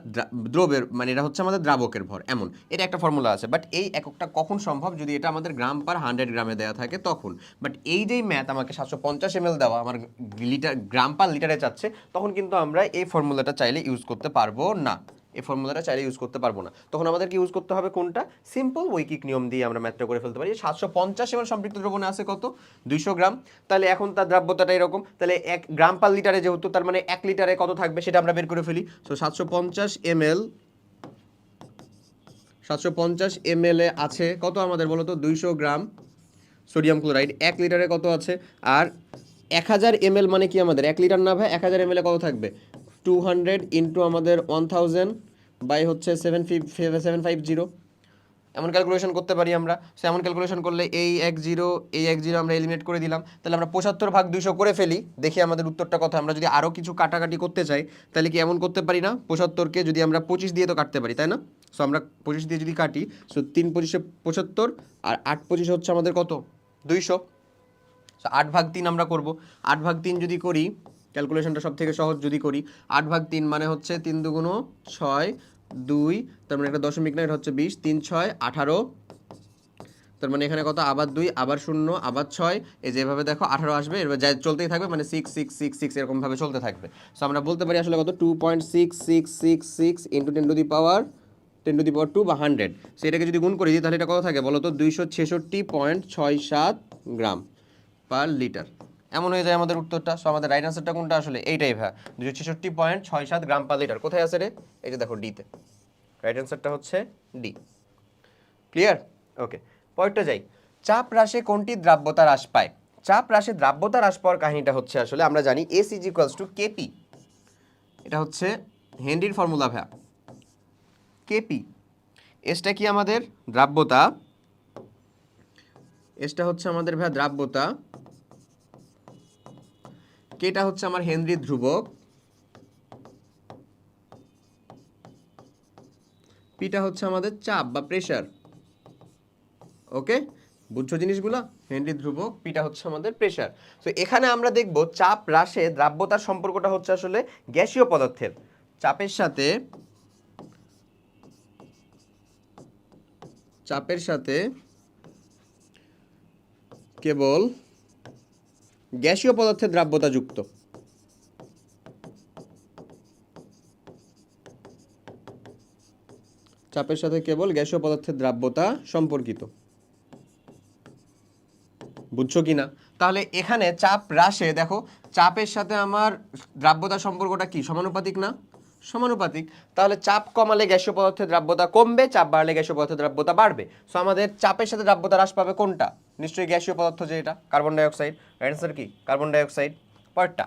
দ্রবের মানে এটা হচ্ছে আমাদের দ্রাবকের ভর, এমন এটা একটা ফর্মুলা আছে। বাট এই এককটা কখন সম্ভব, যদি এটা আমাদের গ্রাম পার 100 গ্রামে দেওয়া থাকে তখন। বাট এই যেই ম্যাথ আমাকে 750 ml দেওয়া, আমার লিটার গ্রাম পার লিটারে চাচ্ছে, তখন কিন্তু আমরা এই ফর্মুলাটা চাইলে ইউজ করতে পারবো না, এই ফর্মুলাটা চাইলে ইউজ করতে পারবো না। তখন আমাদেরকে ইউজ করতে হবে কোনটা, সিম্পল ঐকিক নিয়ম দিয়ে আমরা ম্যাথটা করে ফেলতে পারি। 750 ml সম্পৃক্ত দ্রবণে আছে কত, 200 গ্রাম, তাহলে এখন তার দ্রাব্যতাটা এরকম, তাহলে 1 গ্রাম পার লিটারে যেহেতু, তার মানে 1 লিটারে কত থাকবে সেটা আমরা বের করে ফেলি। সো 750 ml এ আছে কত আমাদের বলো তো, 200 গ্রাম সোডিয়াম ক্লোরাইড, 1 লিটারে কত আছে, আর 1000 ml মানে কি আমাদের 1 লিটার না ভাই, 1000 ml এ কত থাকবে, 200 ইন্টু আমাদের 1000 বাই হচ্ছে 750, এমন ক্যালকুলেশন করতে পারি আমরা। সো এমন ক্যালকুলেশন করলে এই 1 0 আমরা এলিমিনেট করে দিলাম, তাহলে আমরা 75/200 করে ফেলি, দেখি আমাদের উত্তরটা কত। আমরা যদি আরও কিছু কাটাকাটি করতে চাই তাহলে কি এমন করতে পারি না, 75কে যদি আমরা 25 দিয়ে তো কাটতে পারি, তাই না? সো আমরা 25 দিয়ে যদি কাটি, সো 3 25 75, আর 8 25 হচ্ছে আমাদের কত, 200। সো 8/3 আমরা করব। 8/3 যদি করি, ক্যালকুলেশনটা সব থেকে সহজ যদি করি, 8/3 মানে হচ্ছে 3 2 6, 2, তার মানে একটা দশমিক না, এটা হচ্ছে 20, 3 6 18, তার মানে এখানে কত, আবার 2 আবার 0 আবার 6, এই যেভাবে দেখো 18 আসবে, এবার যা চলতেই থাকবে, মানে 6 6 6 6 এরকমভাবে চলতে থাকবে। সো আমরা বলতে পারি আসলে কত, 2.6666 ইন্টু 10 টু দি পাওয়ার 2 বা 100। সো এটাকে যদি গুণ করে দিই তাহলে এটা কত থাকে বলো তো, 266.67 গ্রাম পার লিটার। এমন হয়ে যায় আমাদের উত্তরটা। সো আমাদের রাইট আনসারটা কোনটা আসলে, এইটাই ভাই, 266.67 গ্রাম পার লিটার। কোথায় আছে রে, এই যে দেখো ডিতে। রাইট আনসারটা হচ্ছে ডি। ক্লিয়ার? ওকে, পরেরটা যাই। চাপ হ্রাসে কোনটি দ্রাব্যতা হ্রাস পায়? চাপ হ্রাসে দ্রাব্যতা হ্রাস পাওয়ার কাহিনীটা হচ্ছে আসলে আমরা জানি S is equals two KP. এটা হচ্ছে হেনরির ফর্মুলা ভাইয়া, কেপি। এসটা কি আমাদের দ্রাব্যতা, এসটা হচ্ছে আমাদের ভাইয়া দ্রাব্যতা, কেটা হচ্ছে আমার হেনরির ধ্রুবক, পিটা হচ্ছে আমাদের চাপ বা প্রেসার। ওকে, বুঝছো জিনিসগুলো? হেনরি ধ্রুবক, পিটা হচ্ছে আমাদের প্রেসার। সো এখানে আমরা দেখব চাপ হ্রাসে দ্রাব্যতার সম্পর্কটা হচ্ছে আসলে গ্যাসীয় পদার্থের চাপের সাথে কেবল গ্যাসীয় পদার্থের দ্রাব্যতা যুক্ত। চাপের সাথে কেবল গ্যাসীয় পদার্থের দ্রাব্যতা সম্পর্কিত। বুঝছো কি না? তাহলে এখানে চাপ হ্রাসে দেখো, চাপের সাথে আমার দ্রাব্যতার সম্পর্কটা কি, সমানুপাতিক না? সমানুপাতিক। তাহলে চাপ কমালে গ্যাসীয় পদার্থের দ্রাব্যতা কমবে, চাপ বাড়লে গ্যাসীয় পদার্থের দ্রাব্যতা বাড়বে। সো আমাদের চাপের সাথে দ্রাব্যতা হ্রাস পাবে কোনটা? নিশ্চয়ই গ্যাসীয় পদার্থ, যে এটা কার্বন ডাইঅক্সাইড। অ্যান্সার কি, কার্বন ডাইঅক্সাইড। পরেরটা,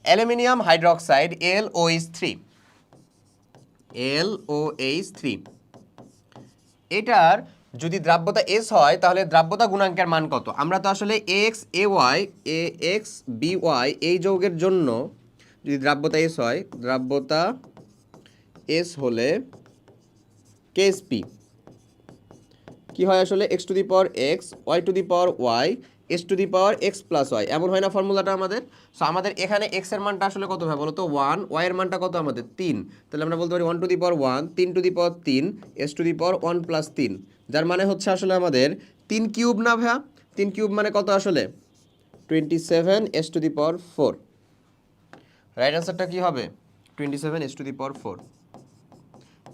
অ্যালুমিনিয়াম হাইড্রোক্সাইড LOH3, LOH3, এটার যদি দ্রাব্যতা S হয় তাহলে দ্রাব্যতা গুণাঙ্কের মান কত? আমরা তো আসলে AXAY এই যৌগের জন্য যদি দ্রাব্যতা S হয়, দ্রাব্যতা S হলে KSP কি হয় আসলে, x to the power x, y to the power y, s to the power x plus y, এমন হয় না ফর্মুলাটা আমাদের? সো আমাদের এখানে x এর মানটা আসলে কত হয় বলো তো, 1, y এর মানটা কত আমাদের 3, তাহলে আমরা বলতে পারি 1 to the power 1, 3 to the power 3, s to the power 1 plus 3, যার মানে হচ্ছে আসলে আমাদের 3 কিউব না ভাইয়া? 3 কিউব মানে কত আসলে, 27 s to the power 4। Right অ্যান্সারটা কি হবে, 27 s to the power 4।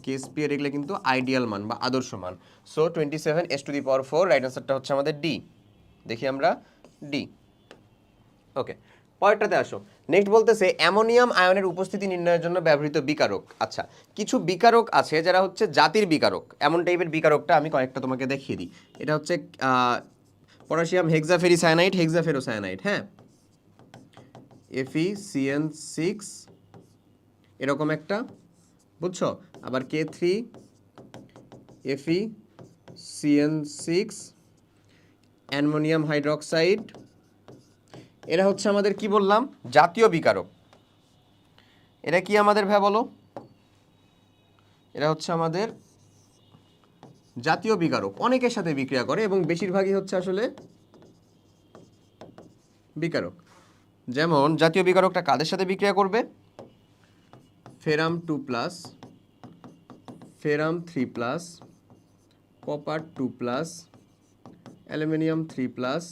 KSP এর এগুলো কিন্তু আইডিয়াল মান বা আদর্শ মান। So 27 s to the power 4, right আনসারটা হচ্ছে আমাদের ডি। দেখি আমরা ডি। ওকে, পরেরটাতে আসো। নেক্সট বলতেছে অ্যামোনিয়াম আয়নের উপস্থিতি নির্ণয়ের জন্য ব্যবহৃত বিকারক। আচ্ছা, কিছু বিকারক আছে যারা হচ্ছে জাতির বিকারক। এমন টাইপের বিকারকটা আমি কয়েকটা তোমাকে দেখিয়ে দিই। এটা হচ্ছে পটাশিয়াম হেক্সাফেরিসায়ানাইড, হেক্সাফেরোসায়ানাইড, হ্যাঁ, FeCN6 এরকম একটা, বুঝছো? আবার K3 FeCN6, অ্যামোনিয়াম হাইড্রোক্সাইড, এরা হচ্ছে আমাদের কি বললাম, জাতীয় বিকারক। এরা কি আমাদের ভাই বলো, এরা হচ্ছে আমাদের জাতীয় বিকারক, অনেকের সাথে বিক্রিয়া করে এবং বেশিরভাগই হচ্ছে আসলে বিকারক। যেমন জাতীয় বিকারকটা কাদের সাথে বিক্রিয়া করবে, ফেরাম 2+, ফেরাম 3+, কপার 2+, অ্যালুমিনিয়াম 3+,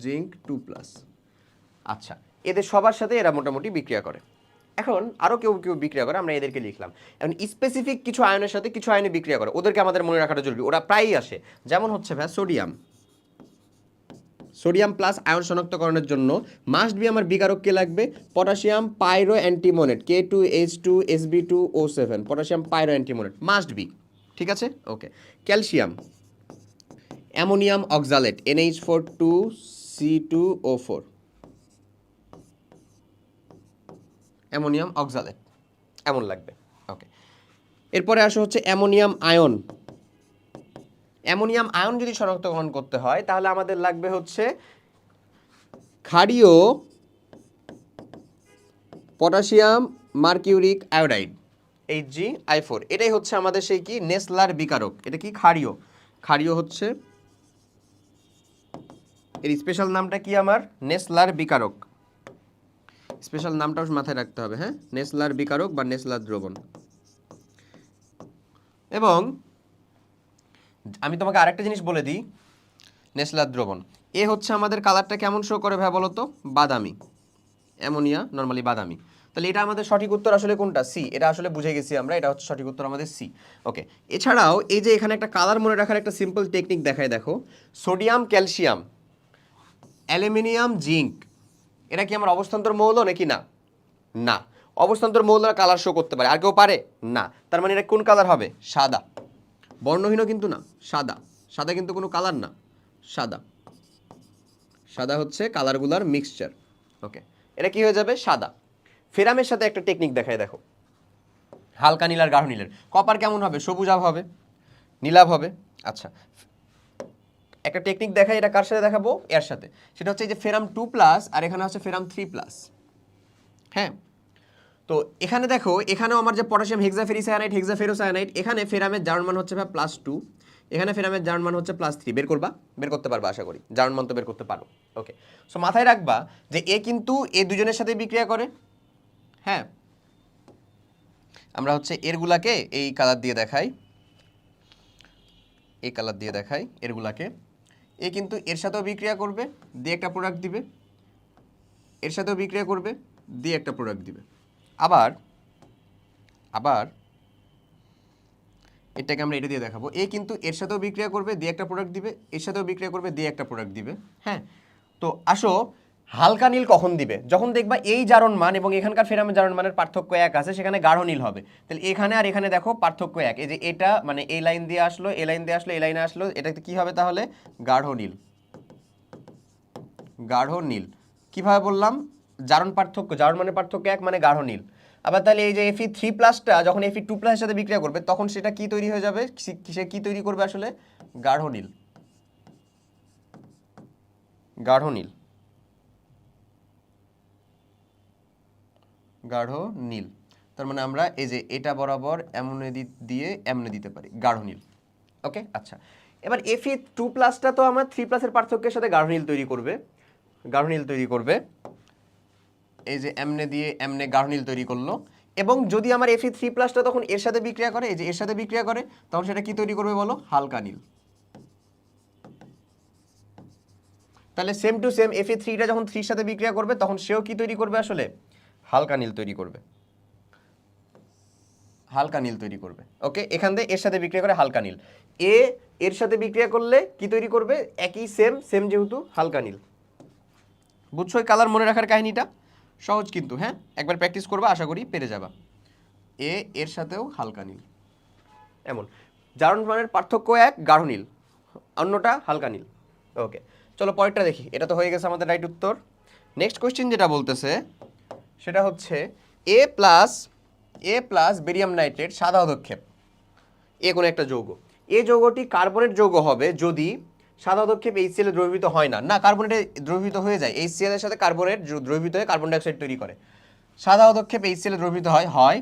জিঙ্ক 2+। আচ্ছা, এদের সবার সাথে এরা মোটামুটি বিক্রিয়া করে। এখন আরও কেউ কেউ বিক্রিয়া করে, আমরা এদেরকে লিখলাম। এখন স্পেসিফিক কিছু আয়নের সাথে কিছু আয়নে বিক্রিয়া করে, ওদেরকে আমাদের মনে রাখাটা জরুরি, ওরা প্রায়ই আসে। যেমন হচ্ছে ভাই সোডিয়াম, সোডিয়াম প্লাস আয়ন শনাক্তকরণের জন্য মাস্ট বি আমার বিকারক কে লাগবে, potassium pyro antimonate K2H2SB2O7, potassium pyro antimonate must be. ঠিক আছে, okay. Calcium, ammonium oxalate NH4 2C2O4, ammonium oxalate এমন লাগবে। ওকে, এরপরে আসা হচ্ছে অ্যামোনিয়াম আয়ন, অ্যামোনিয়াম আয়ন যদি শনাক্তকরণ করতে হয় তাহলে আমাদের লাগবে হচ্ছে ক্ষারীয় পটাশিয়াম মার্কিউরিক আয়োডাইড HgI4। এটাই হচ্ছে আমাদের সেই কি নেসলার বিকারক। এটা কি ক্ষারীয়, ক্ষারীয় হচ্ছে এর স্পেশাল নামটা কি আমার নেসলার বিকারক। স্পেশাল নামটাও মাথায় রাখতে হবে, হ্যাঁ, নেসলার বিকারক বা নেসলার দ্রবণ। এবং আমি তোমাকে আরেকটা জিনিস বলে দিই, নেসলার দ্রবণ এ হচ্ছে আমাদের কালারটা কেমন শো করে ভাই বলো তো, বাদামি। অ্যামোনিয়া নরমালি বাদামি। তাহলে এটা আমাদের সঠিক উত্তর আসলে কোনটা, সি। এটা আসলে বুঝে গেছি আমরা, এটা হচ্ছে সঠিক উত্তর আমাদের সি। ওকে, এছাড়াও এই যে এখানে একটা কালার মনে রাখার একটা সিম্পল টেকনিক দেখায়, দেখো সোডিয়াম ক্যালসিয়াম অ্যালুমিনিয়াম জিঙ্ক, এটা কি আমার অবস্থান্তর মৌল নাকি না? না। অবস্থান্তর মৌলরা কালার শো করতে পারে, আর কেউ পারে না। তার মানে এটা কোন কালার হবে, সাদা। বর্ণহীনও কিন্তু না, সাদা। সাদা কিন্তু কোনো কালার না, সাদা। সাদা হচ্ছে কালারগুলার মিক্সচার। ওকে, এটা কি হয়ে যাবে, সাদা। ফেরামের সাথে একটা টেকনিক দেখায়, দেখো হালকা নীল আর গাঢ় নীলের। কপার কেমন হবে, সবুজাভ হবে, নীলাভ হবে। আচ্ছা, একটা টেকনিক দেখাই, এটা কার সাথে দেখাবো, এর সাথে। সেটা হচ্ছে এই যে ফেরাম 2+ আর এখানে হচ্ছে ফেরাম 3+। হ্যাঁ, তো এখানে দেখো, এখানেও আমার যে পটাশিয়াম হেক্সাফেরিসায়ানাইড হেক্সাফেরোসায়ানাইড, এখানে ফেরামের জারণ মান হচ্ছে +2, এখানে ফেরামের জারণ মান হচ্ছে +3। বের করবা, বের করতে পারবা আশা করি, জারণ মান তো বের করতে পারো। ওকে, সো মাথায় রাখবা যে এ কিন্তু এই দুজনের সাথে বিক্রিয়া করে। হ্যাঁ, আমরা হচ্ছে এরগুলাকে এই কালার দিয়ে দেখাই, এই কালার দিয়ে দেখাই এরগুলাকে। এ কিন্তু এর সাথেও বিক্রিয়া করবে, দিয়ে একটা প্রোডাক্ট দিবে, এর সাথেও বিক্রিয়া করবে, দিয়ে একটা প্রোডাক্ট দিবে। আবার আবার এটাকে আমরা এটা দিয়ে দেখাবো, এ কিন্তু এর সাথেও বিক্রিয়া করবে, দিয়ে একটা প্রোডাক্ট দিবে, এর সাথেও বিক্রিয়া করবে, দিয়ে একটা প্রোডাক্ট দিবে। হ্যাঁ, তো আসো হালকা নীল কখন দিবে, যখন দেখবা এই জারণ মান এবং এখানকার ফেরামের জারণ মানের পার্থক্য এক আছে, সেখানে গাঢ় নীল হবে। তাহলে এখানে আর এখানে দেখো পার্থক্য এক, এই যে এটা মানে এই লাইন দিয়ে আসলো, এই লাইন দিয়ে আসলো, এই লাইনে আসলো, এটাতে কি হবে তাহলে, গাঢ় নীল। গাঢ় নীল কিভাবে বললাম, জারণ পার্থক্য, জারণ মানের পার্থক্য এক মানে গাঢ় নীল। আবার তাহলে এই যে Fe3+টা যখন Fe2+ এর সাথে বিক্রিয়া করবে তখন সেটা কি তৈরি হয়ে যাবে, সে কি তৈরি করবে আসলে, গাঢ় নীল। গাঢ় নীল, গাঢ় নীল। তার মানে আমরা এই যে এটা বরাবর এমনে দিয়ে এমনে দিতে পারি, গাঢ় নীল। ওকে, আচ্ছা, এবার Fe2+টা তো আমার 3+ এর পার্থক্যের সাথে গাঢ় নীল তৈরি করবে, গাঢ় নীল তৈরি করবে। এই যে এমনে দিয়ে এমনে গাঢ় নীল তৈরি করলো। এবং যদি আমার Fe3+টা তখন এর সাথে বিক্রিয়া করে, এই যে এর সাথে বিক্রিয়া করে, তখন সেটা কি তৈরি করবে বলো, হালকা নীল। তাহলে সেম টু সেম Fe3টা যখন 3 সাথে বিক্রিয়া করবে তখন সেও কি তৈরি করবে আসলে, হালকা নীল তৈরি করবে, হালকা নীল তৈরি করবে। ওকে, এখান থেকে এর সাথে বিক্রিয়া করে হালকা নীল। এ এর সাথে বিক্রিয়া করলে কি তৈরি করবে, একই সেম সেম যেহেতু হালকা নীল। বুঝছো এই কালার মনে রাখার কাহিনীটা, সহজ কিন্তু। হ্যাঁ, একবার প্র্যাকটিস করবা, আশা করি পেরে যাবা। এর সাথেও হালকা নীল, এমন জারণ মানের পার্থক্য এক, গাঢ় নীল, অন্যটা হালকা নীল। ওকে, চলো পরেরটা দেখি। এটা তো হয়ে গেছে আমাদের রাইট উত্তর। নেক্সট কোয়েশ্চেন যেটা বলতেছে সেটা হচ্ছে এ প্লাস বেরিয়াম নাইট্রেট সাদা পদক্ষেপ, এ কোনো একটা যৌগ। এই যৌগটি কার্বনেট যৌগ হবে যদি সাদা পদক্ষেপ HCl এ দ্রবীভূত হয় না। না, কার্বনেটে দ্রবীভূত হয়ে যায়, HCl এর সাথে কার্বনেট দ্রবীভূত হয়ে কার্বন ডাইঅক্সাইড তৈরি করে। সাদা পদক্ষেপ HCl এ দ্রবীভূত হয়,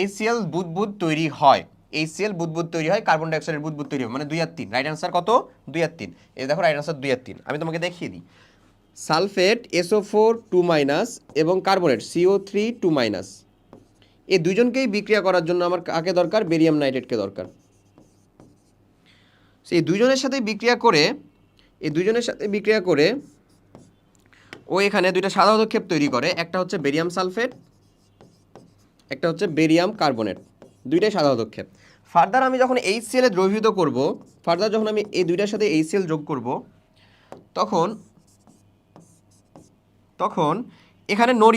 HCl বুদবুদ তৈরি হয়, HCl বুদবুদ তৈরি হয়, কার্বন ডাইঅক্সাইডের বুদবুদ তৈরি হয়, মানে 2 আর 3। রাইট অ্যান্সার কত, 2 আর 3। এই দেখো রাইট অ্যান্সার 2 আর 3। আমি তোমাকে দেখিয়ে দিই, সালফেট SO4 2- এবং কার্বনেট CO3 2-। এই দুইজনকেই বিক্রিয়া করার জন্য আমার কাকে দরকার, বেরিয়াম নাইট্রেটকে দরকার। সেই দুইজনের সাথে বিক্রিয়া করে, এই দুইজনের সাথে বিক্রিয়া করে ও এখানে দুইটা সাদা পদক্ষেপ তৈরি করে, একটা হচ্ছে বেরিয়াম সালফেট, একটা হচ্ছে বেরিয়াম কার্বনেট, দুইটাই সাদা পদক্ষেপ। ফার্দার আমি যখন HCl এ দ্রবীভূত করব, ফার্দার যখন আমি এই দুইটার সাথে HCl যোগ করব, তখন তখন এখানে নো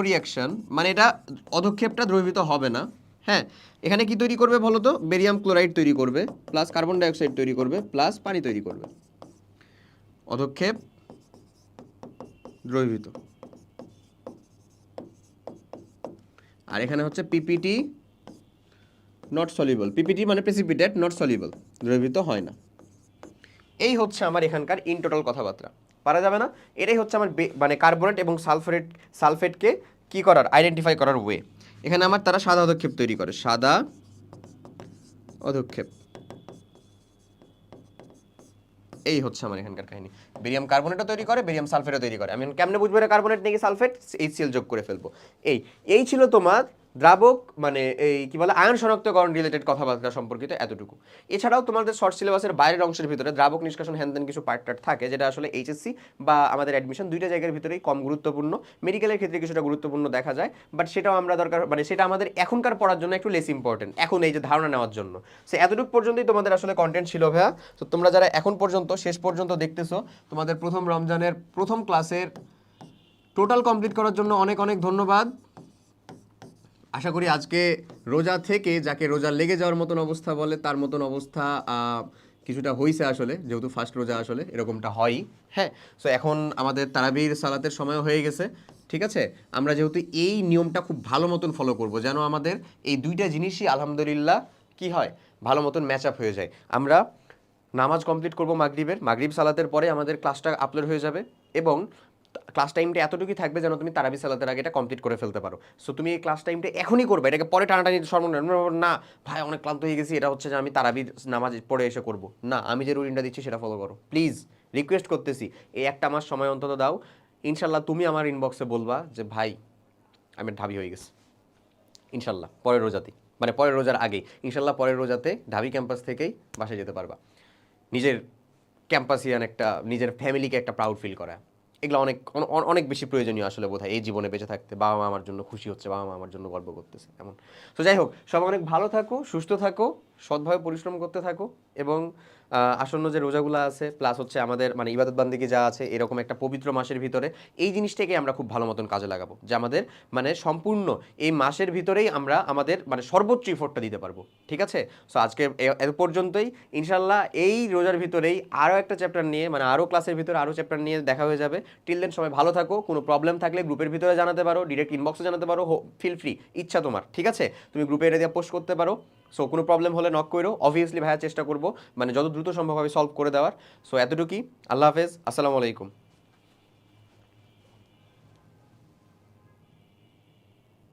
রিয়াকশন, মানে এটা পদক্ষেপটা দ্রবীভূত হবে না। হ্যাঁ, এখানে কি তৈরি করবে বলো তো, বেরিয়াম ক্লোরাইড তৈরি করবে, প্লাস কার্বন ডাইঅক্সাইড তৈরি করবে, প্লাস পানি তৈরি করবে, পদক্ষেপ দ্রবীভূত। আর এখানে হচ্ছে PPT নট সলিউবল, পিপিটি মানে প্রেসিপিটেট, নট সলিউবল, দ্রবীভূত হয় না। এই হচ্ছে আমার এখানকার ইন টোটাল কথাবার্তা, পারা যাবে না। এটাই হচ্ছে আমার মানে কার্বনেট এবং সালফেটকে কি করার, আইডেন্টিফাই করার ওয়ে। এখানে আমার তারা সাদা অধক্ষেপ তৈরি করে, সাদা অধক্ষেপ। এই হচ্ছে আমার এখানকার কাহিনী। বেরিয়াম কার্বনেটও তৈরি করে, বেরিয়াম সালফেটও তৈরি করে। আমি কেমনে বুঝবো এটা কার্বনেট নাকি সালফেট? HCl যোগ করে ফেলবো। এই ছিল তোমার দ্রাবক মানে এই কি বলে আয়ন শনাক্তকরণ রিলেটেড কথাবার্তা সম্পর্কিত এতটুকু। এছাড়াও তোমাদের শর্ট সিলেবাসের বাইরের অংশের ভিতরে দ্রাবক নিষ্কাশন হ্যান কিছু পার্ট থাকে, যেটা আসলে এইচএসসি বা আমাদের অ্যাডমিশন দুইটা জায়গার ভিতরেই কম গুরুত্বপূর্ণ। মেডিকেলের ক্ষেত্রে কিছুটা গুরুত্বপূর্ণ দেখা যায়, বাট সেটাও আমরা দরকার মানে সেটা আমাদের এখনকার পড়ার জন্য একটু লেস ইম্পর্টেন্ট, এখন এই যে ধারণা নেওয়ার জন্য। সো এতটুকু পর্যন্তই তোমাদের আসলে কন্টেন্ট ছিল ভাইয়া। তো তোমরা যারা এখন পর্যন্ত শেষ পর্যন্ত দেখতেছো, তোমাদের প্রথম রমজানের প্রথম ক্লাসের টোটাল কমপ্লিট করার জন্য অনেক অনেক ধন্যবাদ। আশা করি আজকে রোজা থেকে যাকে রোজা লেগে যাওয়ার মতন অবস্থা বলে তার মতন অবস্থা কিছুটা হয়েছে আসলে, যেহেতু ফার্স্ট রোজা আসলে এরকমটা হয়ই। হ্যাঁ, সো এখন আমাদের তারাবির সালাতের সময় হয়ে গেছে। ঠিক আছে, আমরা যেহেতু এই নিয়মটা খুব ভালো মতন ফলো করব, যেন আমাদের এই দুইটা জিনিসই আলহামদুলিল্লাহ কি হয়, ভালো মতন ম্যাচ আপ হয়ে যায়। আমরা নামাজ কমপ্লিট করব মাগরিব সালাতের পরে আমাদের ক্লাসটা আপলোড হয়ে যাবে, এবং ক্লাস টাইমটা এতটুকুই থাকবে যেন তুমি তারাবি সালাতের আগে এটা কমপ্লিট করে ফেলতে পারো। সো তুমি এই ক্লাস টাইমটা এখনই করবে, এটাকে পরে টানাটানি না ভাই অনেক ক্লান্ত হয়ে গেছি, এটা হচ্ছে যে আমি তারাবির নামাজ পড়ে এসে করব না, আমি যে রুটিনটা দিচ্ছি সেটা ফলো করো প্লিজ, রিকোয়েস্ট করতেছি। এই একটা মাস সময় অন্তত দাও, ইনশাল্লাহ তুমি আমার ইনবক্সে বলবা যে ভাই আমি ঢাবি হয়ে গেছি। ইনশাল্লাহ পরের রোজাতেই, মানে পরের রোজার আগেই ইনশাল্লাহ পরের রোজাতে ঢাবি ক্যাম্পাস থেকেই বাসায় যেতে পারবা। নিজের ক্যাম্পাসিয়ান একটা, নিজের ফ্যামিলিকে একটা প্রাউড ফিল করা, এগুলো অনেক অনেক বেশি প্রয়োজনীয় আসলে বোধহয় এই জীবনে বেঁচে থাকতে। বাবা মা আমার জন্য খুশি হচ্ছে, বাবা মা আমার জন্য গর্ব করতেছে, এমন। তো যাই হোক, সবাই অনেক ভালো থাকো, সুস্থ থাকো, সৎভাবে পরিশ্রম করতে থাকো, এবং আসন্ন যে রোজাগুলো আছে প্লাস হচ্ছে আমাদের মানে ইবাদত বান্দিগি যা আছে এরকম একটা পবিত্র মাসের ভিতরে এই জিনিসটাকে আমরা খুব ভালো মতন কাজে লাগাবো, যে আমাদের মানে সম্পূর্ণ এই মাসের ভিতরেই আমরা আমাদের মানে সর্বোচ্চ ইফোর্টটা দিতে পারবো। ঠিক আছে, সো আজকে এত পর্যন্তই। ইনশাল্লাহ এই রোজার ভিতরেই আরও একটা চ্যাপ্টার নিয়ে, মানে আরও ক্লাসের ভিতরে আরও চ্যাপ্টার নিয়ে দেখা হয়ে যাবে। টিল দেন সবাই ভালো থাকো। কোনো প্রবলেম থাকলে গ্রুপের ভিতরে জানাতে পারো, ডিরেক্ট ইনবক্সে জানাতে পারো, ফিল ফ্রি, ইচ্ছা তোমার। ঠিক আছে, তুমি গ্রুপে এটা দিয়ে পোস্ট করতে পারো। সো কোনো প্রবলেম হলে নক করো, অবভিয়াসলি ভাইয়া চেষ্টা করবো মানে যত দ্রুত সম্ভব হবে সলভ করে দেওয়ার। সো এতটুকুই, আল্লাহ হাফেজ, আসসালামু আলাইকুম।